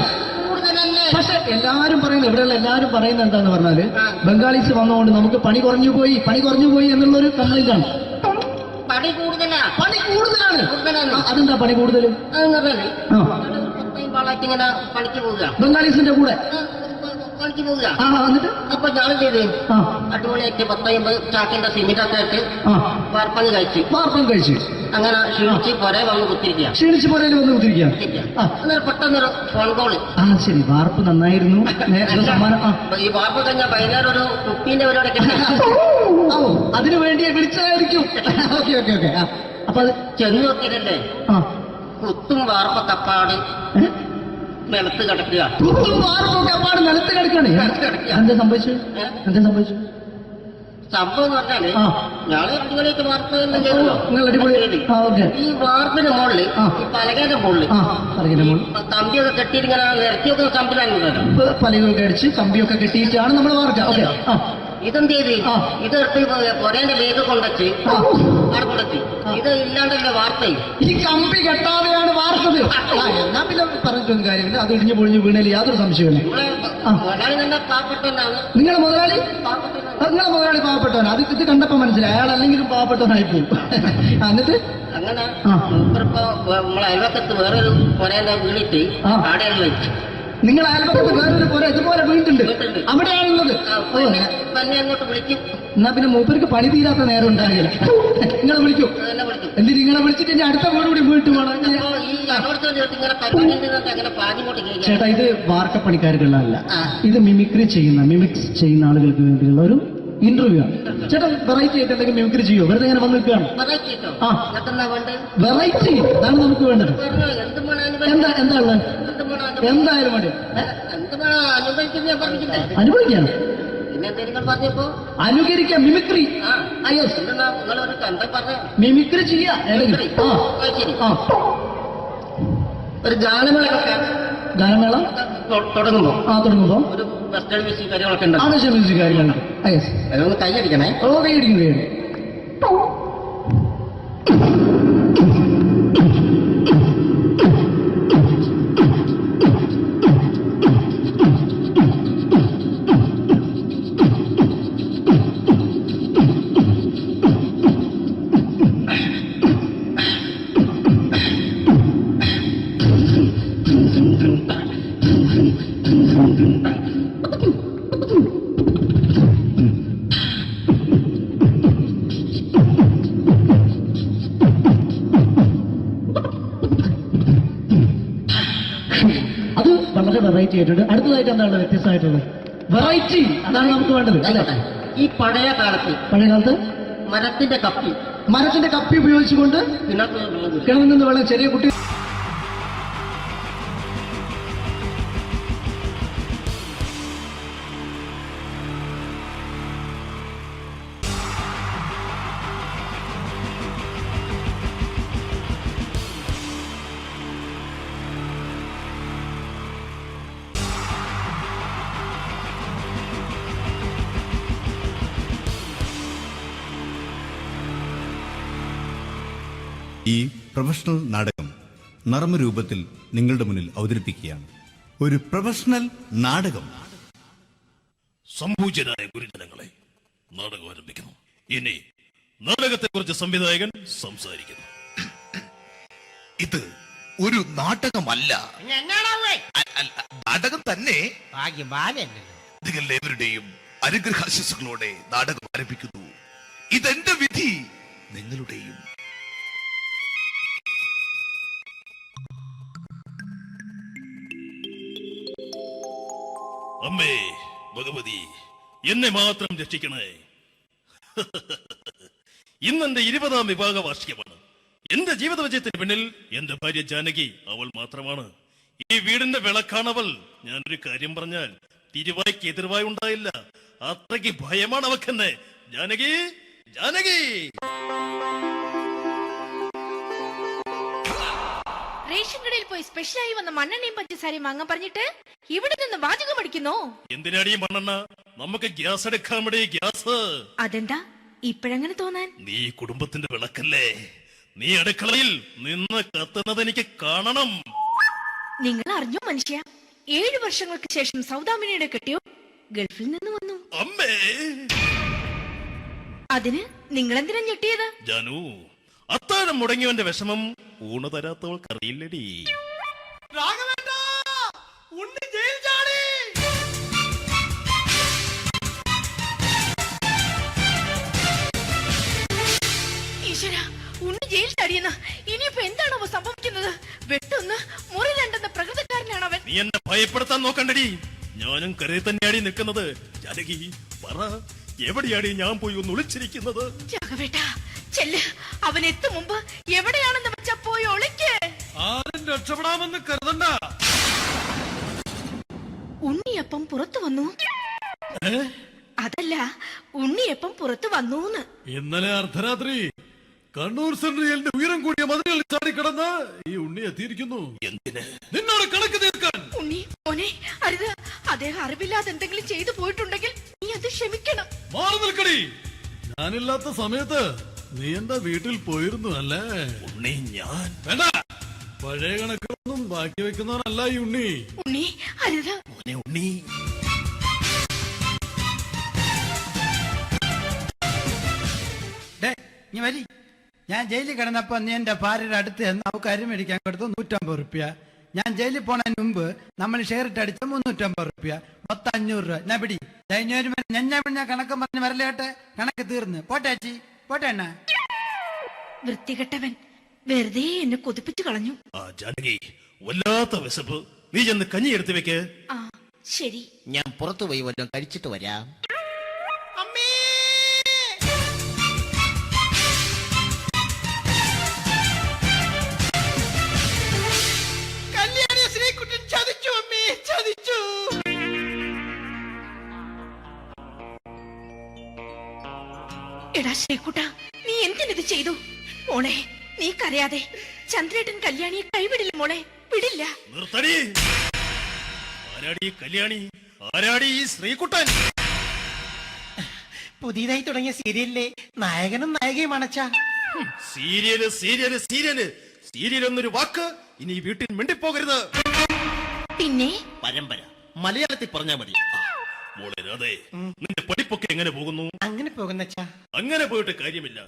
പക്ഷെ എല്ലാരും പറയുന്നത് ഇവിടെയുള്ള എല്ലാരും പറയുന്നത് എന്താന്ന് പറഞ്ഞാല് ബംഗാളീസ് വന്നുകൊണ്ട് നമുക്ക് പണി കുറഞ്ഞു പോയി എന്നുള്ളൊരു കംപ്ലൈന്റ് ആണ്. പണി കൂടുതലാണ്. അതെന്താ പണി കൂടുതൽ? ഇങ്ങനെ പണിക്ക് പോവുക ബംഗാളീസിന്റെ കൂടെ പണിക്ക് പോവുക. എന്നിട്ട് അപ്പൊ ഞാൻ ചെയ്ത് അടിപൊളിയായിട്ട് 10-50 ചാക്കിന്റെ സിമെന്റ് ഒക്കെ ആയിട്ട് വാർപ്പം കഴിച്ചു. അങ്ങനെ ക്ഷീണിച്ച് പുറേ വന്ന് കുത്തിരിക്കുക. അന്നേരം പെട്ടെന്നൊരു ഫോൺ കോള്. ശരി വാർപ്പ് നന്നായിരുന്നു. ഈ വാർപ്പ് കഴിഞ്ഞാൽ വൈകുന്നേരം ഒരു കുപ്പീന്റെ പരിപാടി അതിനു വേണ്ടിയാ വിളിച്ചതായിരിക്കും. Okay okay okay. അപ്പൊ അത് ചെന്ന് നോക്കിയതല്ലേ കുത്തും വാർപ്പ തപ്പാട് നിലത്ത് കിടക്കുക. നിലത്ത് കിടക്കാണ്. എന്താ സംഭവിച്ചു? സംഭവം എന്ന് പറഞ്ഞാല് ഞങ്ങള് അടിപൊളിയായിട്ട് വാർപ്പ് എല്ലാം ചെയ്തല്ലോ. ഈ വാർപ്പിന്റെ മുകളില് ഈ പലകയുടെ മുകളില് കമ്പിയൊക്കെ കെട്ടിയിട്ട് ഇങ്ങനെ നിരത്തി വെക്കുന്ന സംവിധാനം പലകൊക്കെ അടിച്ച് കമ്പിയൊക്കെ കെട്ടിയിട്ടാണ് നമ്മൾ വാർക്കുക. ഇതെന്ത് ചെയ്ത് ഇതെടുത്ത് പൊരേന്റെ ലേക്ക് കൊണ്ടുവച്ച് അവിടെ കൊണ്ടെത്തി. ഇത് ഇല്ലാണ്ടല്ലേ വാർത്ത. ഈ കമ്പി കെട്ടാതെയാണ് വാർത്തത്. എന്നാ പിന്നെ പറഞ്ഞിട്ടൊന്നും കാര്യമില്ല. അത് ഇടിഞ്ഞു പൊളിഞ്ഞു വീണേൽ യാതൊരു സംശയമില്ല. മുതലാളി തന്നെ പാവപ്പെട്ടവനാണ്. നിങ്ങളെ മുതലാളി പാവപ്പെട്ടവനാണ്. അത് ഇത് കണ്ടപ്പോ മനസ്സിലായി അയാൾ അല്ലെങ്കിലും പാവപ്പെട്ടവനായി പോകും. എന്നിട്ട് അങ്ങനെ മൂപ്പറിപ്പോ നമ്മളെ അയൽവക്കത്ത് വേറൊരു പൊരേന്റെ വീണിട്ട് ആടെയാണ് വെച്ചു. നിങ്ങൾ അയൽപക്കത്ത് വേറൊരു പോലെ ഇതുപോലെ വീട്ടുണ്ട് അവിടെയാണുള്ളത്. അങ്ങോട്ട് വിളിക്കും. എന്നാ പിന്നെ മൂപ്പർക്ക് പണി തീരാത്ത നേരം ഉണ്ടാകില്ല. നിങ്ങളെ വിളിക്കും. എന്നിട്ട് നിങ്ങളെ വിളിച്ചിട്ട് ഇനി അടുത്ത വീട് കൂടി വീട്ടു പോകണം. ചേട്ടാ ഇത് വാർക്കപ്പണിക്കാർക്കുള്ളതല്ല. ഇത് മിമിക്സ് ചെയ്യുന്ന ആളുകൾക്ക് വേണ്ടിയുള്ള ഒരു ഇന്റർവ്യൂ ആണ്. ചേട്ടാ വെറൈറ്റി ആയിട്ട് എന്തെങ്കിലും മിമിക്രി ചെയ്യോ? വെറുതെ ഇങ്ങനെ വന്ന് നിൽക്കുകയാണ്. വെറൈറ്റി അതാണ് നമുക്ക് വേണ്ടത്. എന്താ ഉള്ളത്? എന്തായാലും മതി. അനുഭവിക്കാം. പിന്നെന്താ നിങ്ങൾ പറഞ്ഞപ്പോ അനുകരിക്കാം, മിമിക്രി. നിങ്ങളൊരു എന്താ പറഞ്ഞ മിമിക്രി ചെയ്യാ. ശരി, ഒരു ഗാനമേള വെക്കാം. ഗാനമേള തുടങ്ങുമ്പോ തുടങ്ങുമ്പോ ഒരു വെസ്റ്റേൺ മ്യൂസിക് കാര്യങ്ങളൊക്കെ ഉണ്ട്. ആവശ്യം മ്യൂസിക് കാര്യങ്ങളുണ്ട്. അതൊന്ന് കൈയടിക്കണേ. കൈയടിക്കും. അത് വളരെ വെറൈറ്റി ആയിട്ടുണ്ട്. അടുത്തതായിട്ട് എന്താണ് വ്യത്യസ്തമായിട്ടുള്ളത്? വെറൈറ്റി, അതാണ് നമുക്ക് വേണ്ടത് അല്ലേ? ഈ പഴയ കാലത്ത് മരത്തിന്റെ കപ്പി ഉപയോഗിച്ചുകൊണ്ട് കിണറിൽ നിന്ന് വെള്ളം ചെറിയ കുട്ടി ഈ പ്രൊഫഷണൽ നാടകം നർമ്മരൂപത്തിൽ നിങ്ങളുടെ മുന്നിൽ അവതരിപ്പിക്കുകയാണ്. ഒരു പ്രൊഫഷണൽ നാടകം. സംപൂജ്യരായ ഗുരുജനങ്ങളെ, നാടകം ആരംഭിക്കുന്നു. ഇനി നാടകത്തെക്കുറിച്ച് സംവിധായകൻ സംസാരിക്കുന്നു. ഇത് ഒരു നാടകമല്ല, നാടകം തന്നെ. നിങ്ങളെവരുടെയും അനുഗ്രഹാശിസുകളോടെ നാടകം ആരംഭിക്കുന്നു. ഇതെന്റെ വിധി, നിങ്ങളുടെയും. അമ്മേ ഭഗവതി, എന്നെ മാത്രം രക്ഷിക്കണേ. ഇന്നെന്റെ 20ാം വിവാഹ വാർഷികമാണ്. എന്റെ ജീവിത വിജയത്തിന് പിന്നിൽ എന്റെ ഭാര്യ ജാനകി, അവൾ മാത്രമാണ്. ഈ വീടിന്റെ വിളക്കാണവൾ. ഞാനൊരു കാര്യം പറഞ്ഞാൽ തിരുവായ്ക്ക് എതിർവായി ഉണ്ടായില്ല. അത്രയ്ക്ക് ഭയമാണ് അവക്കെന്നെ. ജാനകി, ജാനകി. റേഷൻ കടയിൽ പോയി സ്പെഷ്യലായി വന്ന മണ്ണെണ്ണയും പഞ്ചസാരയും വാങ്ങാൻ പറഞ്ഞിട്ട് ഇവിടെ നിന്ന് വാചകം അടിക്കുന്നോ? എന്തിനാടി മണ്ണെണ്ണ? നമുക്ക് ഗ്യാസ് എടുക്കാൻ വേണ്ടി ഗ്യാസ്. അതെന്താ ഇപ്പോഴങ്ങനെ തോന്നാൻ? നീ കുടുംബത്തിന്റെ വിളക്കല്ലേ. നീ അടുക്കളയിൽ നിന്ന് കത്തുന്നത് എനിക്ക് കാണണം. നിങ്ങൾ അറിഞ്ഞോ മനുഷ്യ, 7 വർഷങ്ങൾക്ക് ശേഷം സൗദാമിനിയുടെ കെട്ടിയോ ഗൾഫിൽ നിന്ന് വന്നു. അമ്മേ, അതിന് നിങ്ങൾ എന്തിനാ ഞെട്ടിയത്? ജാനു, അത്താഴം മുടങ്ങിയവന്റെ വിഷമം ഊണ് തരാത്തവൾക്ക് അറിയില്ലടി. ഈശ്വര, ഉണ്ണി ജയിൽ ചാടിയെന്ന്. ഇനിയിപ്പോ എന്താണോ സംഭവിക്കുന്നത്? വെട്ടൊന്ന് മുറി രണ്ടെന്ന പ്രകൃതക്കാരനാണ് അവൻ. നീ എന്നെ ഭയപ്പെടുത്താൻ നോക്കണ്ടടി. ഞാനും കരയിൽ തന്നെയാടി നിൽക്കുന്നത്. ജാനകി, പറ, എവിടെയാടി ഞാൻ പോയി ഒന്ന് ഒളിച്ചിരിക്കുന്നത്? രാഘവേട്ടാ, ചെല്ല്. അവൻ എത്തും മുമ്പ് എവിടെയാണെന്ന് വെച്ചാ പോയി ഒളിക്ക്. ആരും രക്ഷപ്പെടാമെന്ന് കരുതണ്ട. ഉണ്ണിയപ്പം പുറത്തു വന്നു. അതല്ല, ഉണ്ണിയപ്പം പുറത്തു വന്നൂന്ന്. ഇന്നലെ അർദ്ധരാത്രി കണ്ണൂർ സെൻട്രലിന്റെ ഉയരം കൂടിയ മതിലുകളിൽ ചാടിക്കിടന്ന് ഈ ഉണ്ണി എത്തിയിരിക്കുന്നു. എന്തിന്? നിന്നോട് കണക്ക് തീർക്കാൻ. ഉണ്ണി മോനെ, അരുത്. അദ്ദേഹം അറിവില്ലാതെ എന്തെങ്കിലും ചെയ്തു പോയിട്ടുണ്ടെങ്കിൽ നീ അത് ക്ഷമിക്കണം. മാറി നിൽക്കടി. ഞാനില്ലാത്ത സമയത്ത് നീ എന്താ വീട്ടിൽ പോയിരുന്നു അല്ലേ? ഉണ്ണി, ഞാൻ വേണ്ട. പഴയ കണക്കൊന്നും ബാക്കി വെക്കുന്നവനല്ല ഈ ഉണ്ണി. ഉണ്ണി, അരുത്. മോനെ ഉണ്ണി. നീ വരി. ഞാൻ ജയിലിൽ കിടന്നപ്പോ നീ എന്റെ ഭാര്യയുടെ അടുത്ത് എന്ന് അവർക്ക് അരി മേടിക്കാൻ കൊടുത്തു 150 റുപ്യ. ഞാൻ ജയിലിൽ പോണതിന് മുമ്പ് നമ്മൾ ഷെയർ ഇട്ട് അടിച്ച 350 റുപ്യ, മൊത്തം 500 രൂപ. ഞാൻ പിടി ഞാൻ കണക്ക് പറഞ്ഞ് വരലേട്ടെ. കണക്ക് തീർന്ന് പോട്ടെ ചേച്ചി, പോട്ടെ അണ്ണ. വൃത്തികെട്ടവൻ വെറുതെ എന്നെ കൊതിപ്പിച്ചു കളഞ്ഞു. ജാനകി, വല്ലാത്ത വിശപ്പ്. നീ ചെന്ന് കഞ്ഞി എടുത്ത് വെക്ക്. ആ ശരി. ഞാൻ പുറത്തു പോയി വല്ലതും കഴിച്ചിട്ട് വരാം. എടാ ശ്രീകുട്ട, നീ എന്തിനിത് ചെയ്തു? മോളെ, നീ കരയാതെ. ചന്ദ്രേട്ടൻ കല്യാണിയെ കൈവിടില്ല മോളെ, വിടില്ല. നിർത്തടി. ആരാടി ഈ കല്യാണി? ആരാടി ഈ ശ്രീകുട്ടൻ? പുതിയതായി തുടങ്ങിയ സീരിയലിലെ നായകനും നായികയും അണച്ച. സീരിയല് സീരിയല് സീരിയല് സീരിയൽ എന്നൊരു വാക്ക് ഇനി ഈ വീട്ടിൽ മിണ്ടിപ്പോകരുത്. പിന്നെ പരമ്പര മലയാളത്തിൽ പറഞ്ഞാ മതി. മോളെ രാധേ, നിന്റെ പഠിപ്പൊക്കെ എങ്ങനെ പോകുന്നു? അങ്ങനെ പോകുന്ന അങ്ങനെ പോയിട്ട് കാര്യമില്ല.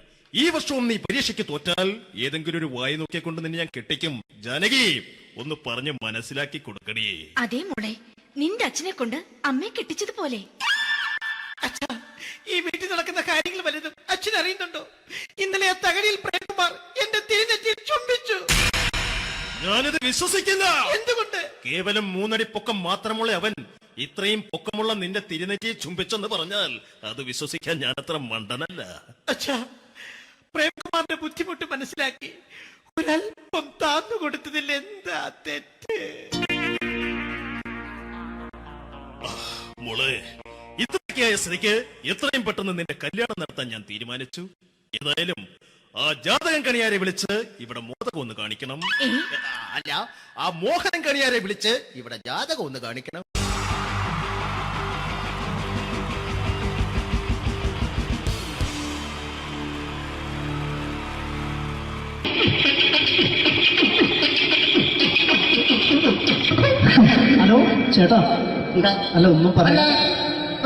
ഈ വർഷവും നീ പരീക്ഷയ്ക്ക് തോറ്റാൽ ഏതെങ്കിലും ഒരു വായി നോക്കിക്കൊണ്ട് നിന്നെ ഞാൻ കെട്ടിക്കും. ജാനകി, ഒന്ന് പറഞ്ഞ് മനസ്സിലാക്കി കൊടുക്കണേ. അതേ മോളെ, നിന്റെ അച്ഛനെ കൊണ്ട് അമ്മയെ കെട്ടിച്ചതുപോലെ. ഈ വീട്ടിൽ നടക്കുന്ന കാര്യങ്ങൾ വലുതും അച്ഛൻ അറിയുന്നുണ്ടോ? ഇന്നലെ ആ തകഴിയിൽ പ്രേംകുമാർ എന്റെ തിരിഞ്ഞെത്തി ചുംബിച്ചു. ഞാനിത് വിശ്വസിക്കില്ല. എന്തുകൊണ്ട്? കേവലം 3 അടി പൊക്കം മാത്രമുള്ള അവൻ ഇത്രയും പൊക്കമുള്ള നിന്റെ തിരുനെറ്റിയെ ചുംബിച്ചെന്ന് പറഞ്ഞാൽ അത് വിശ്വസിക്കാൻ ഞാൻ അത്ര മണ്ടനല്ല. അച്ഛാ, പ്രേംകുമാറിന്റെ ബുദ്ധിമുട്ട് മനസ്സിലാക്കി ഒരല്പം താന്നു കൊടുത്തതിൽ എന്താ തെറ്റ്? മോളെ, ഇത്രയ്ക്കായ സ്ഥിതിക്ക് എത്രയും പെട്ടെന്ന് നിന്റെ കല്യാണം നടത്താൻ ഞാൻ തീരുമാനിച്ചു. ഏതായാലും ആ ജാതകം കണിയാരെ വിളിച്ച് ഇവിടെ മോദകം ഒന്ന് കാണിക്കണം. അല്ല, ആ മോഹനം കണിയാരെ വിളിച്ച് ഇവിടെ ജാതകം ഒന്ന് കാണിക്കണം. ഹലോ ചേട്ടാ. അല്ല, ഒന്നും പറയാ.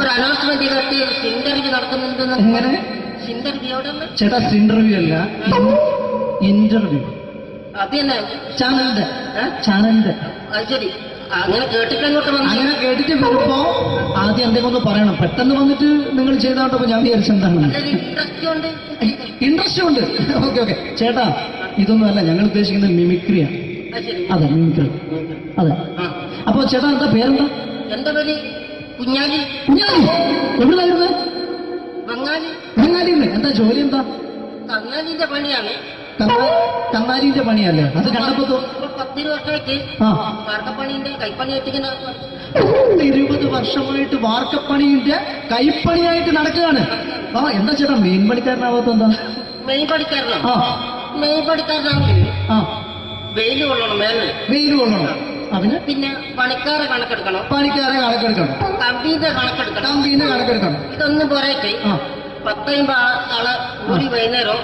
ഒരു അനൗൺസ്മെന്റ് ചെയ്തിട്ട് ഇന്റർവ്യൂ നടക്കുന്നുണ്ടെന്ന്. എങ്ങനെ? ഇന്റർവ്യൂ ചേട്ടാ, ഇന്റർവ്യൂ അല്ല, ഇന്റർവ്യൂ. അത് തന്നെ ചാനലിന്റെ. അത് ശരി. അങ്ങനെ കേട്ടിട്ട് അങ്ങോട്ട് വന്നു. അങ്ങനെ കേട്ടിട്ട് വരുമ്പോ ആദ്യം എന്തെങ്കിലും ഒന്ന് പറയണം. പെട്ടെന്ന് വന്നിട്ട് നിങ്ങൾ ചെയ്താണ്ടപ്പോ ഞാൻ വിചാരിച്ചെന്താണ് ഇൻട്രസ്റ്റ് ഉണ്ട്. ഓക്കെ. ചേട്ടാ, ഇതൊന്നും അല്ല, ഞങ്ങൾ ഉദ്ദേശിക്കുന്നത് മിമിക്രിയാണ്. അതെ, മിമിക്രി. അതെ. അപ്പൊ ചേട്ടാ, എന്താ പേരെന്താ? എന്റെ പേര് കുഞ്ഞാലി. എവിടുന്നായിരുന്നു? ബംഗാളി. എന്താ ജോലി? എന്താ? കങ്ങാലിന്റെ പണിയാണ്. കന്നാലിന്റെ പണിയല്ലേ? അത് കണ്ടപ്പോ 10 വർഷമായിട്ട് വാർക്കപ്പണിന്റെ കൈപ്പണിയായിട്ട് 20 വർഷമായിട്ട് വാർക്കപ്പണിന്റെ കൈപ്പണിയായിട്ട് നടക്കുകയാണ്. എന്താ ചേട്ടാ മെയിൻ പണിക്കാരനാവാത്ത? എന്താ മെയിൻ പണിക്കാരനാണെങ്കിൽ വെയിൽ കൊള്ളണം. വെയിൽ കൊള്ളണം. അതിന് പിന്നെ പണിക്കാരെ കണക്കെടുക്കണം. കമ്പീന്റെ കണക്കെടുക്കണം. ഇതൊന്നും പോരായിട്ട് 10-50 ആളെ കൂടി വൈകുന്നേരം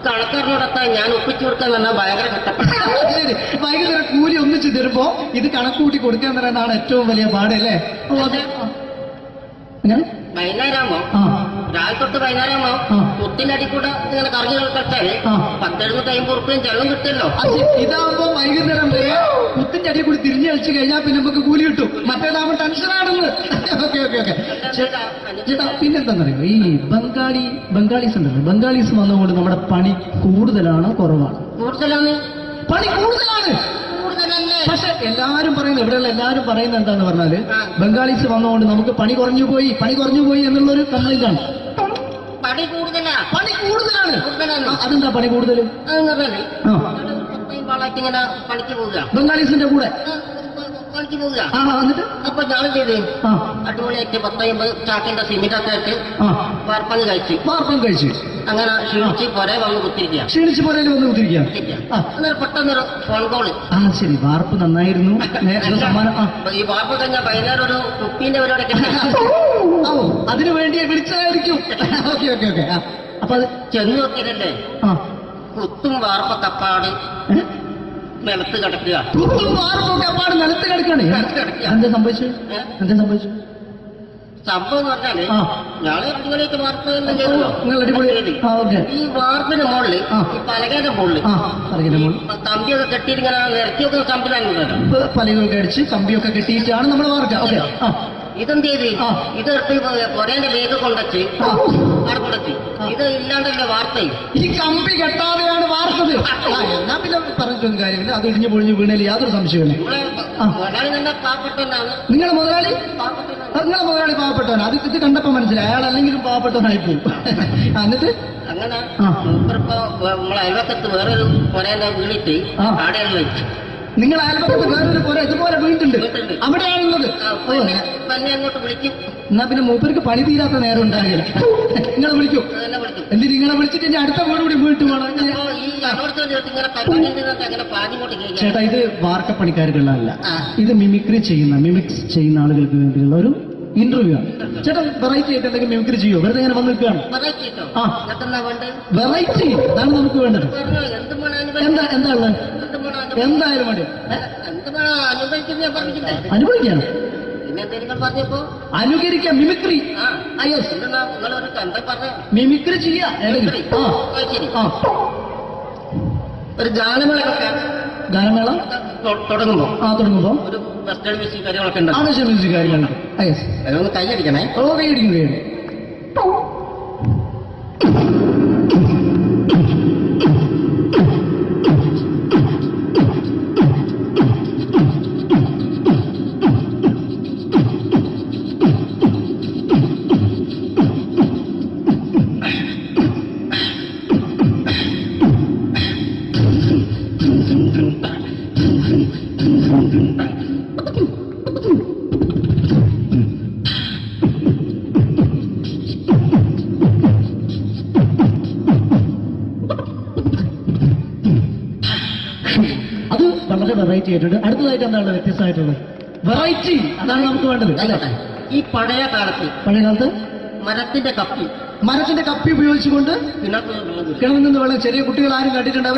കണക്കാരനോടൊക്കെ ഞാൻ ഒപ്പിച്ചു കൊടുക്കാൻ പറഞ്ഞാൽ ഭയങ്കര കഷ്ടപ്പെട്ടു. വൈകുന്നേരം കൂലി ഒന്നിച്ച് തരുമ്പോ ഇത് കണക്കൂട്ടി കൊടുക്കാൻ പറയുന്നതാണ് ഏറ്റവും വലിയ പാടല്ലേ? വൈകുന്നേരമാകുമ്പോ രാവിലെ തൊട്ട് വൈകുന്നേരമാകുമ്പോ കുത്തിനടി കൂടെ ഇങ്ങനെ കറങ്ങി കളിച്ചാല് 10-750 ഉറുപ്പിയും ചെലവും കിട്ടുമല്ലോ. ഇതാകുമ്പോ വൈകുന്നേരം വരെ കുത്തിന്റെ അടി കൂടി തിരിഞ്ഞു കളിച്ചു കഴിഞ്ഞാൽ പിന്നെ നമുക്ക് കൂലി കിട്ടും. മറ്റേതാകുമ്പോ ടെൻഷനാണെന്ന്. ഓക്കെ. ചേട്ടാ, പിന്നെന്താന്നറിയോ, ഈ ബംഗാളീസ് ഉണ്ടല്ലോ, ബംഗാളീസ് വന്നുകൊണ്ട് നമ്മുടെ പണി കൂടുതലാണോ കുറവാണ്? പണി കൂടുതലാണ്. പക്ഷെ എല്ലാരും പറയുന്നത്, ഇവിടെയുള്ള എല്ലാരും പറയുന്നത് എന്താന്ന് പറഞ്ഞാല് ബംഗാളീസ് വന്നുകൊണ്ട് നമുക്ക് പണി കുറഞ്ഞു പോയി എന്നുള്ളൊരു കംപ്ലൈന്റ് ആണ്. പണി കൂടുതലാണ്. അതെന്താ പണി കൂടുതൽ? പണിക്ക് പോവുക ബംഗാളീസിന്റെ കൂടെ പണിക്ക് പോവുക. എന്നിട്ട് അപ്പൊ ഞാൻ ചെയ്ത് അടിപൊളിയായിട്ട് 10-50 ചാക്കിന്റെ സിമെന്റൊക്കെ ആയിട്ട് വാർപ്പങ്ങ് കഴിച്ചു. അങ്ങനെ ക്ഷീണിച്ച് പുറേ വന്ന് കുത്തിരിക്കുക. പെട്ടെന്നൊരു ഫോൺ കോള്. ശരി, വാർപ്പ് നന്നായിരുന്നു. ഈ വാർപ്പ് കഴിഞ്ഞാൽ വൈകുന്നേരം ഒരു കുപ്പീന്റെ പരിപാടി അതിനു വേണ്ടി വിളിച്ചതായിരിക്കും. ഓക്കെ. അപ്പൊ അത് ചെന്ന് നോക്കിയതല്ലേ, കുത്തും വാർപ്പ കപ്പാട് നിലത്ത് കിടക്കുക. നിലത്ത് കിടക്കാണ്. എന്താ സംഭവിച്ചു? സംഭവം എന്ന് പറഞ്ഞാല് ഞാള് അടിപൊളിയായിട്ട് വാർപ്പ് ഈ വാർപ്പിന്റെ മുകളില് ഈ പലകയുടെ മുകളില് കമ്പിയൊക്കെ കെട്ടിയിട്ടിങ്ങനെ നിരത്തിയൊക്കെ സംവിധാനം പലകൊക്കെ അടിച്ച് കമ്പിയൊക്കെ കെട്ടിയിട്ടാണ് നമ്മൾ വാർക്കുക. ഇതെന്ത് ചെയ്ത് ഇതെടുത്ത് പൊരേന്റെ വേഗം കൊണ്ടുവച്ച് അവിടെ കൊണ്ടെത്തി. ഇത് ഇല്ലാണ്ടല്ലേ വാർത്തയും. ഈ കമ്പി കെട്ടാതെയാണ് വാർത്തത്. എന്നാ പിന്നെ പറഞ്ഞിട്ടൊന്നും കാര്യമില്ല. അത് ഇടിഞ്ഞു പൊളിഞ്ഞു വീണേൽ യാതൊരു സംശയമില്ല. മുതലാളി തന്നെ പാവപ്പെട്ടവനാണ്. നിങ്ങളെ മുതലാളി പാവപ്പെട്ടവനാണ്. അത് ഇത് കണ്ടപ്പോ മനസ്സിലായി അയാൾ അല്ലെങ്കിലും പാവപ്പെട്ടവനായി പോകും. എന്നിട്ട് അങ്ങനെ ഇപ്പൊ നമ്മളെ അയൽവക്കത്ത് വേറൊരു പൊരേന്റെ വീണിട്ട് ആടെ വെച്ചു. നിങ്ങൾ അയൽപക്കത്ത് വേറൊരു പോലെ ഇതുപോലെ വീട്ടുണ്ട്, അവിടെയാണുള്ളത്. അങ്ങോട്ട് വിളിക്കും. എന്നാ പിന്നെ മൂപ്പർക്ക് പണി തീരാത്ത നേരം ഉണ്ടാകില്ല. നിങ്ങൾ വിളിക്കും. എന്തിന് നിങ്ങളെ വിളിച്ചിട്ട് ഞാൻ അടുത്ത വീട് കൂടി വീട്ടു പോകണം അപ്പോ ഈ അതോടൊപ്പം ഇങ്ങനെ പരിപാടി ചെയ്തിട്ട് അങ്ങനെ പാഞ്ഞുകൊണ്ട് കേൾക്കാം. ചേട്ടാ ഇത് വാർക്കപ്പണിക്കാർക്കുള്ളതല്ല, ഇത് മിമിക്രി മിമിക്സ് ചെയ്യുന്ന ആളുകൾക്ക് വേണ്ടിയുള്ള ഒരു ഇന്റർവ്യൂ ആണ്. ചേട്ടാ വെറൈറ്റി ആയിട്ട് എന്തെങ്കിലും മിമിക്രി ചെയ്യോ? വെറുതെ ഇങ്ങനെ വന്ന് നിൽക്കുകയാണ്. വെറൈറ്റി കേട്ടോ. ആ ഇതെന്താ വേണ്ടത്? വെറൈറ്റി അതാണ് നമുക്ക് വേണ്ടത്. പറഞ്ഞോ, എന്ത് വേണം എന്താ ഉള്ളത്? എന്തായാലും മതി. എന്ത് വേണം അനുഭവിക്കുന്ന ഞാൻ പറഞ്ഞില്ലേ? അനുഭവിക്കാണ് പിന്നെ നിങ്ങൾ പറഞ്ഞപ്പോ അനുകരിക്കാം മിമിക്രി. നിങ്ങളൊരു എന്താ പറഞ്ഞ മിമിക്രി ചെയ്യാ. ഒരു ഗാനമേള ഗാനമേള തുടങ്ങുമ്പോ ഒരു വെസ്റ്റേൺ മ്യൂസിക് കാര്യങ്ങളൊക്കെ ഉണ്ട്. ആവശ്യം മ്യൂസിക് കാര്യങ്ങളുണ്ട്. അതൊന്ന് കൈയടിക്കണേ. ഓ കൈയടിക്കും. അത് വളരെ വെറൈറ്റി ആയിട്ടുണ്ട്. അടുത്തതായിട്ട് എന്താണ് വ്യത്യസ്തമായിട്ടുള്ളത്? വെറൈറ്റി അതാണ് നമുക്ക് വേണ്ടത് അല്ലേ? ഈ പഴയ കാലത്ത് മരത്തിന്റെ കപ്പി ഉപയോഗിച്ചുകൊണ്ട് കിണറിൽ നിന്ന് വെള്ളം ചെറിയ കുട്ടികൾ ആരും കണ്ടിട്ടുണ്ടാവും.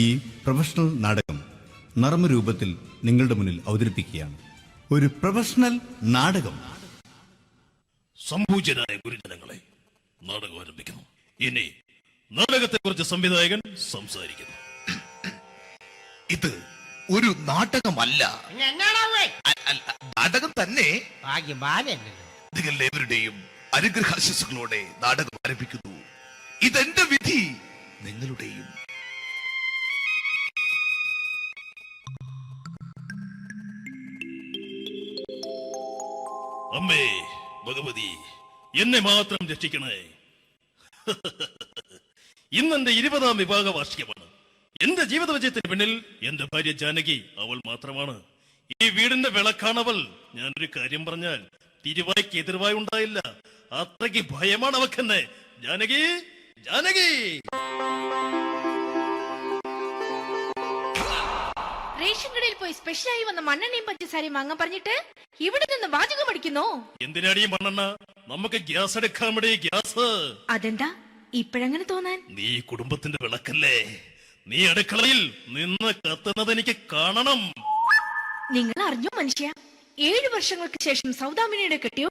ഈ പ്രൊഫഷണൽ നാടകം നർമ്മരൂപത്തിൽ നിങ്ങളുടെ മുന്നിൽ അവതരിപ്പിക്കുകയാണ്. ഒരു പ്രൊഫഷണൽ നാടകം. സംപൂജ്യനായ ഗുരുജനങ്ങളെ, നാടകം ആരംഭിക്കുന്നു. ഇനി നാടകത്തെക്കുറിച്ച് സംവിധായകൻ സംസാരിക്കുന്നു. ഇത് ഒരു നാടകമല്ല, നാടകം തന്നെ. നിങ്ങളേവരുടെയും അനുഗ്രഹാശിസുകളോടെ നാടകം ആരംഭിക്കുന്നു. ഇതെന്റെ വിധി, നിങ്ങളുടെയും. അമ്മേ ഭഗവതി, എന്നെ മാത്രം രക്ഷിക്കണേ. ഇന്നെന്റെ 20ാം വിവാഹ വാർഷികമാണ്. എന്റെ ജീവിത വിജയത്തിന് പിന്നിൽ എന്റെ ഭാര്യ ജാനകി അവൾ മാത്രമാണ്. ഈ വീടിന്റെ വിളക്കാണവൾ. ഞാനൊരു കാര്യം പറഞ്ഞാൽ തിരുവായ്ക്ക് എതിർവായി ഉണ്ടായില്ല. അത്രയ്ക്ക് ഭയമാണ് അവക്കെന്നെ. ജാനകി, ജാനകി. റേഷൻ കടയിൽ പോയി സ്പെഷ്യലായി വന്ന മണ്ണെണ്ണയും പഞ്ചസാരയും വാങ്ങാൻ പറഞ്ഞിട്ട് ഇവിടെ നിന്ന് വാചകം അടിക്കുന്നോ? എന്തിനാടി മണ്ണെണ്ണ? നമുക്ക് ഗ്യാസ് എടുക്കാൻ വേണ്ടി ഗ്യാസ്. അതെന്താ ഇപ്പോഴങ്ങനെ തോന്നാൻ? നീ കുടുംബത്തിന്റെ വിളക്കല്ലേ. നീ അടുക്കളയിൽ നിന്ന് കത്തുന്നത് എനിക്ക് കാണണം. നിങ്ങൾ അറിഞ്ഞോ മനുഷ്യ, 7 വർഷങ്ങൾക്ക് ശേഷം സൗദാമിനിയുടെ കെട്ടിയോ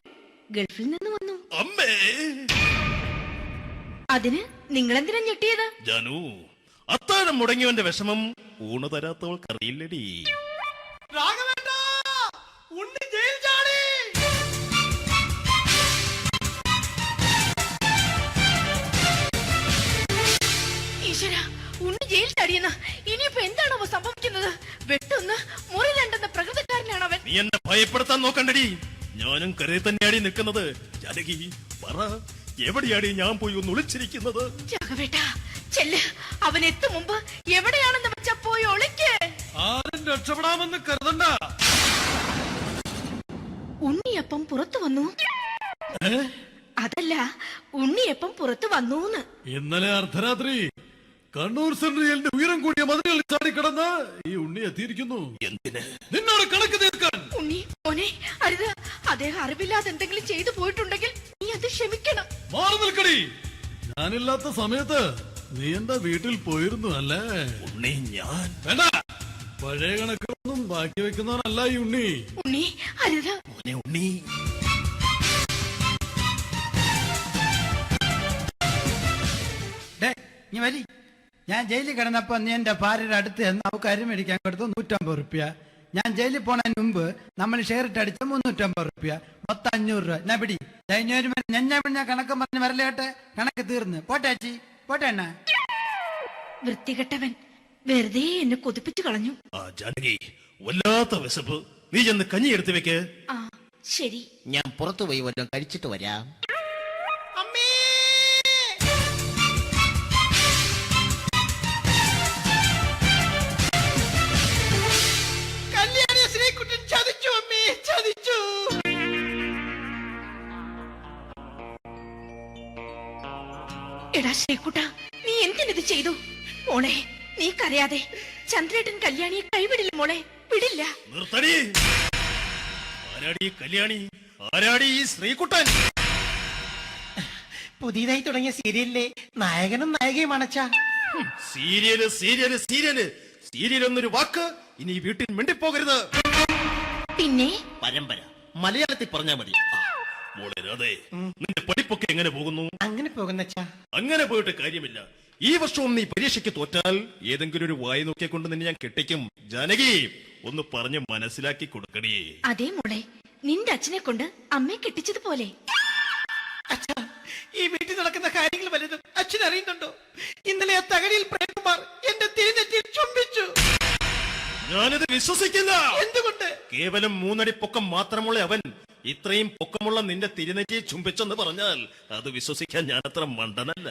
ഗൾഫിൽ നിന്ന് വന്നു. അമ്മേ, അതിന് നിങ്ങളെന്തിനാ ഞെട്ടിയത്? ജാനു, അത്താഴം മുടങ്ങിയവന്റെ വിഷമം ഊണ് തരാത്തവൾക്കറിയില്ലടി. ഈശ്വരാ, ഉണ്ണി ജയിൽ ചാടിയെന്ന്. ഇനിയിപ്പോ എന്താണോ സംഭവിക്കുന്നത്? വെട്ടൊന്ന് മുറി രണ്ടെന്ന പ്രകൃതക്കാരനാണ് അവൻ. നീ എന്നെ ഭയപ്പെടുത്താൻ നോക്കണ്ടടി. ഞാനും കരയിൽ തന്നെയാടി നിൽക്കുന്നത്. ജാനകി പറ, എവിടെയാടി ഞാൻ പോയി ഒന്ന് ഒളിച്ചിരിക്കുന്നത്? രാഘവേട്ടാ ചെല്ല്, അവൻ എത്തും മുമ്പ് എവിടെയാണെന്ന് വെച്ചാ പോയി ഒളിക്ക്. ആരും രക്ഷപ്പെടാമെന്ന് കരുതണ്ട. ഉണ്ണിയപ്പം പുറത്തു വന്നു. അതല്ല, ഉണ്ണിയപ്പം പുറത്തു വന്നൂന്ന്. ഇന്നലെ അർദ്ധരാത്രി കണ്ണൂർ സെൻട്രലിന്റെ ഉയരം കൂടിയ മതിലുകളിൽ ചാടിക്കിടന്ന് ഈ ഉണ്ണി എത്തിയിരിക്കുന്നു. എന്തിന്? നിന്നോട് കണക്ക് തീർക്കാൻ. ഉണ്ണി മോനെ, അരുത്. അദ്ദേഹം അറിവില്ലാതെ എന്തെങ്കിലും ചെയ്തു പോയിട്ടുണ്ടെങ്കിൽ നീ അത് ക്ഷമിക്കണം. മാറി നിൽക്കടി. ഞാനില്ലാത്ത സമയത്ത് നീ എന്താ വീട്ടിൽ പോയിരുന്നു അല്ലേ? ഉണ്ണി ഞാൻ വേണ്ട. പഴയ കണക്കൊന്നും ബാക്കി വെക്കുന്നവനല്ല ഈ ഉണ്ണി. ഉണ്ണി അരുത്. ഉണ്ണി നീ വരി. ഞാൻ ജയിലിൽ കിടന്നപ്പോ നീ എന്റെ ഭാര്യയുടെ അടുത്ത് എന്ന് അവൾക്ക് അരി മേടിക്കാൻ കൊടുത്തു 150 റുപ്യ. ഞാൻ ജയിലിൽ പോണതിന് മുമ്പ് നമ്മൾ ഷെയർ ഇട്ട് അടിച്ച 350 റുപ്യ, മൊത്തം 500 രൂപ. ഞാൻ പിടി. ഞാൻ കണക്ക് പറഞ്ഞ് വരലേട്ടെ. കണക്ക് തീർന്ന്. പോട്ടെ അച്ചി, പോട്ടെ അണ്ണ. വൃത്തികെട്ടവൻ വെറുതെ എന്നെ കൊതിപ്പിച്ചു കളഞ്ഞു. ജാനകി, വല്ലാത്ത വിശപ്പ്. നീ ചെന്ന് കഞ്ഞി എടുത്തു വെക്ക്. ആ ശരി. ഞാൻ പുറത്തു പോയി വല്ലതും കഴിച്ചിട്ട് വരാം. എടാ ശ്രീകുട്ട, നീ എന്തിനിത് ചെയ്തു? മോളെ, നീ കരയാതെ. ചന്ദ്രേട്ടൻ കല്യാണിയെ കൈവിടില്ല മോളെ, വിടില്ല. നിർത്തടി. ആരാടി കല്യാണി? ആരാടി ഈ ശ്രീകുട്ടൻ? പുതിയതായി തുടങ്ങിയ സീരിയലിലെ നായകനും നായികയും അണച്ച. സീരിയല് സീരിയല് സീരിയല് സീരിയൽ എന്നൊരു വാക്ക് ഇനി വീട്ടിൽ മിണ്ടിപ്പോകരുത്. പിന്നെ പരമ്പര മലയാളത്തിൽ പറഞ്ഞാ മതി. മോളെ രാധേ, നിന്റെ പഠിപ്പൊക്കെ എങ്ങനെ പോകുന്നു? അങ്ങനെ പോകുന്ന അങ്ങനെ പോയിട്ട് കാര്യമില്ല. ഈ വർഷവും നീ പരീക്ഷയ്ക്ക് തോറ്റാൽ ഏതെങ്കിലും ഒരു വായി നോക്കിക്കൊണ്ട് നിന്നെ ഞാൻ കെട്ടിക്കും. ജാനകി, ഒന്ന് പറഞ്ഞ് മനസ്സിലാക്കി കൊടുക്കണേ. അതേ മോളെ, നിന്റെ അച്ഛനെ കൊണ്ട് അമ്മയെ കെട്ടിച്ചതുപോലെ. ഈ വീട്ടിൽ നടക്കുന്ന കാര്യങ്ങൾ വലുതും അച്ഛൻ അറിയുന്നുണ്ടോ? ഇന്നലെ ആ തകഴിയിൽ പ്രേംകുമാർ എന്റെ തിരുനെറ്റിയിൽ ചുംബിച്ചു. ഞാനത് വിശ്വസിക്കില്ല. എന്തുകൊണ്ട്? കേവലം 3 അടി പൊക്കം മാത്രമുള്ള അവൻ ഇത്രയും പൊക്കമുള്ള നിന്റെ തിരുനെറ്റിയെ ചുംബിച്ചെന്ന് പറഞ്ഞാൽ അത് വിശ്വസിക്കാൻ ഞാൻ അത്ര മണ്ടനല്ല.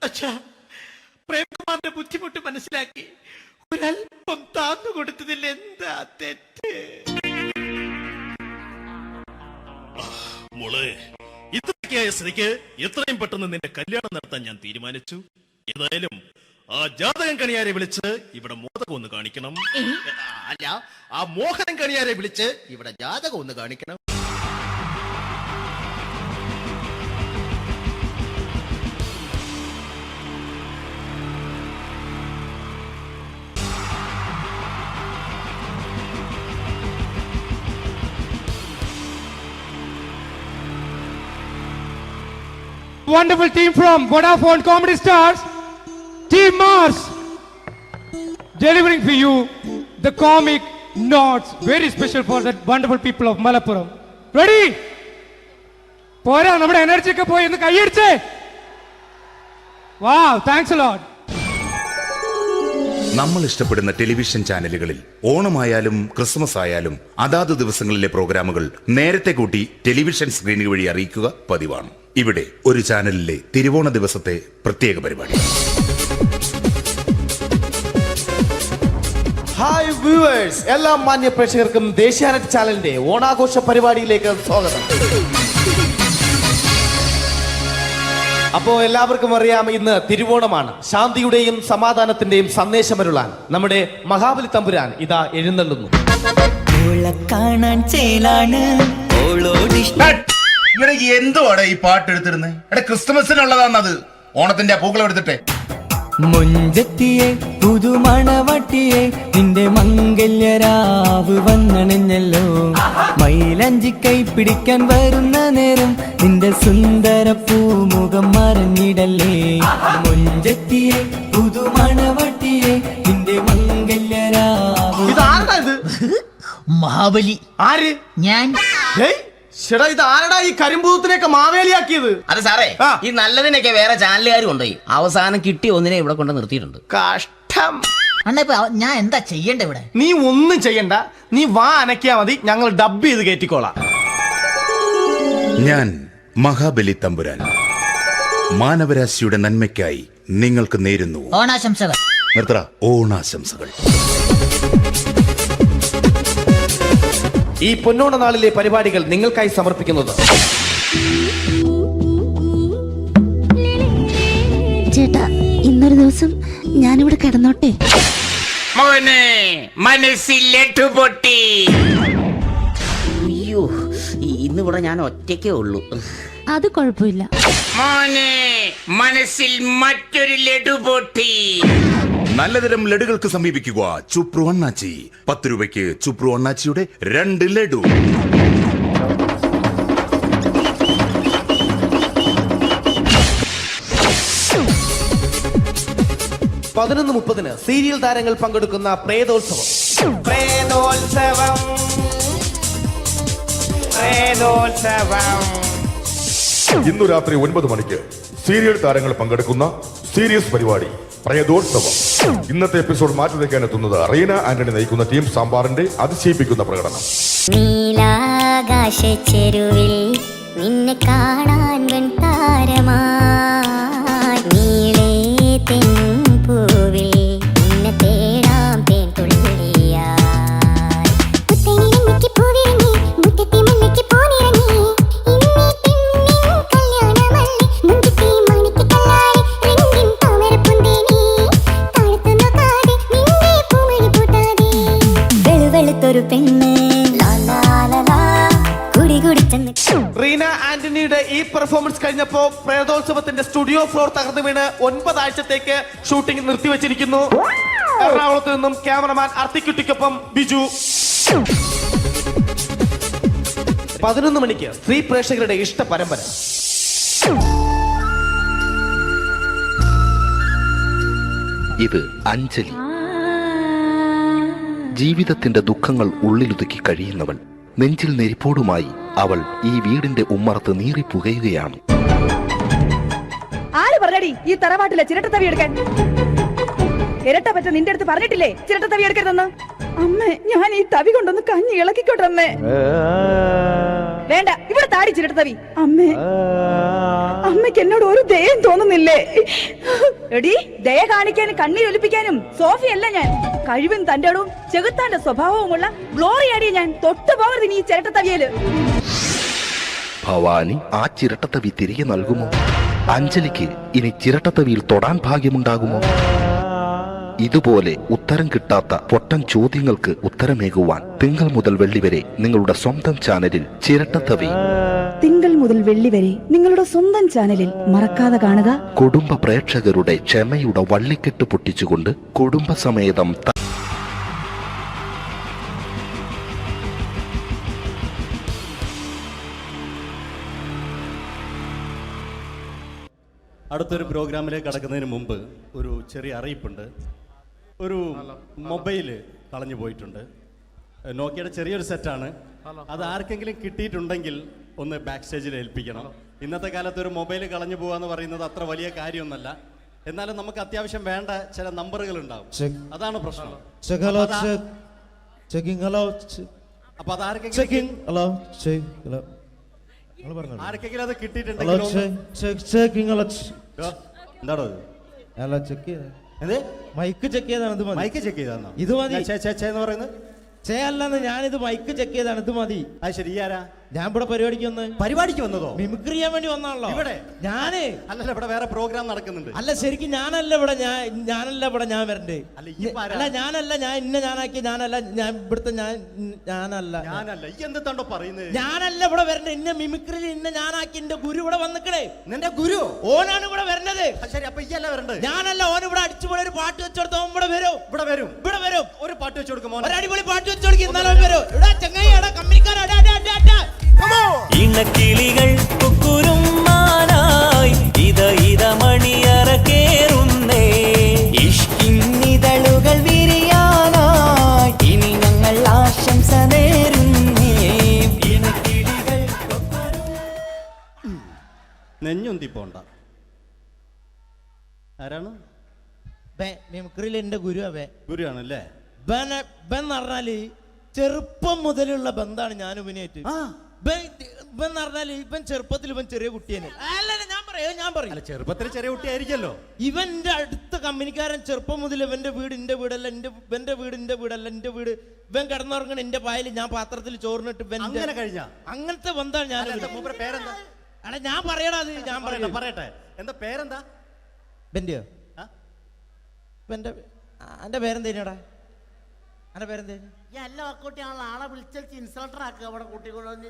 അച്ഛാ, പ്രേംകുമാറിന്റെ ബുദ്ധിമുട്ട് മനസ്സിലാക്കി ഒരല്പം താന്നു കൊടുത്തതിൽ എന്താ തെറ്റ്? മോളെ, ഇത്രയ്ക്കായ സ്ഥിതിക്ക് എത്രയും പെട്ടെന്ന് നിന്റെ കല്യാണം നടത്താൻ ഞാൻ തീരുമാനിച്ചു. ഏതായാലും ആ ജാതകം കണിയാരെ വിളിച്ച് ഇവിടെ മോദകം ഒന്ന് കാണിക്കണം. അല്ല, ആ മോഹനം കണിയാരെ വിളിച്ച് ഇവിടെ ജാതകം ഒന്ന് കാണിക്കണം. Wonderful team from Vodafone Comedy Stars, Team Mars, delivering for you the comic notes, very special for the wonderful people of Malappuram. Ready? Pora, nammade energy ke poi innu kaiyediche. Wow, thanks a lot. നമ്മൾ ഇഷ്ടപ്പെടുന്ന television ചാനലുകളിൽ ഓണമായാലും Christmas ആയാലും അതാത് ദിവസങ്ങളിലെ പ്രോഗ്രാമുകൾ നേരത്തെ കൂട്ടി television സ്ക്രീനുകൾ വഴി അറിയിക്കുക പതിവാണ്. ഇവിടെ ഒരു ചാനലിലെ തിരുവോണ ദിവസത്തെ പ്രത്യേക പരിപാടി. ഹായ് വ്യൂവേഴ്സ്, എല്ലാ മാന്യ പ്രേക്ഷകർക്കും ദേശീയാനെറ്റ് ചാനലിന്റെ ഓണാഘോഷ പരിപാടിയിലേക്ക് സ്വാഗതം. അപ്പോ എല്ലാവർക്കും അറിയാം, ഇന്ന് തിരുവോണമാണ്. ശാന്തിയുടെയും സമാധാനത്തിന്റെയും സന്ദേശമരുളാൻ നമ്മുടെ മഹാബലി തമ്പുരാൻ ഇതാ എഴുന്നള്ളുന്നു. കാണാൻ ചേലാണ് എന്തുവാടെ ഈ പാട്ട് എടുത്തിരുന്നത്? ക്രിസ്മസിനുള്ളതാണത്. ഓണത്തിന്റെ പൂക്കളം എടുത്തിട്ടെ. മുഞ്ചത്തിയെ പുതുമണവട്ടിയെ നിന്റെ മംഗല്യരാവ് വന്നണഞ്ഞല്ലോ. മൈലഞ്ചി കൈ പിടിക്കാൻ വരുന്ന നേരം നിന്റെ സുന്ദര പൂമുഖം മറഞ്ഞിടല്ലേ. മുഞ്ചത്തിയെ പുതുമണവട്ടിയെ നിന്റെ മംഗല്യരാവ്. ഇതാരാ ഇത്? മഹാബലി. ആര്? ഞാൻ. ചേട്ടാ, ഇത് ആരടാ ഈ കരിമ്പൂത്തിനെയൊക്കെ മാവേലിയാക്കിയത്? അത് സാറേ, ഈ നല്ലതിനൊക്കെ വേറെ ചാനലുകാർ കൊണ്ടുപോയി അവസാനം കിട്ടി ഒന്നിനെ ഇവിടെ കൊണ്ട് നിർത്തിയിട്ടുണ്ട്. കഷ്ടം. അണ്ണ ഇപ്പൊ ഞാൻ എന്താ ചെയ്യണ്ട ഇവിടെ? നീ ഒന്നും ചെയ്യണ്ട, നീ വാ അനക്കിയാ മതി, ഞങ്ങൾ ഡബ് ചെയ്ത് കയറ്റിക്കോളാം. ഞാൻ മഹാബലി തമ്പുരാൻ മാനവരാശിയുടെ നന്മയ്ക്കായി നിങ്ങൾക്ക് നേരുന്നു ഓണാശംസകൾ. നിർത്തറ. ഓണാശംസകൾ. ഈ പൊന്നോണ നാളിലെ പരിപാടികൾ നിങ്ങൾക്കായി സമർപ്പിക്കുന്നത് ചേട്ടാ, ഇന്നൊരു ദിവസം ഞാനിവിടെ കിടന്നോട്ടെ? മോനെ മനസ്സിലെട്ടു പൊട്ടി. അയ്യോ, ഇന്നിവിടെ ഞാൻ ഒറ്റയ്ക്കേ ഉള്ളൂ. അത് കുഴപ്പമില്ല. മോനെ മനസ്സിൽ മറ്റൊരു ലഡു പൊട്ടി. നല്ലതരം ലഡുകൾക്ക് സമീപിക്കുക ചുപ്രു അണ്ണാച്ചി. 10 രൂപയ്ക്ക് ചുപ്രു അണ്ണാച്ചിയുടെ 2 ലഡു. 11:30 സീരിയൽ താരങ്ങൾ പങ്കെടുക്കുന്ന പ്രേതോത്സവം. പ്രേതോത്സവം, പ്രേതോത്സവം. ഇന്നു രാത്രി 9 മണിക്ക് സീരിയൽ താരങ്ങൾ പങ്കെടുക്കുന്ന സീരിയസ് പരിപാടി പ്രേതോത്സവം. ഇന്നത്തെ എപ്പിസോഡ് മാറ്റി വയ്ക്കാൻ എത്തുന്നത് റീന ആന്റണി നയിക്കുന്ന ടീം സാമ്പാറിന്റെ അതിശയിപ്പിക്കുന്ന പ്രകടനം. നീലാകാശ ചെരുവിൽ നിന്നെ കാണാൻ വെൺതാരമാ നീളേ തെൻപൂവിൽ നിന്നെ തേടാം തേൻ തുള്ളിയാ പുത്തനിരങ്ങിക്ക് പൂവിരങ്ങി മുറ്റത്തെ മല്ലിക്ക് പോനിരങ്ങി ഇന്നേ പെണ്ണിൻ കല്യാണമല്ലി മുഞ്ചത്തി മണിക്ക് കല്ലായി കഴിഞ്ഞപ്പോ പ്രേതോത്സവത്തിന്റെ സ്റ്റുഡിയോ ഫ്ലോർ തകർന്നു വീണ് 9 ആഴ്ചത്തേക്ക് ഷൂട്ടിംഗ് നിർത്തിവെച്ചിരിക്കുന്നു. എറണാകുളത്ത് നിന്നും ക്യാമറമാൻ അർത്തിക്കുട്ടിക്കൊപ്പം ബിജു. 11 മണിക്ക് സ്ത്രീ പ്രേക്ഷകരുടെ ഇഷ്ട പരമ്പര. ഇത് അഞ്ജലി. ജീവിതത്തിന്റെ ദുഃഖങ്ങൾ ഉള്ളിലൊതുക്കി കഴിയുന്നവൾ. നെഞ്ചിൽ നെരിപ്പോടുമായി അവൾ ഈ വീടിന്റെ ഉമ്മറത്ത് നീറിപ്പുകയുകയാണ്. ആര് പറഞ്ഞടി ഈ തറവാട്ടിലെ ചിരട്ട തവി എടുക്കാൻ? ഇരട്ട പറ്റ നിന്റെ അടുത്ത് പറഞ്ഞിട്ടില്ലേ ചിരട്ട തവി എടുക്കരുതെന്ന്? അമ്മേ, ഞാൻ ഈ തവി കൊണ്ടൊന്ന് കഞ്ഞി ഇളക്കിക്കോട്ടെ അമ്മേ. വേണ്ട, ഇവിടെ താടി ചിരട്ട തവി. അമ്മേ, അമ്മയ്ക്ക് എന്നോട് ഒരു ദയം തോന്നുന്നില്ലേ? എടി, ദയ കാണിക്കാനും കണ്ണീരൊലിപ്പിക്കാനും സോഫിയല്ല ഞാൻ. കഴിവും തന്റെ ഇടവും ചെകുത്താന്റെ സ്വഭാവവുമുള്ള ഗ്ലോറിയാടിയ ഞാൻ. തൊട്ടു പോകരുത് നീ ചിരട്ട തവിയല്. ഭവാനി ആ ചിരട്ടത്തവി തിരികെ നൽകുമോ? അഞ്ജലിക്ക് ഇനി ചിരട്ടത്തവിയിൽ തൊടാൻ ഭാഗ്യമുണ്ടാകുമോ? ഇതുപോലെ ഉത്തരം കിട്ടാത്ത പൊട്ടൻ ചോദ്യങ്ങൾക്ക് ഉത്തരമേകുവാൻ തിങ്കൾ മുതൽ വെള്ളി വരെ നിങ്ങളുടെ സ്വന്തം ചാനലിൽ ചിരട്ടത്തവി. തിങ്കൾ മുതൽ വെള്ളി വരെ നിങ്ങളുടെ സ്വന്തം ചാനലിൽ മറക്കാതെ കാണുക. കുടുംബ പ്രേക്ഷകരുടെ ക്ഷമയുടെ വള്ളിക്കെട്ട് പൊട്ടിച്ചുകൊണ്ട് കുടുംബസമേതം അടുത്തൊരു പ്രോഗ്രാമിലേക്ക് കടക്കുന്നതിന് മുമ്പ് ഒരു ചെറിയ അറിയിപ്പുണ്ട്. ഒരു മൊബൈല് കളഞ്ഞു പോയിട്ടുണ്ട്. നോക്കിയുടെ ചെറിയൊരു സെറ്റാണ്. അത് ആർക്കെങ്കിലും കിട്ടിയിട്ടുണ്ടെങ്കിൽ ഒന്ന് ബാക്ക് സ്റ്റേജിൽ ഏൽപ്പിക്കണം. ഇന്നത്തെ കാലത്ത് ഒരു മൊബൈൽ കളഞ്ഞു പോകാന്ന് പറയുന്നത് അത്ര വലിയ കാര്യമൊന്നുമല്ല. എന്നാലും നമുക്ക് അത്യാവശ്യം വേണ്ട ചില നമ്പറുകൾ ഉണ്ടാവും. അതാണ് പ്രശ്നം. അപ്പൊ അത് ആർക്കെങ്കിലും അത് കിട്ടിയിട്ടുണ്ടെങ്കിൽ എന്താണോ മൈക്ക് ചെക്ക് ചെയ്താണ്. മൈക്ക് ചെക്ക് ചെയ്താണോ? ഇത് മതി. എന്ന് പറയുന്നത് അല്ലെന്ന് ഞാനിത് മൈക്ക് ചെക്ക് ചെയ്താണ്. ഇത് മതി. അത് ശരി. ആരാ? ഞാൻ ഇവിടെ പരിപാടിക്ക് വന്നതോ? മിമിക്രി ചെയ്യാൻ വേണ്ടി വന്നാണല്ലോ ഇവിടെ. ഞാന് അല്ലല്ല, ഇവിടെ വേറെ പ്രോഗ്രാം നടക്കുന്നുണ്ട്. അല്ല, ശരിക്കും ഞാനല്ല ഇവിടെ. ഞാൻ വരണ്ടേ? അല്ല, ഞാനല്ല. ഞാൻ ഇന്ന ഞാനാക്കി. ഞാനല്ല. ഞാൻ ഇവിടുത്തെ ഞാനല്ല. ഞാനല്ല ഇവിടെ വരണ്ടേ. ഇന്ന മിമിക്രി ഇന്ന ഞാനാക്കി. എന്റെ ഗുരു ഇവിടെ വന്നിക്കണേ. നിന്റെ ഗുരു ഓനാണ് ഇവിടെ വരണത്. ശരി, അപ്പൊ ഇയല്ല വരണ്ടേ? ഞാനല്ല. ഓൻ ഇവിടെ അടിച്ചുപോലെ ഒരു പാട്ട് വെച്ചെടുത്തോ. ഇവിടെ വരും. ഒരു പാട്ട് വെച്ചു കൊടുക്കും. ഒരു അടിപൊളി പാട്ട് വെച്ചു കൊടുക്കും. എന്നാലും വരും. ഇവിടെ ചങ്ങായി കമ്പനിക്കാരാ. ഇണക്കിളികൾ കുക്കുരുമാനായി ഇത മണിയറ കേറുന്നേ. ഇഷ്കിന്നിതളുകൾ വിരിയാനായി ഇനി ഞങ്ങൾ ആശംസ നേരുന്നേ. ഇണക്കിളികൾ നെഞ്ഞൊന്തി പോണ്ട. ആരാണ്? മിമിക്രിയിൽ എന്റെ ഗുരുവാണല്ലേ? ബൻ പറഞ്ഞാല് ചെറുപ്പം മുതലുള്ള ബന്ധാണ് ഞാൻ ഇവനായിട്ട്. ഇവൻ പറഞ്ഞാല് ഇവൻ ചെറുപ്പത്തിൽ ഇവൻ ചെറിയ കുട്ടിയാണ്. ഞാൻ പറയും ചെറുപ്പത്തിൽ ചെറിയ കുട്ടിയായിരിക്കല്ലോ. ഇവന്റെ അടുത്ത കമ്പനിക്കാരൻ ചെറുപ്പം മുതൽ ഇവന്റെ വീട് എന്റെ വീടല്ല. ഇവന്റെ വീട് എന്റെ വീടല്ല. എന്റെ വീട് ഇവൻ കിടന്നുറങ്ങണ എന്റെ പായൽ ഞാൻ പാത്രത്തിൽ ചോറിനിട്ട് അങ്ങനത്തെ ബന്ധാണ് ഞാൻ. അല്ല, ഞാൻ പറയടാ. അത് ഞാൻ പറയട്ടെ. എന്താ പേരെന്താ? ബെന്റെയോ? എന്റെ പേരെന്തേനാടാ? എന്റെ പേരെന്തേനു? ആളെ വിളിച്ചാൽ ഇൻസൾട്ടർ ആക്കുക. അവിടെ കുട്ടികളൊന്ന്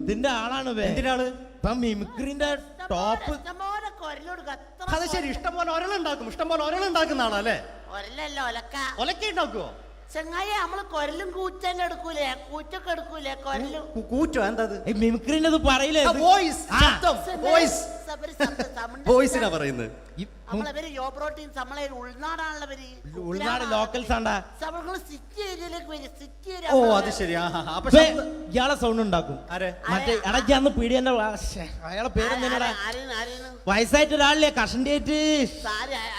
ഇതിന്റെ ആളാണ്. മിമിക്രിന്റെ ടോപ്പ്. അത് ശരി. ഇഷ്ടംപോലെ ഒരളുണ്ടാക്കുന്ന ആളല്ലേ? ഒലക്ക ഉണ്ടാക്കുവോ? ചെങ്ങായി, നമ്മള് കൊരലും കൂറ്റന്നെ എടുക്കൂലേ? കൂറ്റൊക്കെ എടുക്കൂലേ? കൊരലും കൂറ്റോ? എന്താ മിമിക്രിന്റെ പറയില്ലേ? വോയിസിനാ പറയുന്നത്. നമ്മളെ യോപ്രോട്ടീൻ നമ്മളെ ഉൾനാടാണുള്ളവര്. ഉൾനാട് ലോക്കൽസ് ആണ്ടാ. സിറ്റി ഏരിയയിലേക്ക് വരും. City area. ഓ, അത് ശരി. ഇയാളെ സൗണ്ട് ഉണ്ടാക്കും. മറ്റേ ഇടയ്ക്ക് അന്ന് പീഡിയന്റെ അയാളെ പേരെന്താ? വയസ്സായിട്ട് ഒരാളില്ലേ? കഷണ്ടി ആയിട്ട്.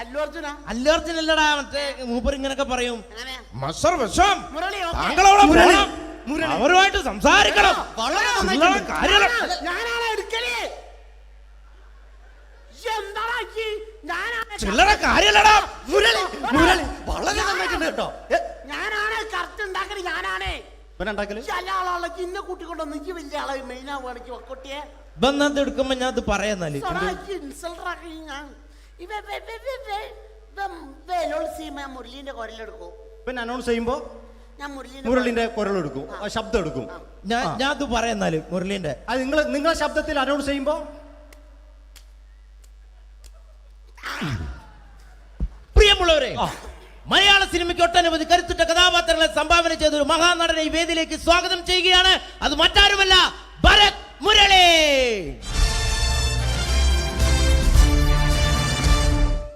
അല്ലു അർജുൻ അല്ലടാ. മറ്റേ മൂപ്പർ ഇങ്ങനൊക്കെ പറയും. അവരുമായിട്ട് സംസാരിക്കണം. ചില്ലറ കാര്യല്ലടാ. ഞാനാണ് കറക്റ്റ് ഉണ്ടാക്കല്. ഞാനാണ് ചില കൂട്ടിക്കൊണ്ടോ നിക്ക് വലിയ ആളെ മെയിൻ ആവുകയാണെങ്കിൽ ഒക്കൊട്ടിയെ എടുക്കുമ്പോ ഞാൻ അത് പറയാന്നാല് മുരളീന്റെ കൊരലെടുക്കും. പിന്നെ അനൗൺസ് ചെയ്യുമ്പോ ഞാൻ മുരളിന്റെ കുരൽ എടുക്കും, ശബ്ദം എടുക്കും. ഞാൻ അത് പറയുന്നാല് മുരളിന്റെ അത് നിങ്ങളെ ശബ്ദത്തിൽ അനൗൺസ് ചെയ്യുമ്പോ പ്രിയമുള്ളവരെ, മലയാള സിനിമയ്ക്ക് ഒട്ടനവധി കരുത്തുറ്റ കഥാപാത്രങ്ങളെ സംഭാവന ചെയ്ത ഒരു മഹാനടനെ ഈ വേദിയിലേക്ക് സ്വാഗതം ചെയ്യുകയാണ്. അത് മറ്റാരുമല്ല, ഭരത് മുരളി.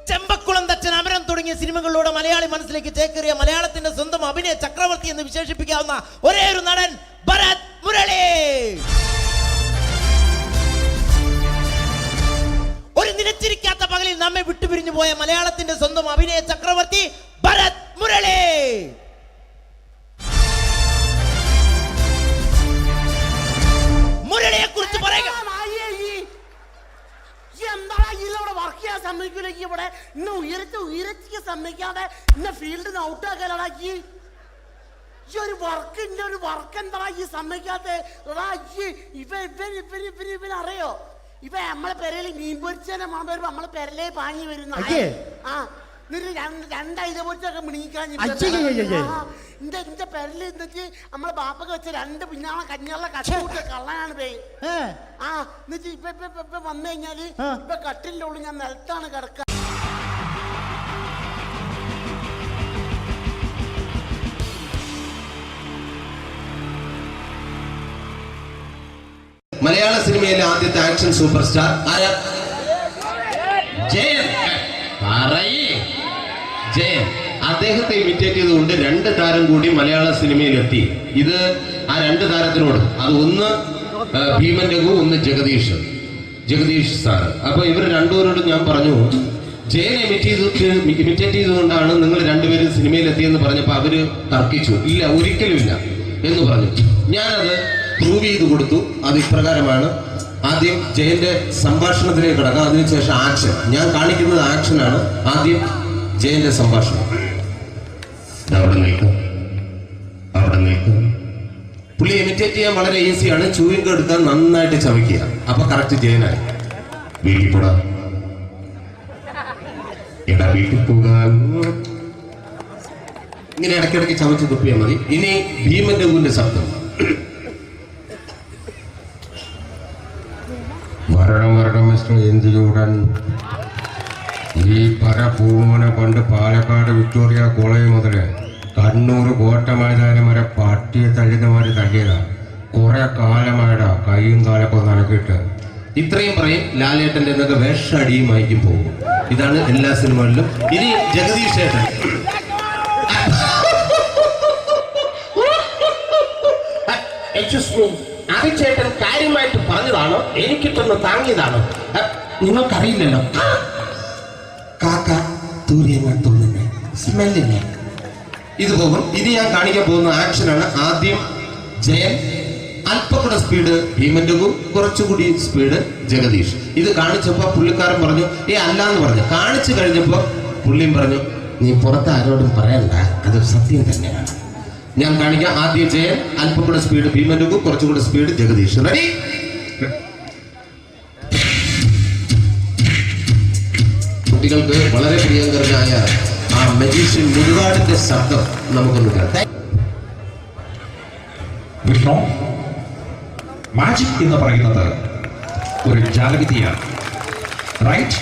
ചെമ്പക്കുളം തച്ചൻ, അമരം തുടങ്ങിയ സിനിമകളിലൂടെ മലയാളി മനസ്സിലേക്ക് ചേക്കേറിയ മലയാളത്തിന്റെ സ്വന്തം അഭിനയ ചക്രവർത്തി എന്ന് വിശേഷിപ്പിക്കാവുന്ന ഒരേ ഒരു നടൻ ഭരത് മുരളി. ഒരു നിലച്ചിരിക്കാത്ത പകലിൽ നമ്മെ വിട്ടുപിരിഞ്ഞു പോയ മലയാളത്തിന്റെ സ്വന്തം അഭിനയ ചക്രവർത്തി ഭരത് മുരളി. മുരളിയെ കുറിച്ച് പറയുക. എന്താ വർക്ക് ചെയ്യാൻ സമ്മതിക്കൂലേക്ക് ഇവിടെ ഇന്ന് ഉയരത്തിക്ക് സമ്മതിക്കാതെ ഇന്ന ഫീൽഡിന് ഔട്ടാക്കാനാക്കി ഈ ഒരു വർക്ക് എന്താ ഈ സമ്മതിക്കാത്ത ഇവനറിയോ? ഇപ്പൊ നമ്മളെ പെരയിൽ മീൻ പൊരിച്ചതിനെ മണം വരുമ്പോ നമ്മളെ പെരലേ പാഞ്ഞു വരുന്ന രണ്ടൈത പൊരിച്ചൊക്കെ മിണിക്കാൻ എന്റെ പെരല് എന്നിട്ട് നമ്മളെ ബാപ്പൊക്കെ വെച്ച രണ്ട് പിന്നാളെ കഞ്ഞുള്ള കഷ്ട കള്ളനാണ് പേര്. എന്നിട്ട് ഇപ്പൊ വന്നു കഴിഞ്ഞാല് ഇപ്പൊ കട്ടിലിന്റെ ഉള്ളിൽ ഞാൻ നിലത്താണ് കിടക്കുക. മലയാള സിനിമയിലെ ആദ്യത്തെ ആക്ഷൻ സൂപ്പർ സ്റ്റാർ ആരാ? ജയൻ. ജയൻ. അദ്ദേഹത്തെ ഇമിറ്റേറ്റ് ചെയ്തുകൊണ്ട് 2 താരം കൂടി മലയാള സിനിമയിലെത്തി. ഇത് ആ 2 താരത്തിനോട്, അത് ഒന്ന് ഭീമൻ രഘു, ഒന്ന് ജഗദീഷ് സാറ്. അപ്പൊ ഇവർ രണ്ടുപേരോടും ഞാൻ പറഞ്ഞു, ജയനെ ഇമിറ്റേറ്റ് ചെയ്തുകൊണ്ടാണ് നിങ്ങൾ രണ്ടുപേരും സിനിമയിലെത്തിയെന്ന് പറഞ്ഞപ്പോ അവര് തർക്കിച്ചു. ഇല്ല, ഒരിക്കലും ഇല്ല എന്ന് പറഞ്ഞു. ഞാനത് പ്രൂവ് ചെയ്ത് കൊടുത്തു. അത് ഇപ്രകാരമാണ്. ആദ്യം ജയന്റെ സംഭാഷണത്തിലേക്ക് കിടക്കാം, അതിനുശേഷം ആക്ഷൻ. ഞാൻ കാണിക്കുന്നത് ആക്ഷനാണ്. ആദ്യം ജയന്റെ സംഭാഷണം. അവിടെ നിൽക്കും. പുള്ളി ഇമിറ്റേറ്റ് ചെയ്യാൻ വളരെ ഈസിയാണ്. ചൂയിങ് എടുക്കാൻ നന്നായിട്ട് ചവയ്ക്കുക. അപ്പൊ കറക്റ്റ് ജയനായി. വീട്ടിൽ പോടാ, എടാ വീട്ടിൽ പോകാൻ. ഇങ്ങനെ ഇടയ്ക്കിടയ്ക്ക് ചവച്ച് തുപ്പിയാൽ മതി. ഇനി ഭീമൻ രഘുവിന്റെ ശബ്ദം. വരണം മിസ്റ്റർ എന്തിയൂടൻ. ഈ പരപൂമനെ പണ്ട് പാലക്കാട് വിക്ടോറിയ കോളേജ് മുതൽ കണ്ണൂർ കോട്ട മൈതാനം വരെ പട്ടിയെ തള്ളുന്നമാര് തള്ളിയതാ. കുറെ കാലമായിടാ കൈയും കാലൊക്കെ നനക്കിട്ട്. ഇത്രയും പറയും. ലാലേട്ടന്റെ എന്നൊക്കെ വേഷടിയുമായിരിക്കും പോകും. ഇതാണ് എല്ലാ സിനിമകളിലും. ഇനി ജഗദീഷ് ഏട്ടൻ. ചേട്ടൻ കാര്യമായിട്ട് പറഞ്ഞതാണോ എനിക്കിട്ടൊന്ന് താങ്ങിയതാണോ? നിങ്ങൾക്കറിയില്ലല്ലോ. കാക്ക തൂരിയങ്ങൾ തോന്നുന്നേ, സ്മെല്ലില്ലേ? ഇത് പോകും. ഇത് ഞാൻ കാണിക്കാൻ പോകുന്ന ആക്ഷനാണ്. ആദ്യം ജയൻ, അല്പം കൂടെ സ്പീഡ് ഭീമൻ രഘു, കുറച്ചുകൂടി സ്പീഡ് ജഗദീഷ്. ഇത് കാണിച്ചപ്പോ പുള്ളിക്കാരൻ പറഞ്ഞു അല്ലാന്ന് പറഞ്ഞു. കാണിച്ചു കഴിഞ്ഞപ്പോ പുള്ളിയും പറഞ്ഞു, നീ പുറത്ത് ആരോടും പറയണ്ട, അത് സത്യം തന്നെയാണ്. ഞാൻ കാണിക്കാം. ആദ്യം ജയൻ, അല്പം കൂടെ സ്പീഡ് ഭീമൻ രഘു, കുറച്ചുകൂടെ സ്പീഡ് ജഗദീഷ്. റെഡി? കുട്ടികൾക്ക് വളരെ പ്രിയങ്കരനായ ആ മജീഷ്യൻ മുരുകാടിന്റെ ശബ്ദം നമുക്കൊന്ന് കേൾക്കാം. വിഷ്ണു, മാജിക് എന്ന് പറയുന്നത് ഒരു ജാലവിദ്യയാണ്, റൈറ്റ്?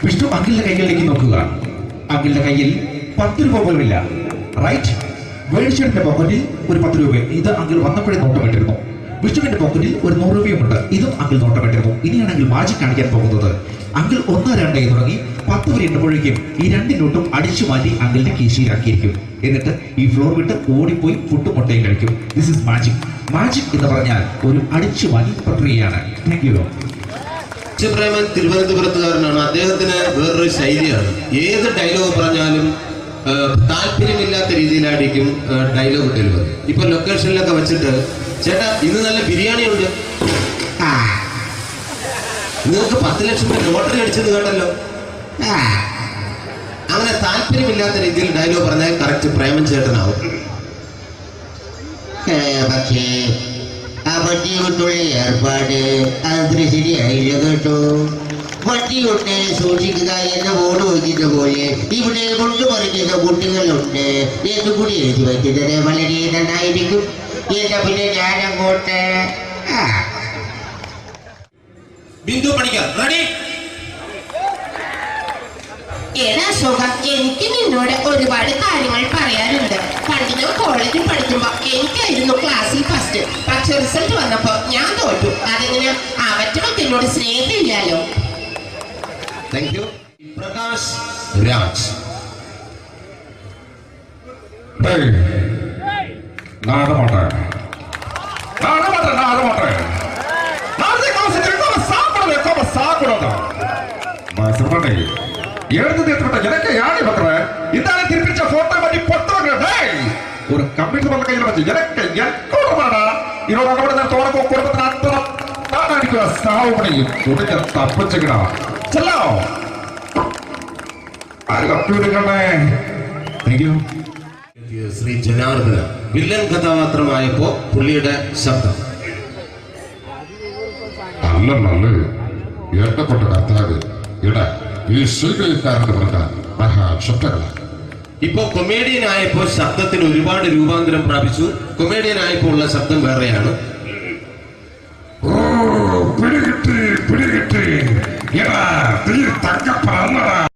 വിഷ്ണു അങ്കിളിന്റെ കൈകളിലേക്ക് നോക്കുക. അങ്കിളിന്റെ കയ്യിൽ 10 രൂപ പോലുമില്ല, റൈറ്റ്? വേണിച്ചേട്ടന്റെ പോക്കറ്റിൽ ഒരു 10 രൂപ. ഇത് അങ്കിൾ വന്നപ്പോഴേ നോട്ടമിട്ടിരുന്നു. വിഷ്ണുവിന്റെ പോക്കറ്റിൽ ഒരു 100 രൂപയുമുണ്ട്. ഇതും അങ്കിൾ നോട്ടമിട്ടിരുന്നു. ഇനിയാണെങ്കിൽ മാജിക് കാണിക്കാൻ പോകുന്നത്. അങ്കിൾ 1, 2 തുടങ്ങി 10 വരെ എണ്ണുമ്പോഴേക്കും ഈ 2 നോട്ടും അടിച്ചു മാറ്റി അങ്കിളിന്റെ കീശയിലാക്കിയിരിക്കും. എന്നിട്ട് ഈ ഫ്ലോർ വിട്ട് ഓടിപ്പോയി പുട്ടും മുട്ടയും കഴിക്കും. This is magic. മാജിക് എന്ന് പറഞ്ഞാൽ ഒരു അടിച്ചു മാറ്റി പ്രക്രിയയാണ്. Thank you. പ്രേമൻ തിരുവനന്തപുരത്തുകാരനാണ്. അദ്ദേഹത്തിന് വേറൊരു ശൈലിയാണ്. ഏത് ഡയലോഗ് പറഞ്ഞാലും താല്പര്യമില്ലാത്ത രീതിയിലായിരിക്കും ഡയലോഗ് ഡെലിവറി. ഇപ്പൊ ലൊക്കേഷനിലൊക്കെ വെച്ചിട്ട്, ചേട്ടാ ഇന്ന് നല്ല ബിരിയാണി ഉണ്ട്, നിങ്ങൾക്ക് 10 ലക്ഷം രൂപ ലോട്ടറി അടിച്ചത് കേട്ടല്ലോ. അങ്ങനെ താല്പര്യമില്ലാത്ത രീതിയിൽ ഡയലോഗ് പറഞ്ഞാൽ കറക്റ്റ് പ്രേമൻ ചേട്ടനാവും. പക്ഷേ ആ പട്ടിയെ വിട്ടുള്ള ഏർപ്പാട് അത്ര ശരിയായില്ല കേട്ടോ. വണ്ടിയുണ്ട് സൂക്ഷിക്കുക എന്ന് ബോർഡ് വയ്ക്കുന്ന പോലെ ഇവിടെ കൊണ്ടുമറിക്കുന്ന കുട്ടികളുണ്ട് എന്നും കൂടി എഴുതി വയ്ക്കുന്നത് വളരെ നന്നായിരിക്കും. എന്നാ പിന്നെ ഞാൻ അങ്ങോട്ട് ബിന്ദു പണിക്കർ റെഡി. ഏതാ സുഖം, എനിക്ക് നിന്നോട് ഒരുപാട് കാര്യങ്ങൾ പറയാനുണ്ട്. പണ്ട് ഞാൻ കോളേജിൽ പഠിക്കുമ്പോ എനിക്കായിരുന്നു ക്ലാസ്സിൽ ഫസ്റ്റ്. പക്ഷെ റിസൾട്ട് വന്നപ്പോ ഞാൻ തോറ്റു. അതെങ്ങനെ അവറ്റൊക്കെ എന്നോട് സ്നേഹമില്ലല്ലോ. Thank you. പ്രകാശ് രാജ്. எனக்கு யானை பண்ற இந்த திருப்பிச்ச போட்டோ பத்தி பொத்தவங்க ஒரு கம்ப்யூட்டர் பண்ண கையில வச்சு எனக்கு எக்கோடா இதோட கூட தோறப்போ குடும்பத்தின் அத்தனை நான் அடிக்கிற சாவு பண்ணி துணிஞ்ச தப்பிச்சுக்கடா செல்லோ அது കമ്പ്യൂട്ടറിനെ thank you. Shri Janardhana villain കഥാപാത്രമായപ്പോ പുള്ളിയുടെ ശബ്ദം നല്ല നല്ല എട്ടപ്പെട്ട കർത്താവ് ഇട ഈ സ്വീകരിക്കാരുടെ പറഞ്ഞ മഹാശബ്ദങ്ങളാണ്. ഇപ്പോ കൊമേഡിയൻ ആയപ്പോ ശബ്ദത്തിന് ഒരുപാട് രൂപാന്തരം പ്രാപിച്ചു. കൊമേഡിയൻ ആയപ്പോ ഉള്ള ശബ്ദം വേറെയാണ്. ഓ പിടികിട്ടി എടാ തീ തങ്കപ്പറന്നടാ.